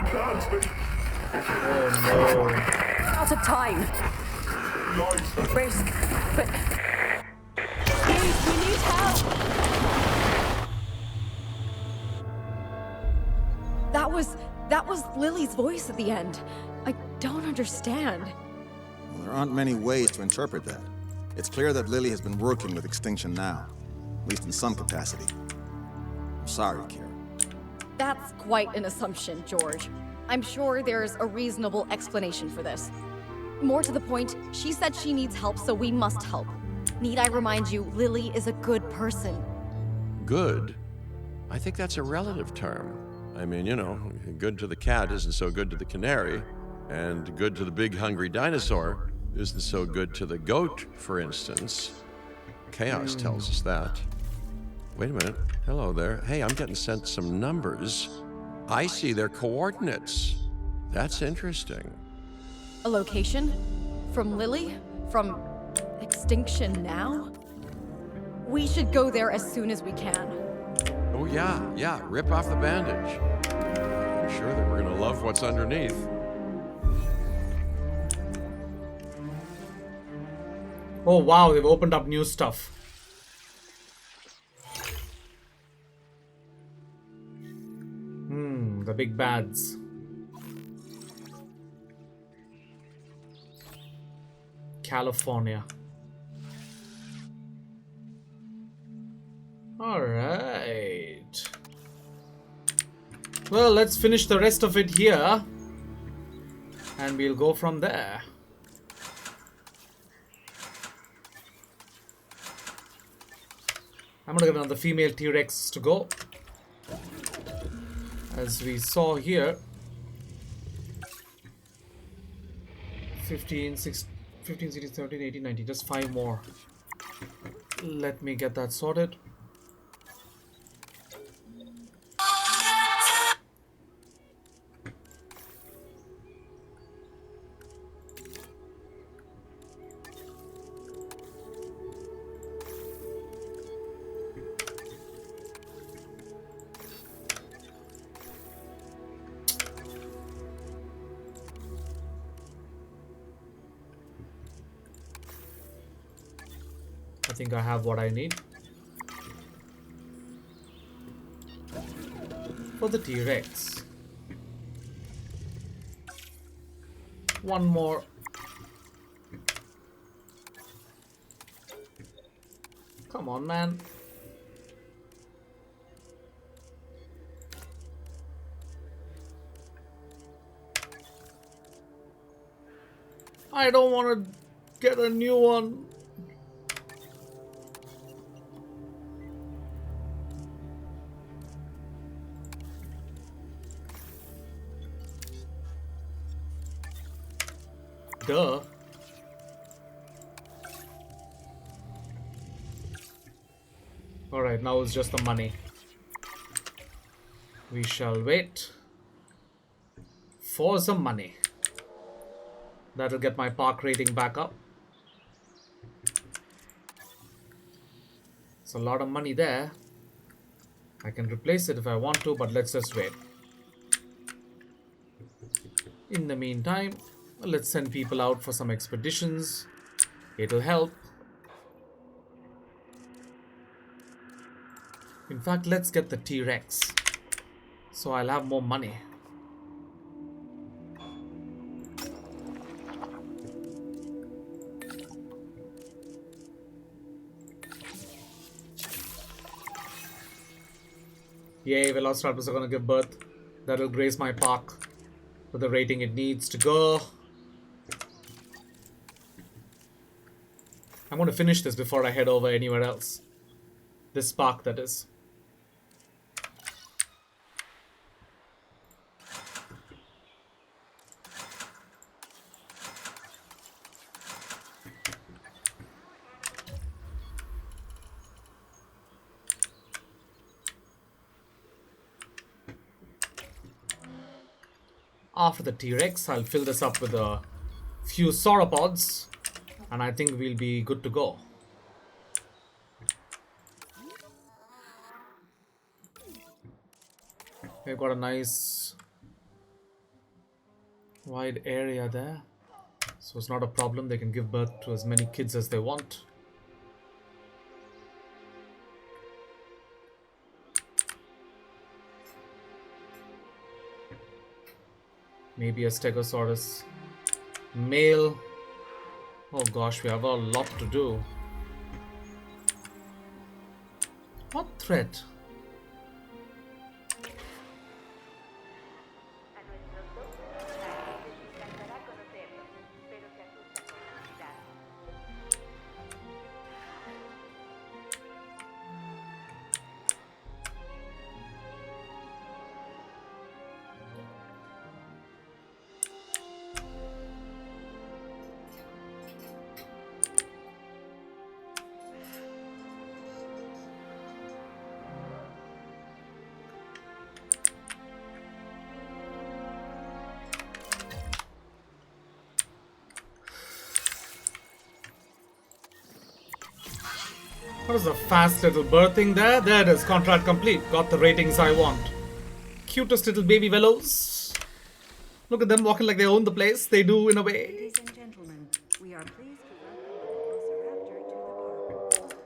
Out of time. Risk. But. Please, we need help. That was Lily's voice at the end. I don't understand. Well, there aren't many ways to interpret that. It's clear that Lily has been working with Extinction Now, at least in some capacity. I'm sorry, Kira. That's quite an assumption, George. I'm sure there's a reasonable explanation for this. More to the point, she said she needs help, so we must help. Need I remind you, Lily is a good person. Good? I think that's a relative term. I mean, you know, good to the cat isn't so good to the canary, and good to the big hungry dinosaur isn't so good to the goat, for instance. Chaos tells us that. Wait a minute. Hello there. Hey, I'm getting sent some numbers. I see their coordinates. That's interesting. A location? From Lily? From Extinction Now? We should go there as soon as we can. Oh yeah, rip off the bandage. I'm sure that we're gonna love what's underneath. Oh wow, they've opened up new stuff. The big bads. California. Alright. Well, let's finish the rest of it here. And we'll go from there. I'm gonna get another female T-Rex to go. As we saw here. 15, 16, 17, 18, 19. Just 5 more. Let me get that sorted. I think I have what I need. For the T-Rex. One more. Come on, man. I don't want to get a new one. Duh. Alright, now it's just the money. We shall wait for some money. That'll get my park rating back up. It's a lot of money there. I can replace it if I want to, but let's just wait. In the meantime, let's send people out for some expeditions. It'll help. In fact, let's get the T-Rex. So I'll have more money. Yay, Velociraptors are gonna give birth. That'll grace my park with the rating it needs to go. I'm gonna finish this before I head over anywhere else. This park, that is. After the T-Rex, I'll fill this up with a few sauropods, and I think we'll be good to go. We've got a nice wide area there, so it's not a problem. They can give birth to as many kids as they want. Maybe a Stegosaurus male. Oh gosh, we have a lot to do. What threat? What is the fast little birthing there? There it is, contract complete. Got the ratings I want. Cutest little baby velos. Look at them walking like they own the place. They do in a way. Ladies and gentlemen, we are pleased to welcome the Velociraptor to the park.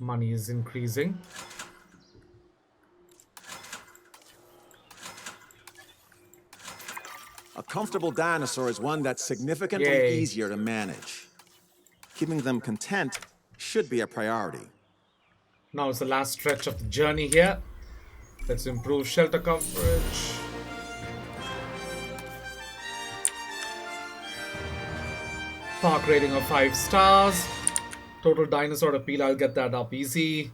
Money is increasing. A comfortable dinosaur is one that's significantly Yay. easier to manage. Keeping them content should be a priority. Now it's the last stretch of the journey here. Let's improve shelter coverage. Park rating of 5 stars. Total dinosaur appeal, I'll get that up easy.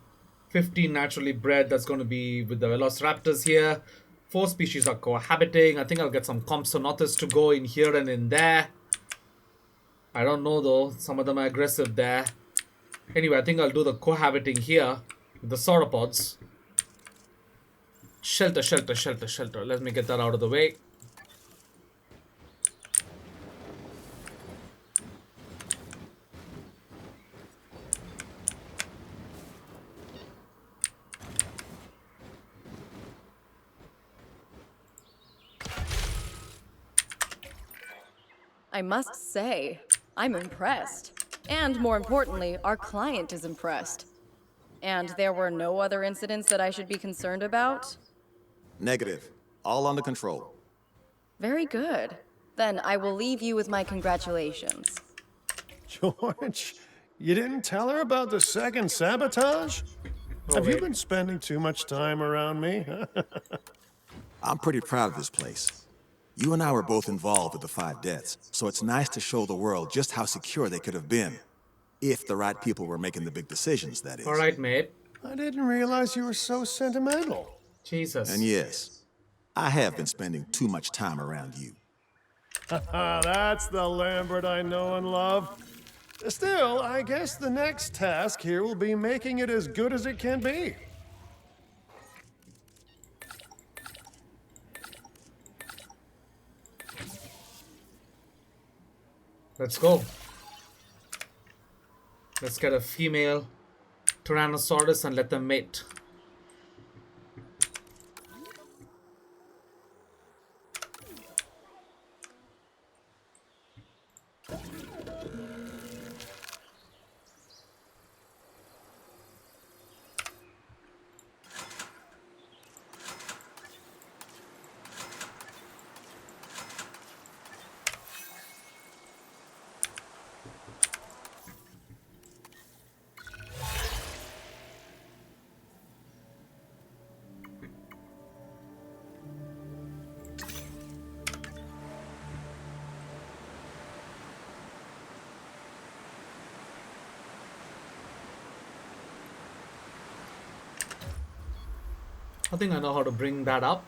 15 naturally bred. That's going to be with the velociraptors here. 4 species are cohabiting. I think I'll get some compsognathus to go in here and in there. I don't know though. Some of them are aggressive there. Anyway, I think I'll do the cohabiting here with the sauropods. Shelter, shelter, shelter, shelter. Let me get that out of the way. I must say, I'm impressed. And more importantly, our client is impressed. And there were no other incidents that I should be concerned about? Negative. All under control. Very good. Then I will leave you with my congratulations. George, you didn't tell her about the second sabotage? Have you been spending too much time around me? I'm pretty proud of this place. You and I were both involved with the 5 deaths, so it's nice to show the world just how secure they could have been. If the right people were making the big decisions, that is. Alright, mate. I didn't realize you were so sentimental. Jesus. And yes, I have been spending too much time around you. That's the Lambert I know and love. Still, I guess the next task here will be making it as good as it can be. Let's go. Let's get a female Tyrannosaurus and let them mate. I think I know how to bring that up.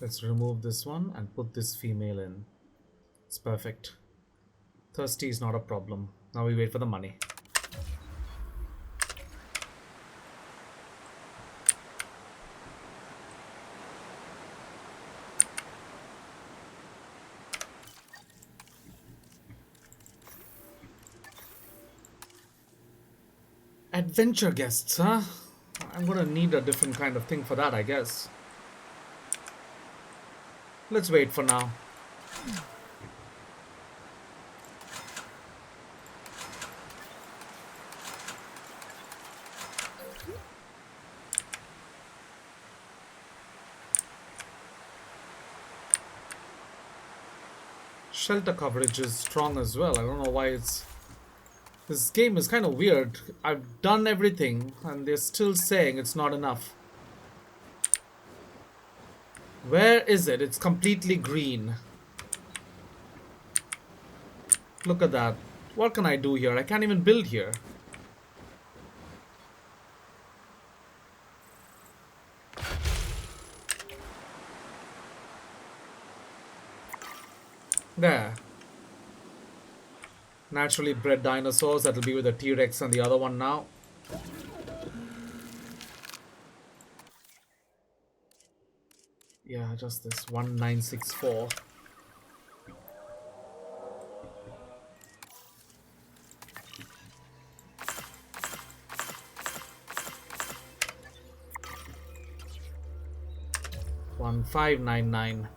Let's remove this one and put this female in. It's perfect. Thirsty is not a problem. Now we wait for the money. Adventure guests, huh? I'm gonna need a different kind of thing for that, I guess. Let's wait for now. Shelter coverage is strong as well. I don't know why it's This game is kind of weird. I've done everything and they're still saying it's not enough. Where is it? It's completely green. Look at that. What can I do here? I can't even build here. There. Naturally bred dinosaurs. That'll be with the T-Rex and the other one now. Yeah, just this 1964. $1599.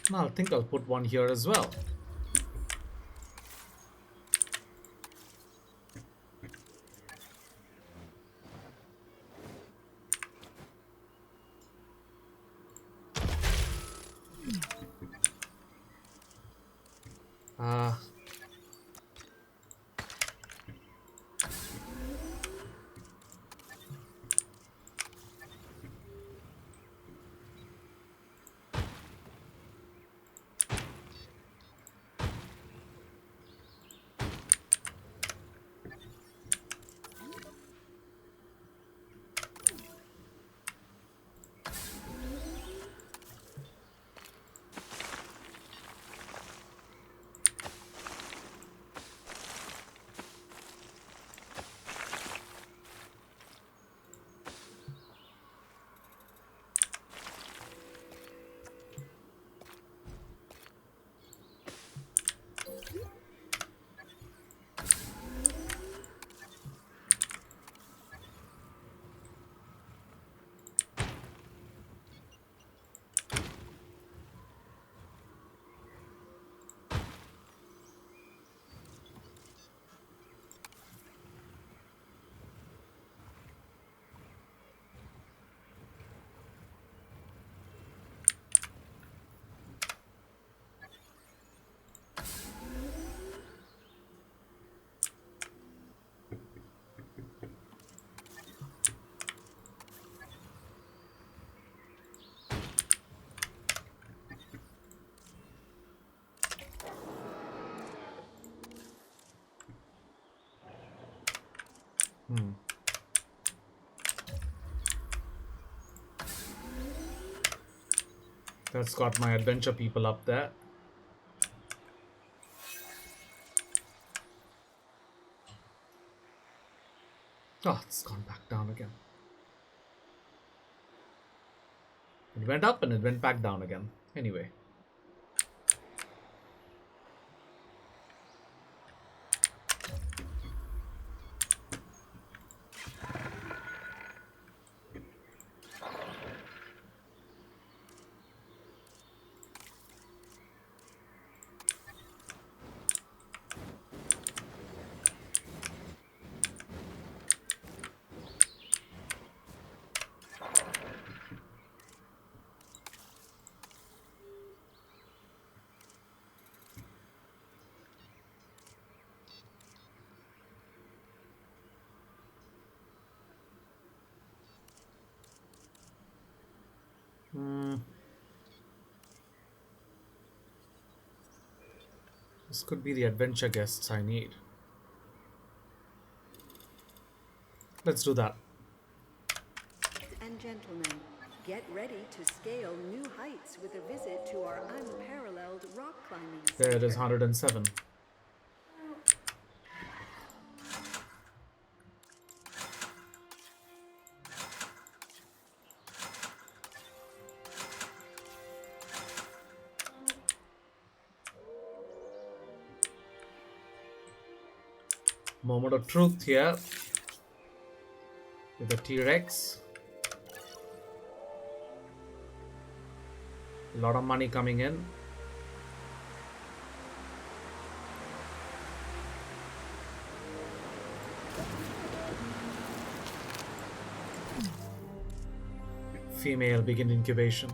I think I'll put one here as well. That's got my adventure people up there. Oh, it's gone back down again. It went up and it went back down again. Anyway. This could be the adventure guests I need. Let's do that. And gentlemen, get ready to scale new heights with a visit to our unparalleled rock climbing center. There it is, 107. Moment of truth here with the T-Rex. A lot of money coming in. Female begin incubation.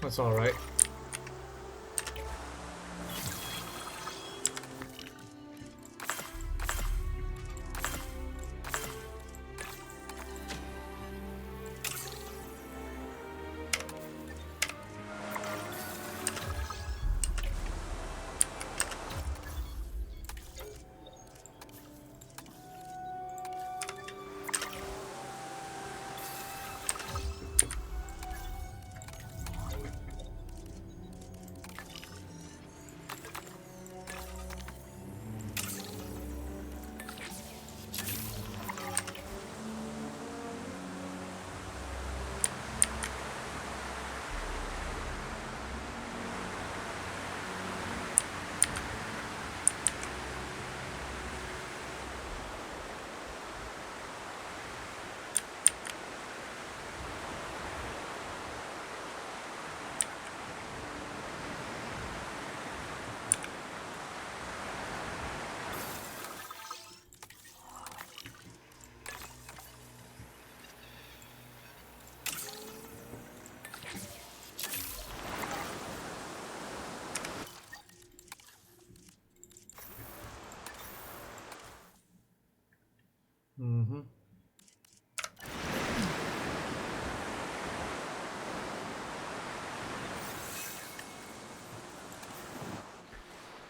That's all right.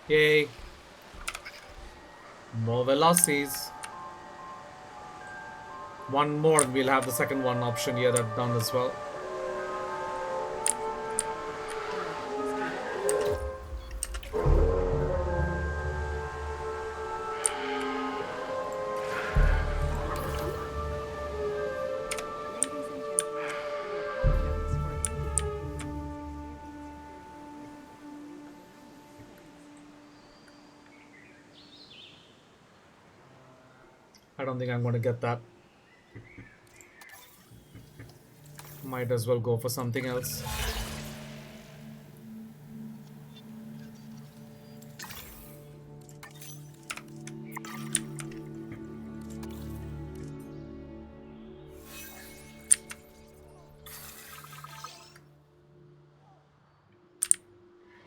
Yay. More velocities. One more, we'll have the second one option here that done as well. I don't think I'm going to get that. Might as well go for something else.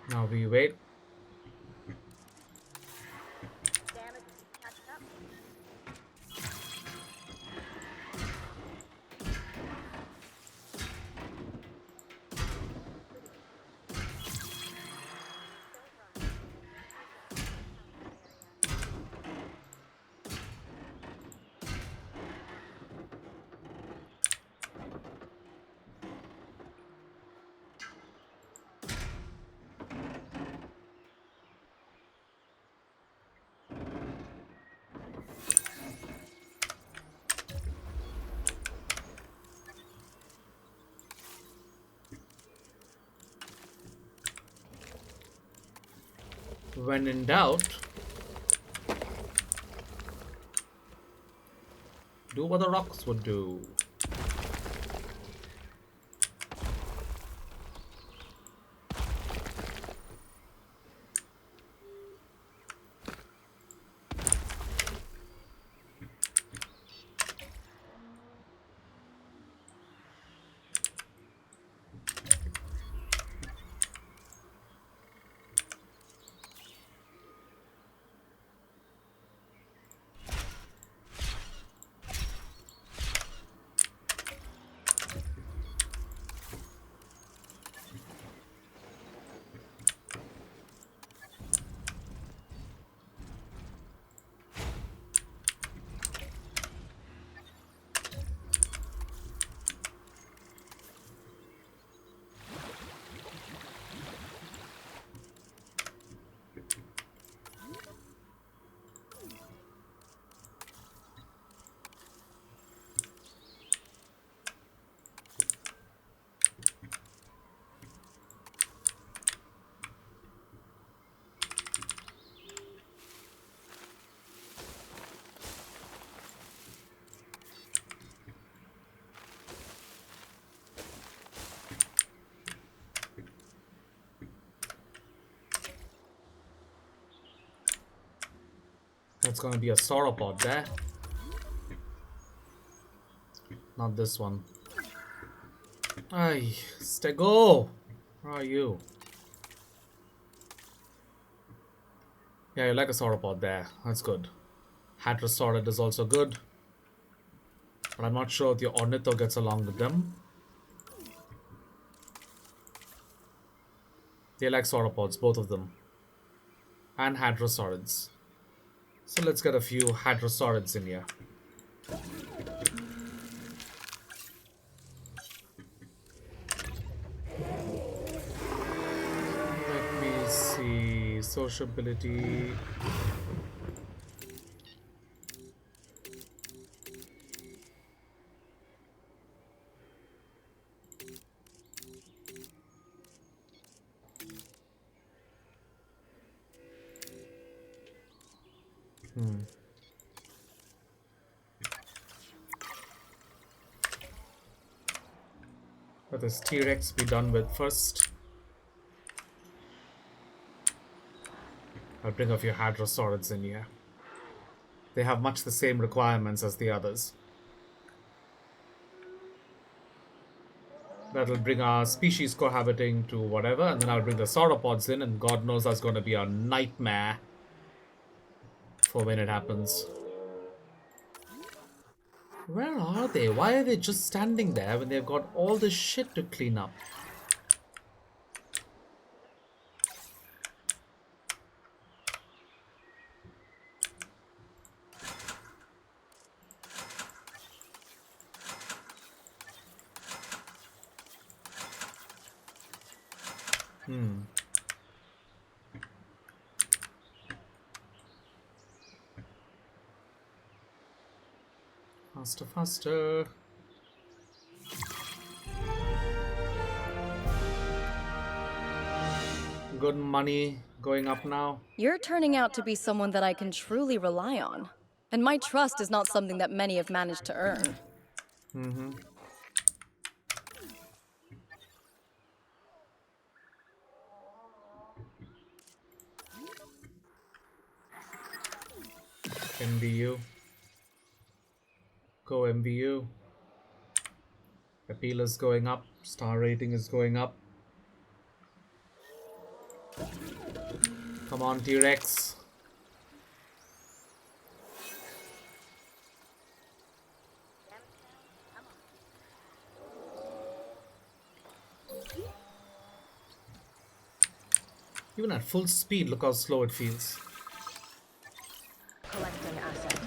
Now we wait. When in doubt, do what the rocks would do. That's gonna be a sauropod there. Not this one. Ay, Stego! Where are you? Yeah, you like a sauropod there. That's good. Hadrosaurid is also good. But I'm not sure if the Ornitho gets along with them. They like sauropods, both of them. And hadrosaurids. So let's get a few hadrosaurids in here. Let me see. Sociability. Let this T-Rex be done with first. I'll bring a few hadrosaurids in here. They have much the same requirements as the others. That'll bring our species cohabiting to whatever, and then I'll bring the sauropods in, and God knows that's going to be a nightmare for when it happens. Where are they? Why are they just standing there when they've got all this shit to clean up? Faster, faster. Good money going up now. You're turning out to be someone that I can truly rely on. And my trust is not something that many have managed to earn. MBU. Go MBU. Appeal is going up. Star rating is going up. Come on, T-Rex. Even at full speed, look how slow it feels. Collecting asset.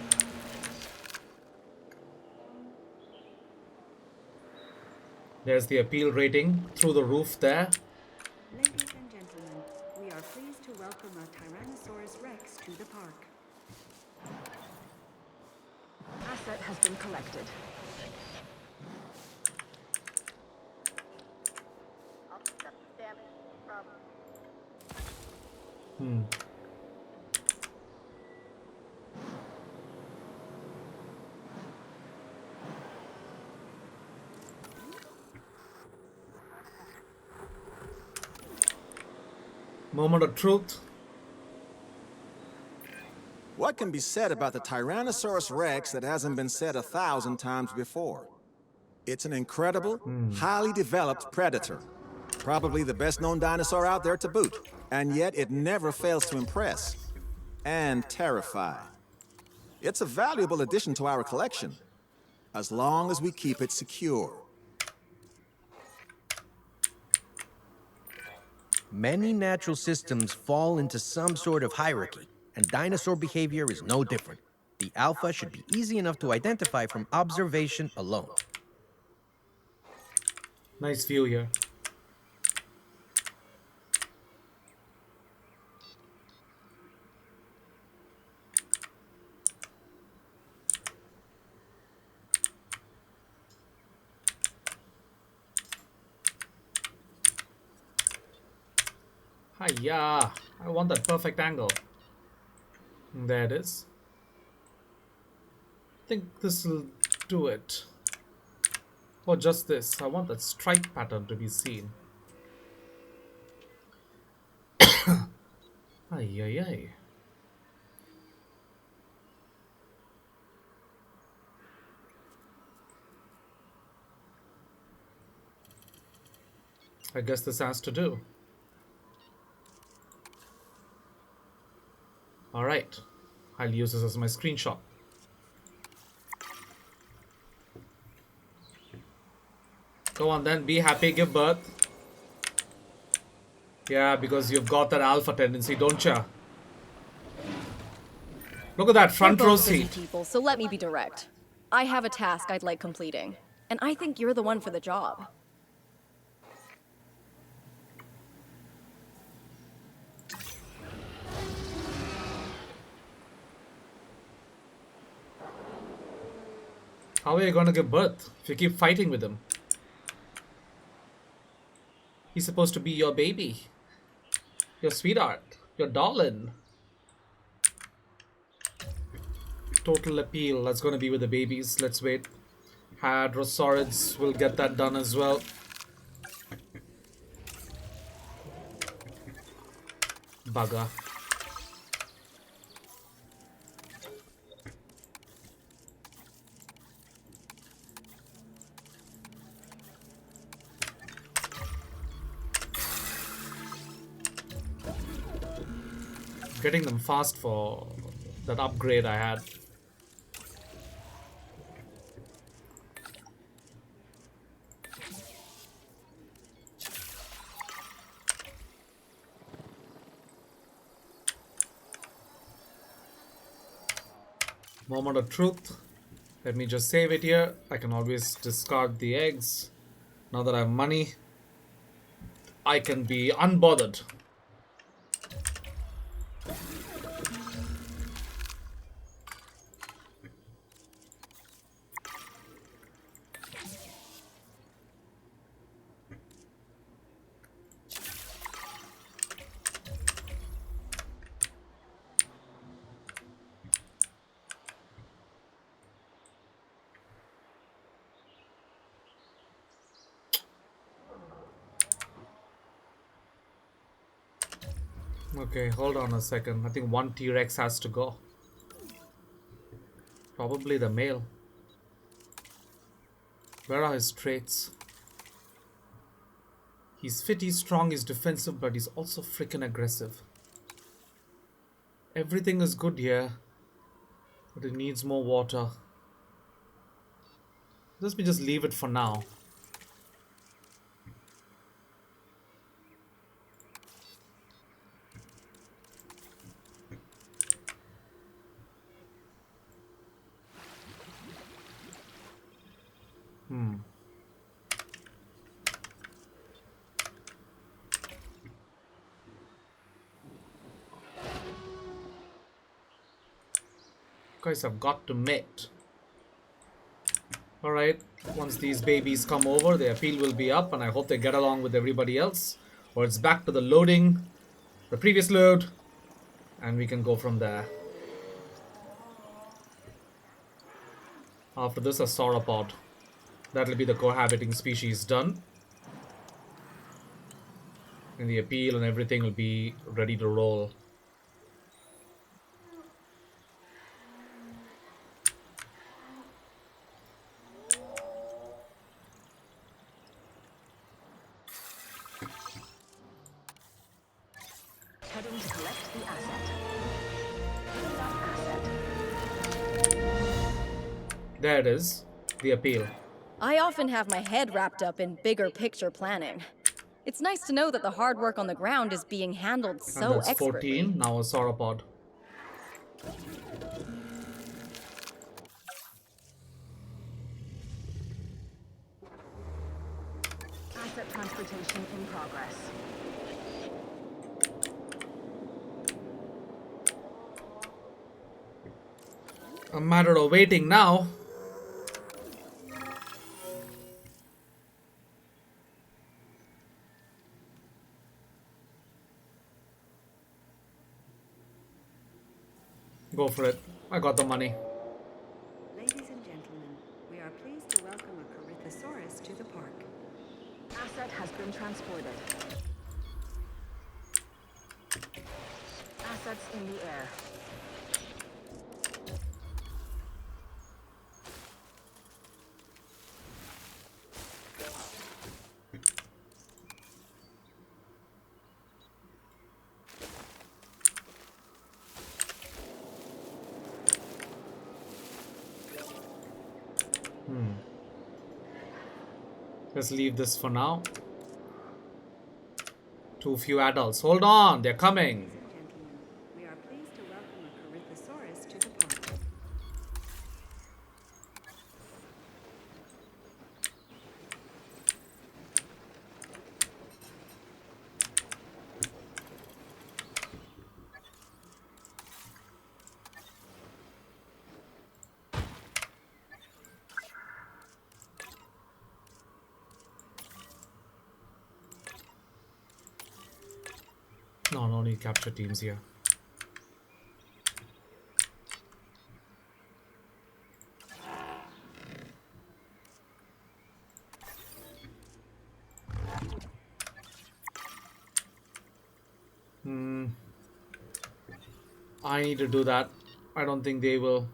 There's the appeal rating through the roof there. Ladies and gentlemen, we are pleased to welcome a Tyrannosaurus Rex to the park. Asset has been collected. Moment of truth. What can be said about the Tyrannosaurus Rex that hasn't been said 1,000 times before? It's an incredible, highly developed predator. Probably the best known dinosaur out there to boot. And yet it never fails to impress and terrify. It's a valuable addition to our collection, as long as we keep it secure. Many natural systems fall into some sort of hierarchy, and dinosaur behavior is no different. The alpha should be easy enough to identify from observation alone. Nice view here. Hiya! I want that perfect angle. There it is. I think this will do it. Or just this. I want that stripe pattern to be seen. Ay. I guess this has to do. Alright. I'll use this as my screenshot. Go on then, be happy, give birth. Yeah, because you've got that alpha tendency, don't ya? Look at that front We're row both busy seat. people, so let me be direct. I have a task I'd like completing, and I think you're the one for the job. How are you gonna give birth if you keep fighting with him? He's supposed to be your baby. Your sweetheart. Your darling. Total appeal. That's gonna be with the babies. Let's wait. Hadrosaurids will get that done as well. Bugger. Getting them fast for that upgrade I had. Moment of truth. Let me just save it here. I can always discard the eggs. Now that I have money, I can be unbothered. Okay, hold on a second. I think one T-Rex has to go. Probably the male. Where are his traits? He's fit, he's strong, he's defensive, but he's also freaking aggressive. Everything is good here, but it needs more water. Let me just leave it for now. Guys, I've got to mate. Alright, once these babies come over, the appeal will be up, and I hope they get along with everybody else. Or it's back to the loading, the previous load, and we can go from there. After this, a sauropod. That'll be the cohabiting species done. And the appeal and everything will be ready to roll. Heading to collect the asset. Picking up asset. There it is, the appeal. I often have my head wrapped up in bigger picture planning. It's nice to know that the hard work on the ground is being handled And so that's expertly. 14, now a sauropod. Asset transportation in progress. A matter of waiting now. Go for it. I got the money. Ladies and gentlemen, we are pleased to welcome a Corythosaurus to the park. Asset has been transported. Assets in the air. Let's leave this for now. Too few adults. Hold on, they're coming. Gentlemen, we are pleased to welcome a Corythosaurus to the park. No need capture teams here. I need to do that. I don't think they will.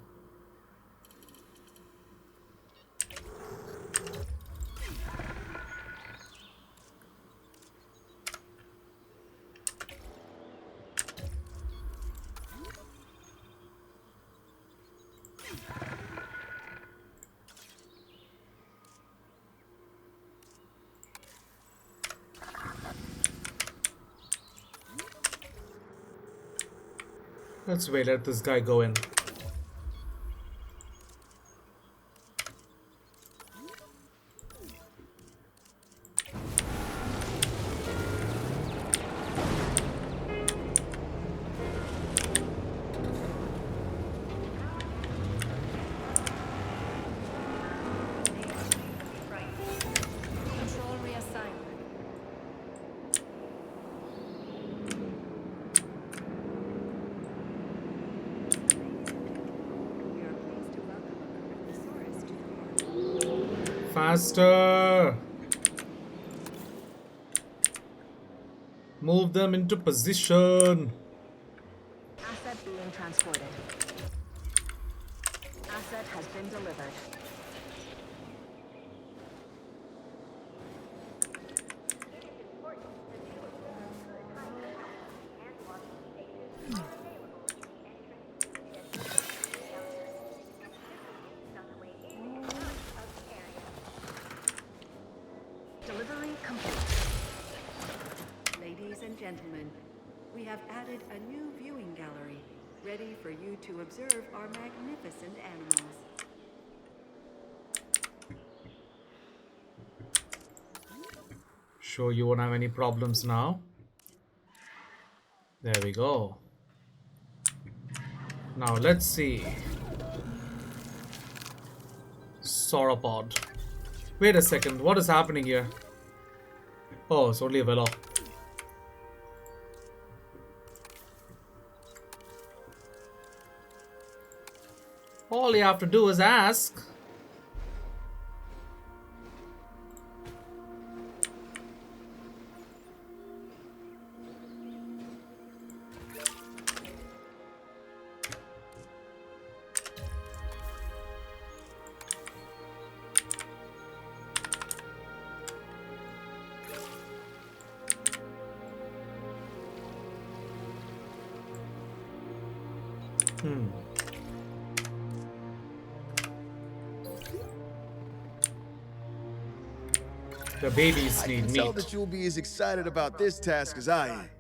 Let's wait, let this guy go in. Control reassigned. We are pleased to welcome a Corythosaurus to the park. Faster! Move them into position. Asset being transported. Asset has been delivered. Delivery complete. Ladies and gentlemen, we have added a new viewing gallery, ready for you to observe our magnificent animals. Sure you won't have any problems now. There we go. Now let's see. Sauropod. Wait a second, what is happening here? Oh, it's only a VELO. All you have to do is ask. The babies need Tell meat. that you'll be as excited about this task as I am.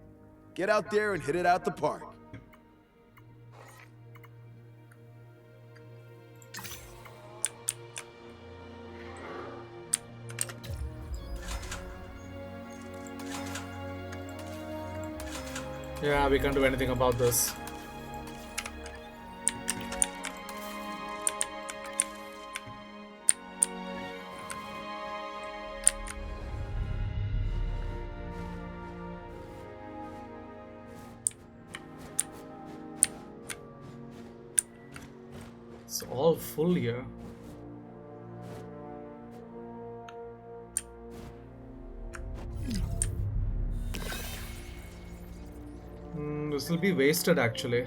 Get out there and hit it out the park. Yeah, we can't do anything about this. It's all full here. This will be wasted actually.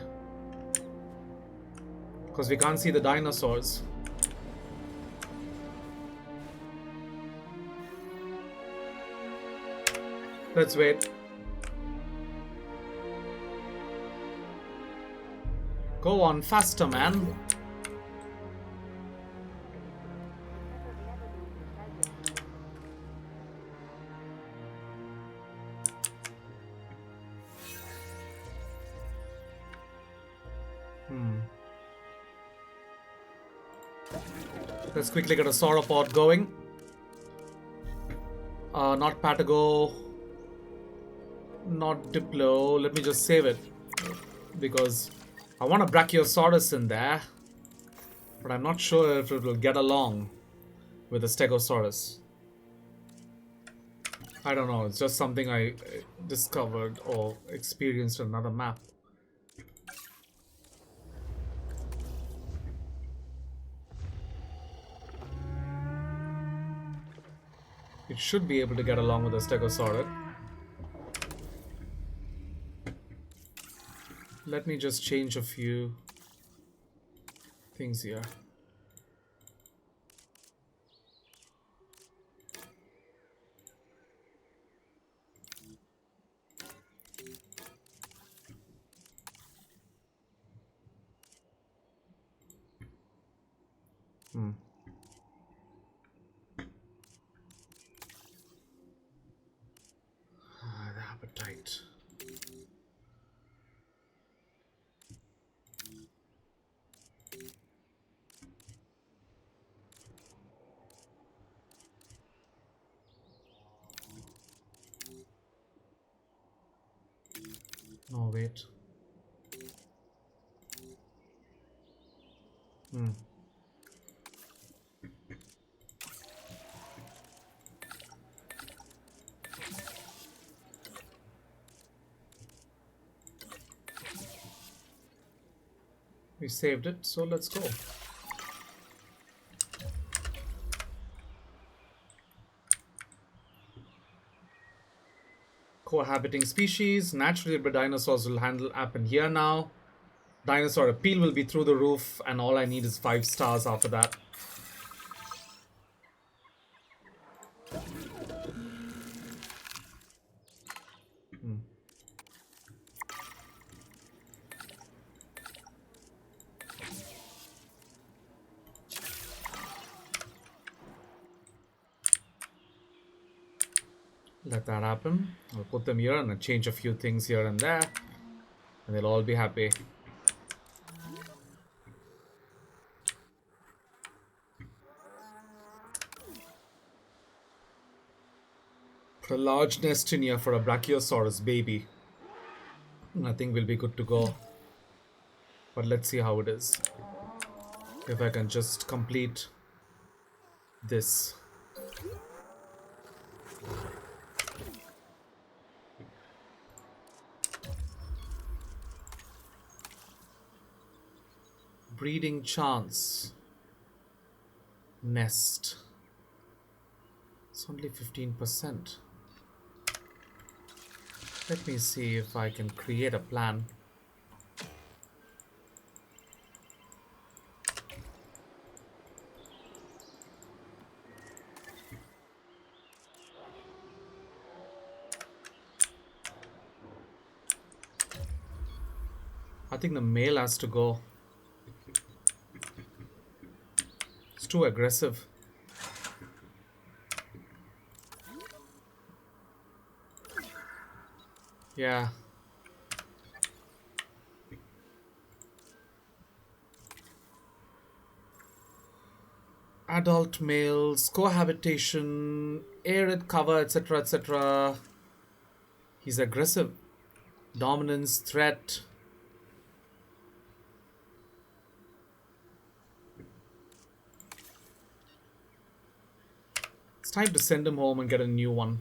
Because we can't see the dinosaurs. Let's wait. Go on faster, man. Let's quickly get a sauropod going. Not Patago. Not Diplo. Let me just save it. Because I want a Brachiosaurus in there. But I'm not sure if it will get along with the Stegosaurus. I don't know. It's just something I discovered or experienced on another map. It should be able to get along with the Stegosaurus. Let me just change a few things here. The appetite. No, wait. We saved it, so let's go. Cohabiting species. Naturally, but dinosaurs will happen here now. Dinosaur appeal will be through the roof, and all I need is 5 stars after that. Let that happen. I'll put them here and I'll change a few things here and there, and they'll all be happy. Put a large nest in here for a Brachiosaurus baby. I think we'll be good to go. But let's see how it is. If I can just complete this. Breeding chance. Nest. It's only 15%. Let me see if I can create a plan. I think the male has to go. It's too aggressive. Yeah. Adult males, cohabitation, arid cover, etc., etc. He's aggressive. Dominance, threat. It's time to send him home and get a new one.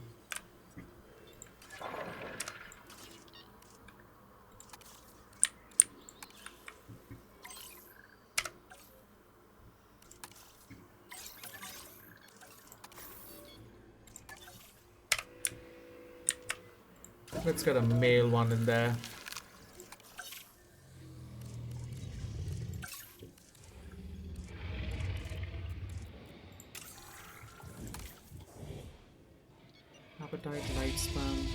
Let's get a male one in there. Appetite, lifespan,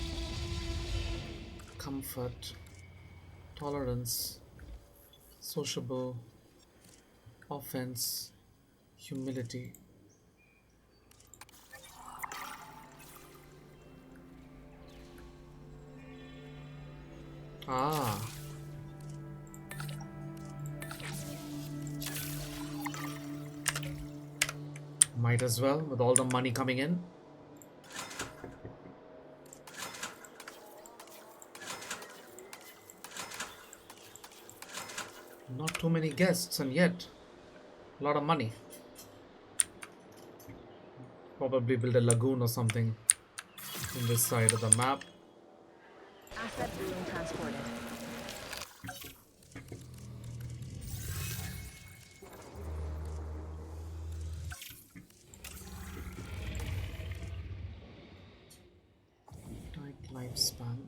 comfort, tolerance, sociable, offense, humility. Ah. Might as well, with all the money coming in. Not too many guests, and yet a lot of money. Probably build a lagoon or something in this side of the map. Asset being transported. Tight lifespan.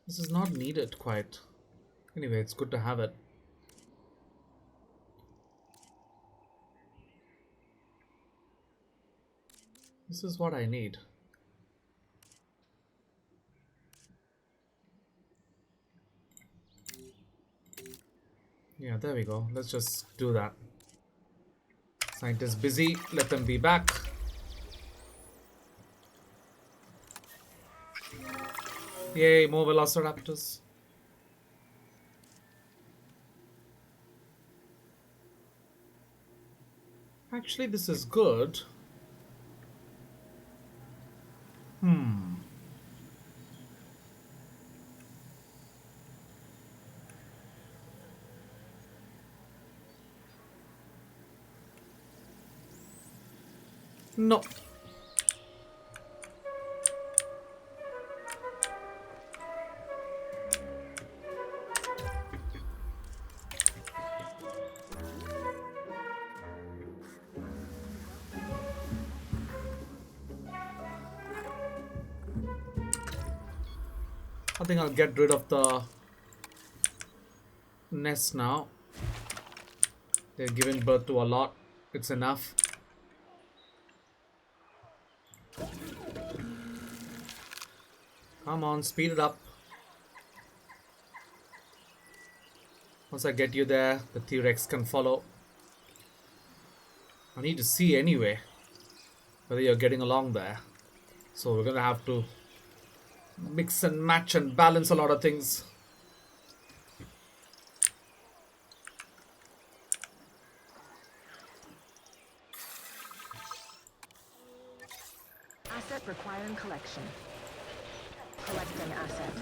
This is not needed quite. Anyway, it's good to have it. This is what I need. Yeah, there we go. Let's just do that. Scientists busy. Let them be back. Yay, more velociraptors. Actually, this is good. No. I think I'll get rid of the nest now. They're giving birth to a lot. It's enough. Come on, speed it up. Once I get you there, the T-Rex can follow. I need to see anyway whether you're getting along there. So we're gonna have to mix and match and balance a lot of things. Asset requiring collection. Collecting asset.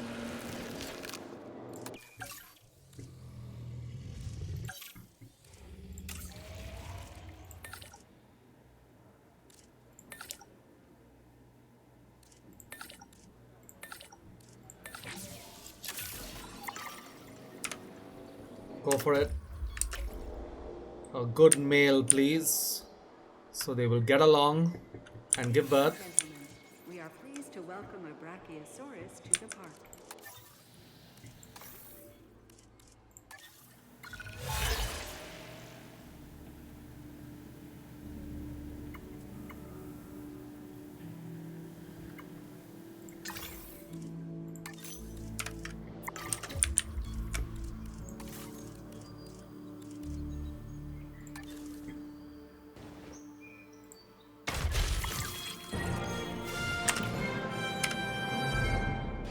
Go for it. A good male, please. So they will get along and give birth. Gentlemen, we are pleased to welcome a Brachiosaurus to the park.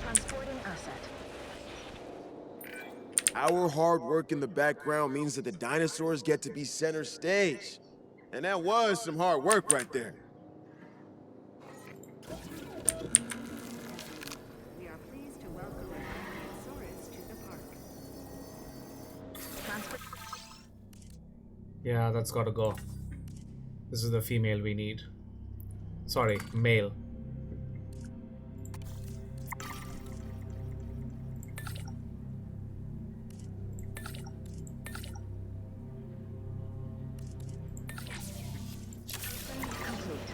Transporting asset. Our hard work in the background means that the dinosaurs get to be center stage. And that was some hard work right there. We are pleased to welcome a Brachiosaurus to the park. Transfer. Yeah, that's gotta go. This is the female we need. Sorry, male. Complete.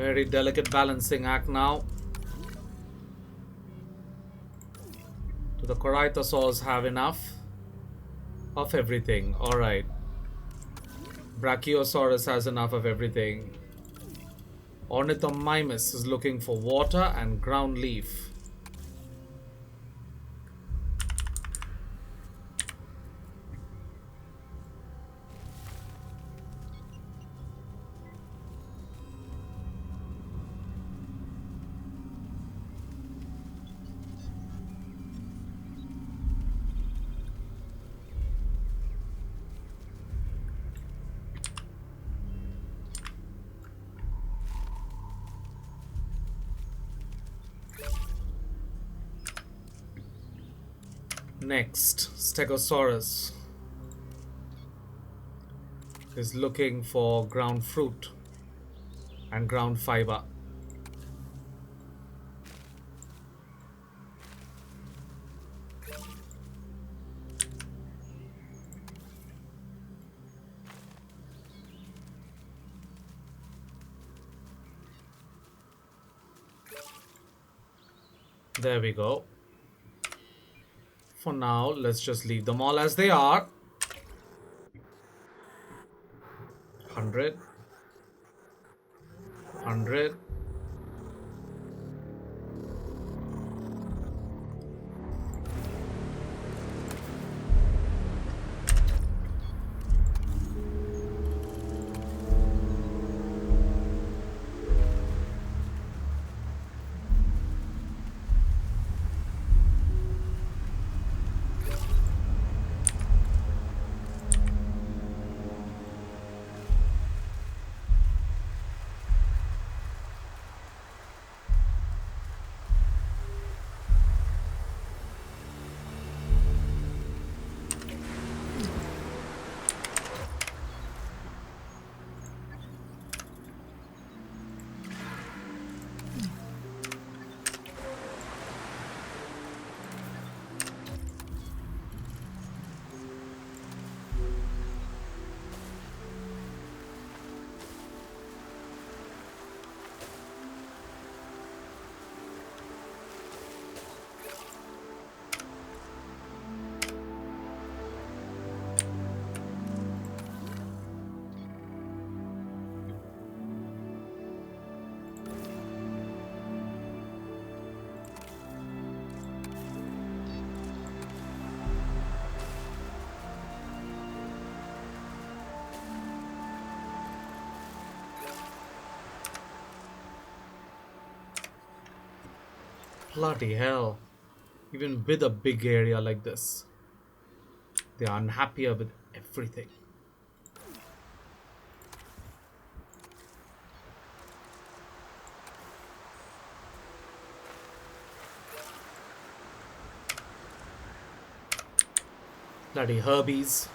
Very delicate balancing act now. Do the Corythosaurs have enough of everything? Alright. Brachiosaurus has enough of everything. Ornithomimus is looking for water and ground leaf. Next, Stegosaurus is looking for ground fruit and ground fiber. There we go. For now, let's just leave them all as they are. 100. 100. Bloody hell. Even with a big area like this, they are unhappier with everything. Bloody herbies.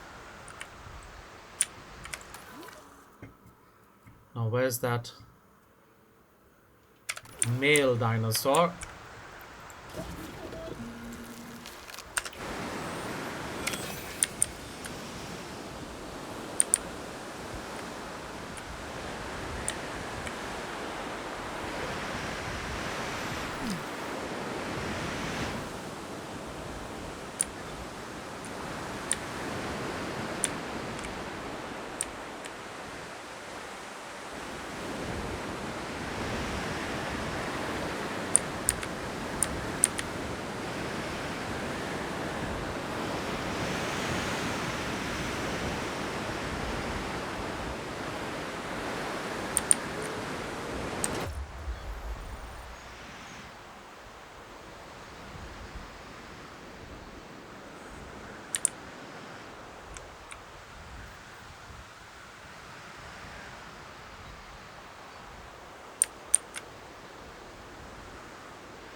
Now where's that male dinosaur?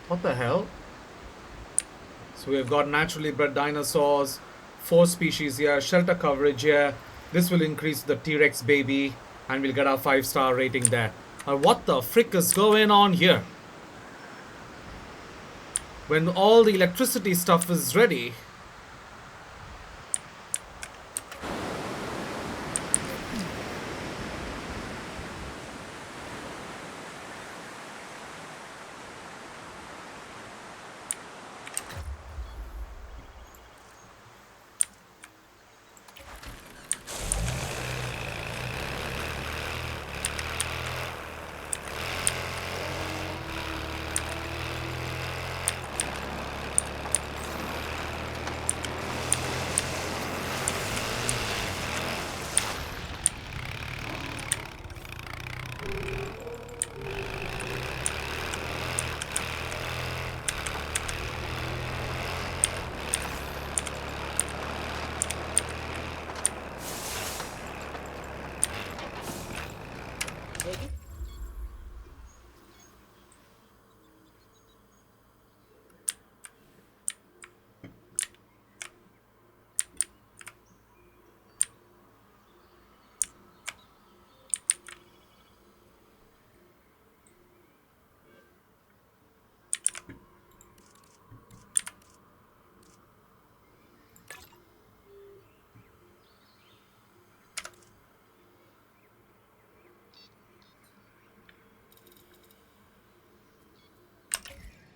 What the hell? So we've got naturally bred dinosaurs, 4 species here, shelter coverage here. This will increase the T-Rex baby and we'll get our 5-star rating there. What the frick is going on here? When all the electricity stuff is ready,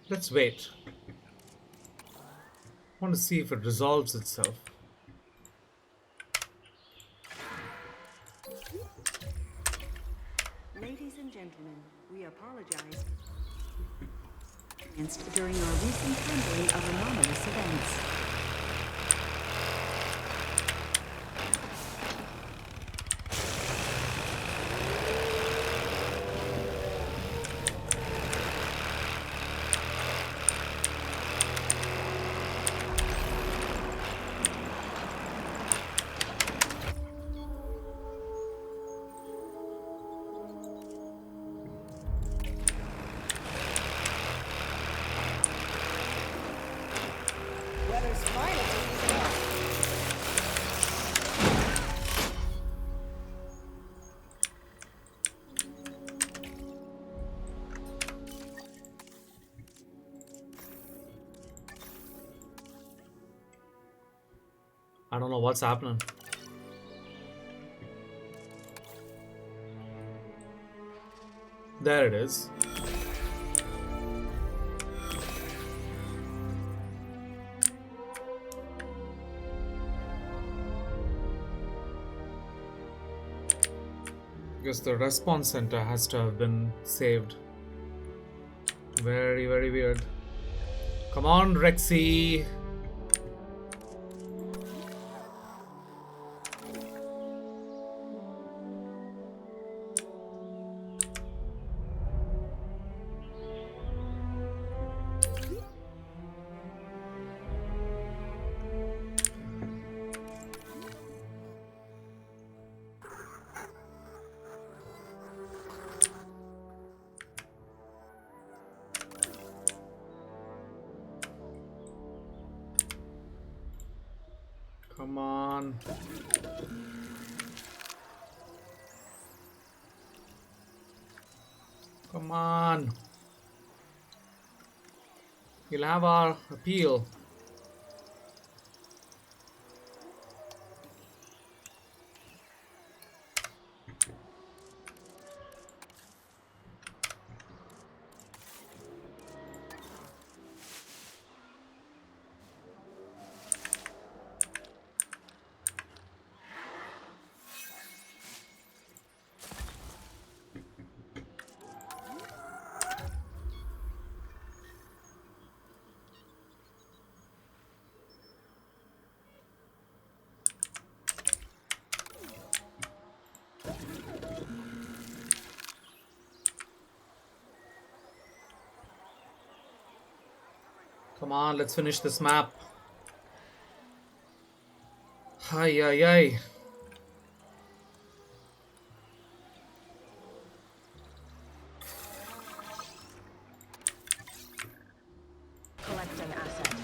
Let's wait. I want to see if it resolves itself. Ladies and gentlemen, we apologize during our recent handling of anomalous events. Weather's finally easing up. I don't know what's happening. There it is. Because the response center has to have been saved. Very, very weird. Come on, Rexy. Come on. Come on. We'll have our appeal. Come on, let's finish this map. Ay, ay, ay. Collect an asset.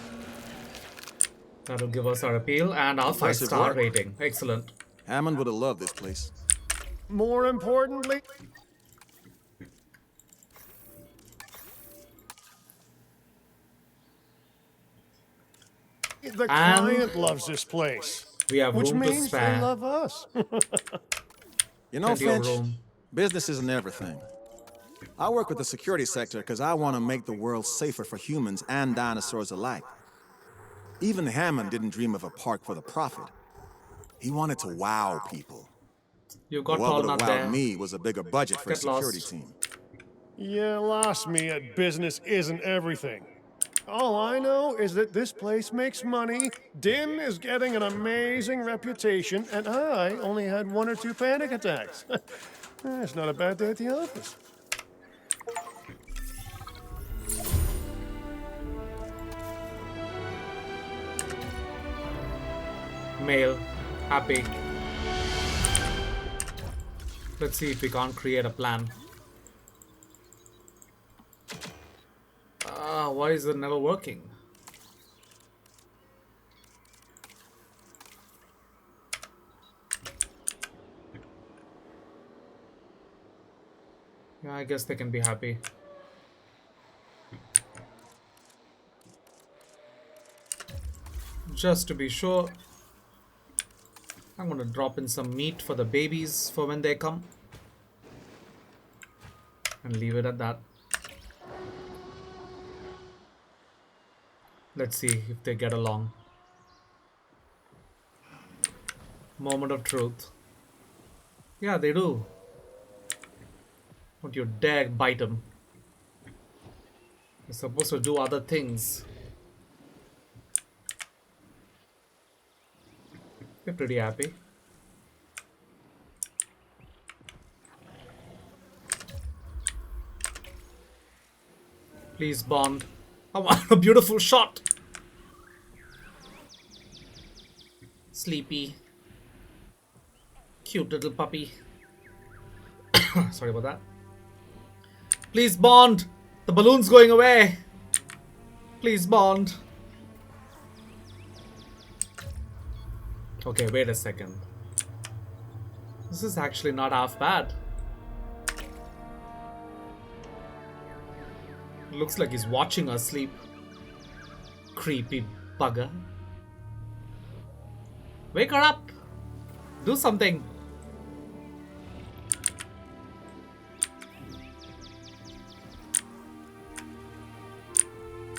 That'll give us our appeal and our Impressive 5-star work. rating. Excellent. Hammond would have loved this place. More importantly, the And client loves this place, we have which room to means they spare. love us. You know, Plenty of Finch, room. business isn't everything. I work with the security sector because I want to make the world safer for humans and dinosaurs alike. Even Hammond didn't dream of a park for the profit. He wanted to wow people. You got What would tall have nut wowed there. me was a bigger budget for a Get security lost. team. You lost me at business isn't everything. All I know is that this place makes money, Din is getting an amazing reputation, and I only had 1 or 2 panic attacks. It's not a bad day at the office. Male. Happy. Let's see if we can't create a plan. Why is it never working? Yeah, I guess they can be happy. Just to be sure, I'm gonna drop in some meat for the babies for when they come. And leave it at that. Let's see if they get along. Moment of truth. Yeah, they do. Don't you dare bite them. They're supposed to do other things. They're pretty happy. Please, Bond. I want a beautiful shot. Sleepy. Cute little puppy. Sorry about that. Please, Bond. The balloon's going away. Please, Bond. Okay, wait a second. This is actually not half bad. Looks like he's watching us sleep. Creepy bugger. Wake her up. Do something.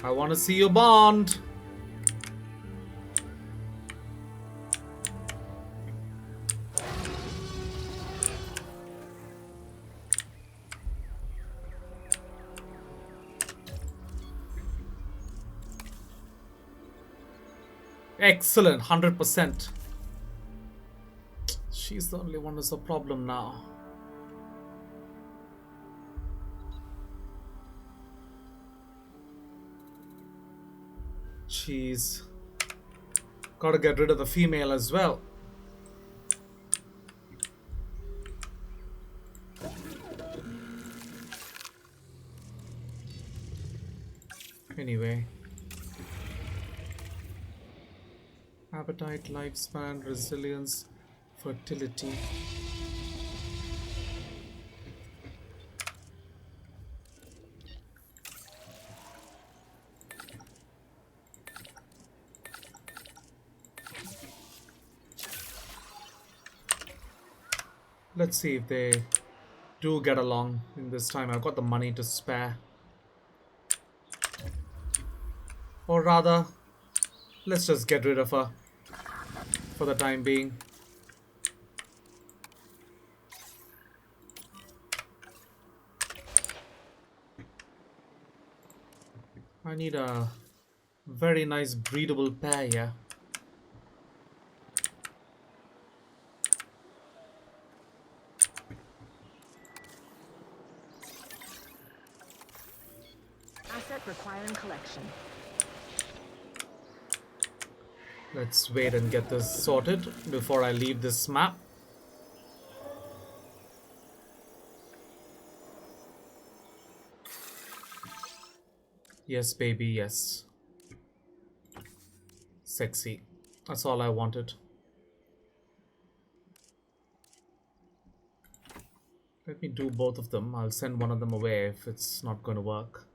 I want to see you, Bond. Excellent, 100%. She's the only one who's a problem now. She's gotta get rid of the female as well. Anyway. Appetite, lifespan, resilience, fertility. Let's see if they do get along in this time. I've got the money to spare. Or rather, let's just get rid of her for the time being. I need a very nice breedable pair here. Asset requiring collection. Let's wait and get this sorted before I leave this map. Yes, baby, yes. Sexy. That's all I wanted. Let me do both of them. I'll send one of them away if it's not going to work.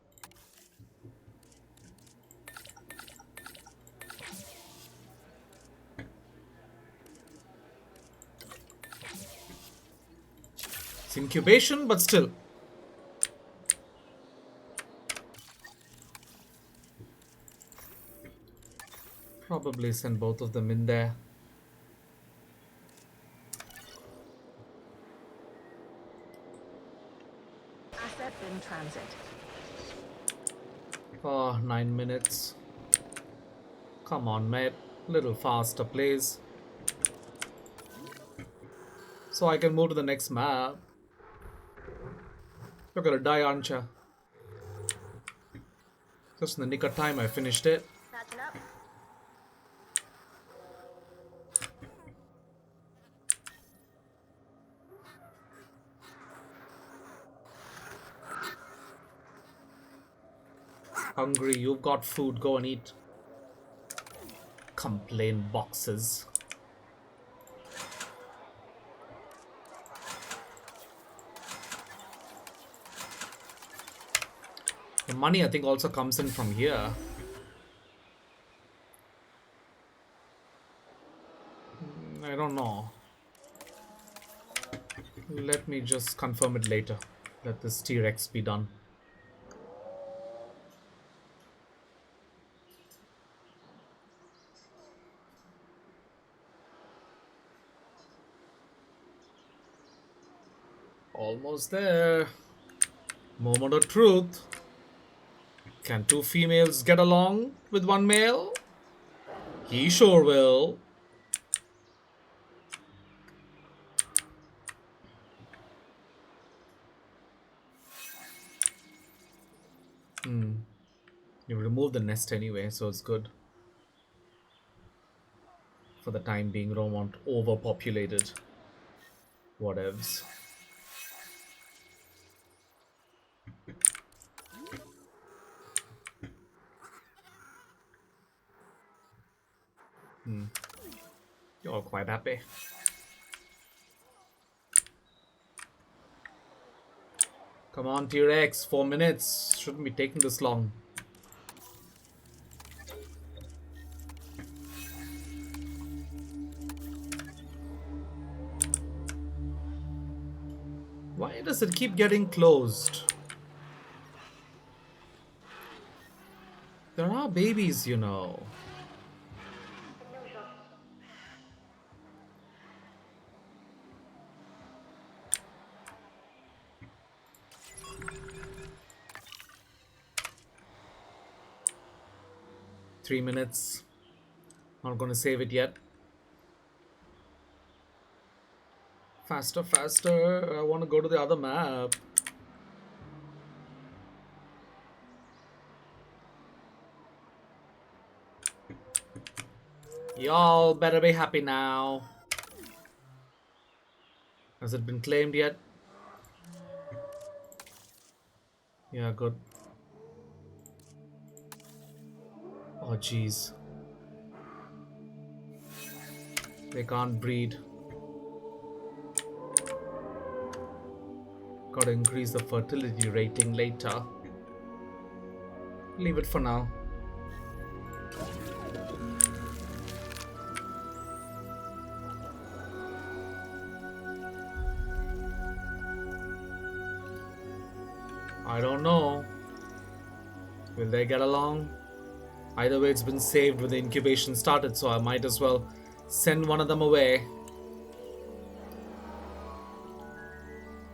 It's incubation, but still. Probably send both of them in there. Asset in transit. Oh, 9 minutes. Come on, mate. Little faster, please. So I can move to the next map. You're gonna die, aren't you? Just in the nick of time, I finished it. Catching up. Hungry, you've got food, go and eat. Complain boxes. The money, I think, also comes in from here. I don't know. Let me just confirm it later. Let this T-Rex be done. Almost there. Moment of truth. Can two females get along with one male? He sure will. You remove the nest anyway, so it's good. For the time being, we don't want overpopulated. Whatevs. You're quite happy. Come on, T-Rex. 4 minutes. Shouldn't be taking this long. Why does it keep getting closed? There are babies, you know. Three minutes. Not gonna save it yet. Faster, faster. I want to go to the other map. Y'all better be happy now. Has it been claimed yet? Yeah, good. Oh, jeez. They can't breed. Gotta increase the fertility rating later. Leave it for now. I don't know. Will they get along? Either way, it's been saved when the incubation started, so I might as well send one of them away.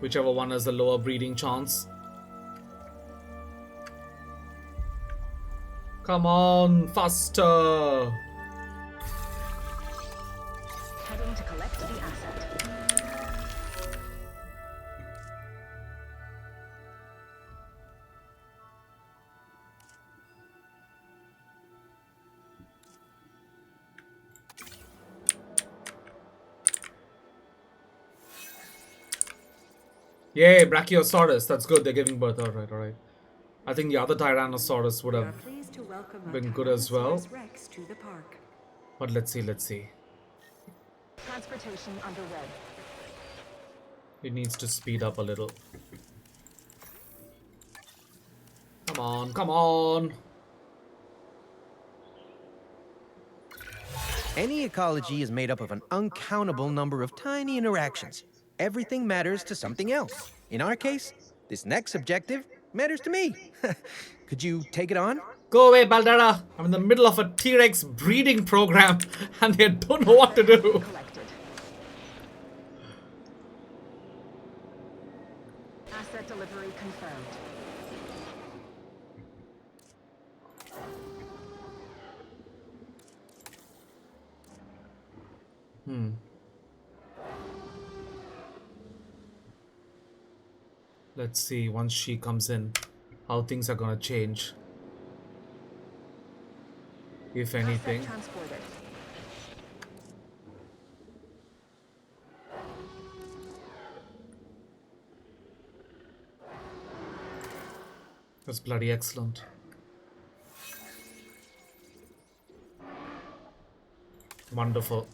Whichever one has the lower breeding chance. Come on, faster! Heading to collect the asset. Yay, Brachiosaurus. That's good. They're giving birth. Alright, alright. I think the other Tyrannosaurus would have been good as well. Rex to the park. But let's see, let's see. Transportation underway. It needs to speed up a little. Come on, come on. Any ecology is made up of an uncountable number of tiny interactions. Everything matters to something else. In our case, this next objective matters to me. Could you take it on? Go away, Baldera. I'm in the middle of a T-Rex breeding program and they don't know what to do. Collected. Asset delivery confirmed. Let's see, once she comes in, how things are gonna change. If anything. Asset transported. That's bloody excellent. Wonderful.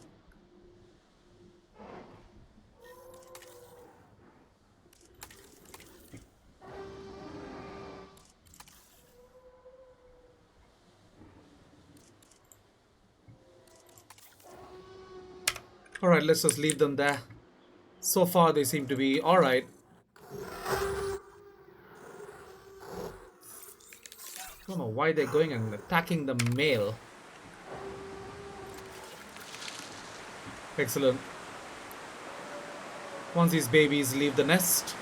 Alright, let's just leave them there. So far they seem to be alright. I don't know why they're going and attacking the male. Excellent. Once these babies leave the nest.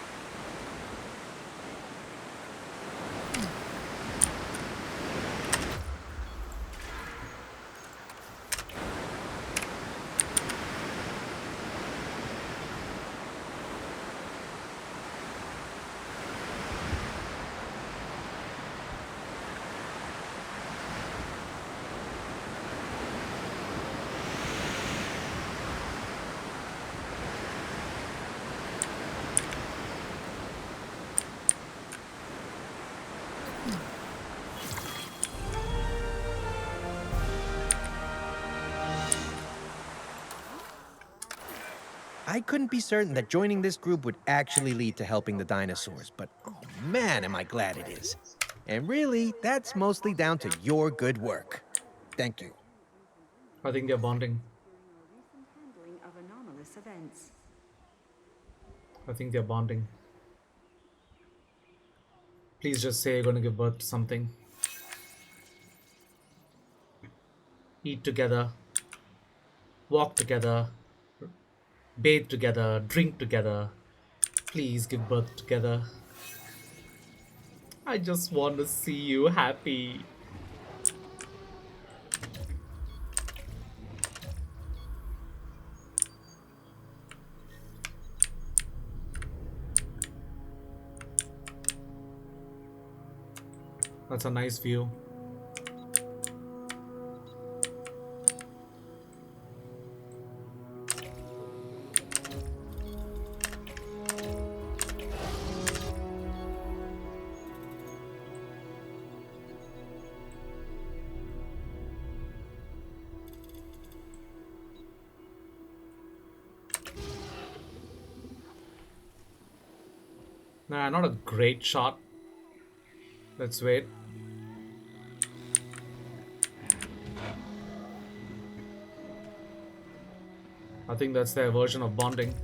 I couldn't be certain that joining this group would actually lead to helping the dinosaurs, but oh man, am I glad it is. And really, that's mostly down to your good work. Thank you. I think they're bonding. Handling of anomalous events. I think they're bonding. Please just say you're going to give birth to something. Eat together. Walk together. Bathe together. Drink together. Please give birth together. I just want to see you happy. That's a nice view. Nah, not a great shot. Let's wait. I think that's their version of bonding.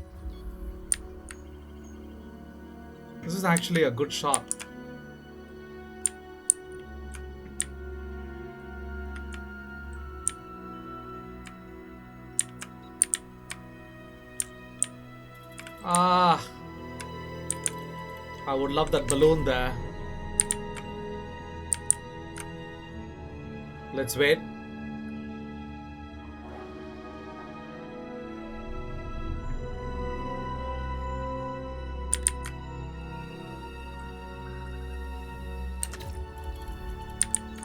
This is actually a good shot. Ah, I would love that balloon there. Let's wait.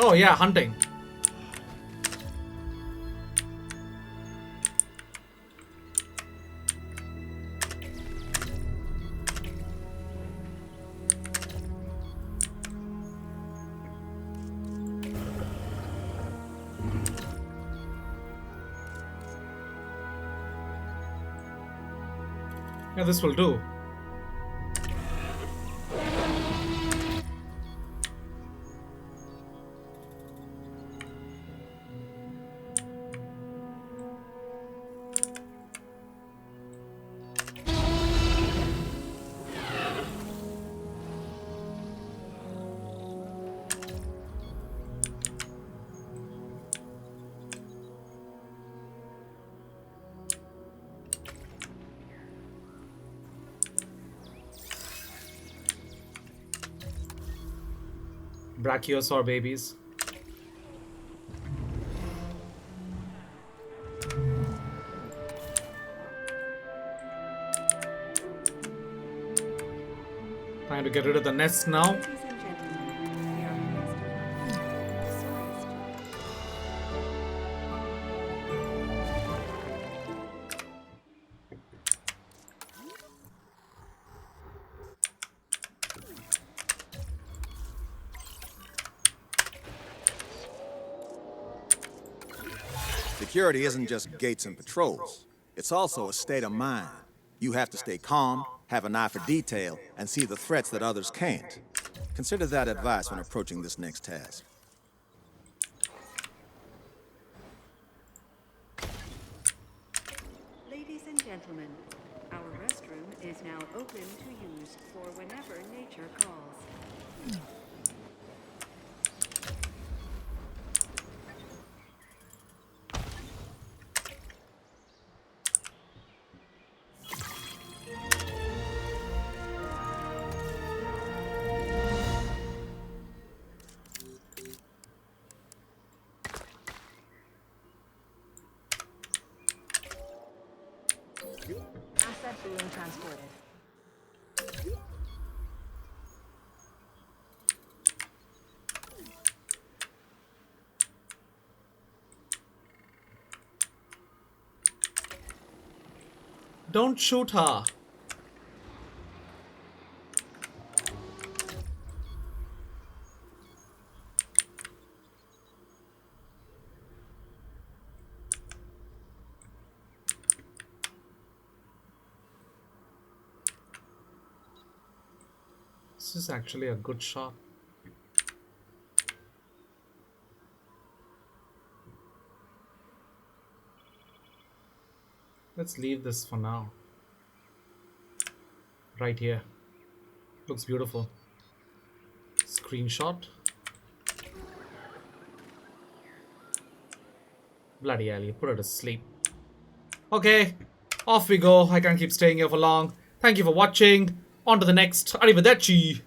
Oh yeah, hunting. Yeah, this will do. Brachiosaur babies. Time to get rid of the nest now. Ladies and gentlemen, we are pleased to welcome Security isn't just gates and patrols. It's also a state of mind. You have to stay calm, have an eye for detail, and see the threats that others can't. Consider that advice when approaching this next task. Ladies and gentlemen, our restroom is now open to use for whenever nature calls. Asset being transported. Don't shoot her. This is actually a good shot. Let's leave this for now. Right here. Looks beautiful. Screenshot. Bloody hell, you put her to sleep. Okay, off we go. I can't keep staying here for long. Thank you for watching. On to the next. Arrivederci.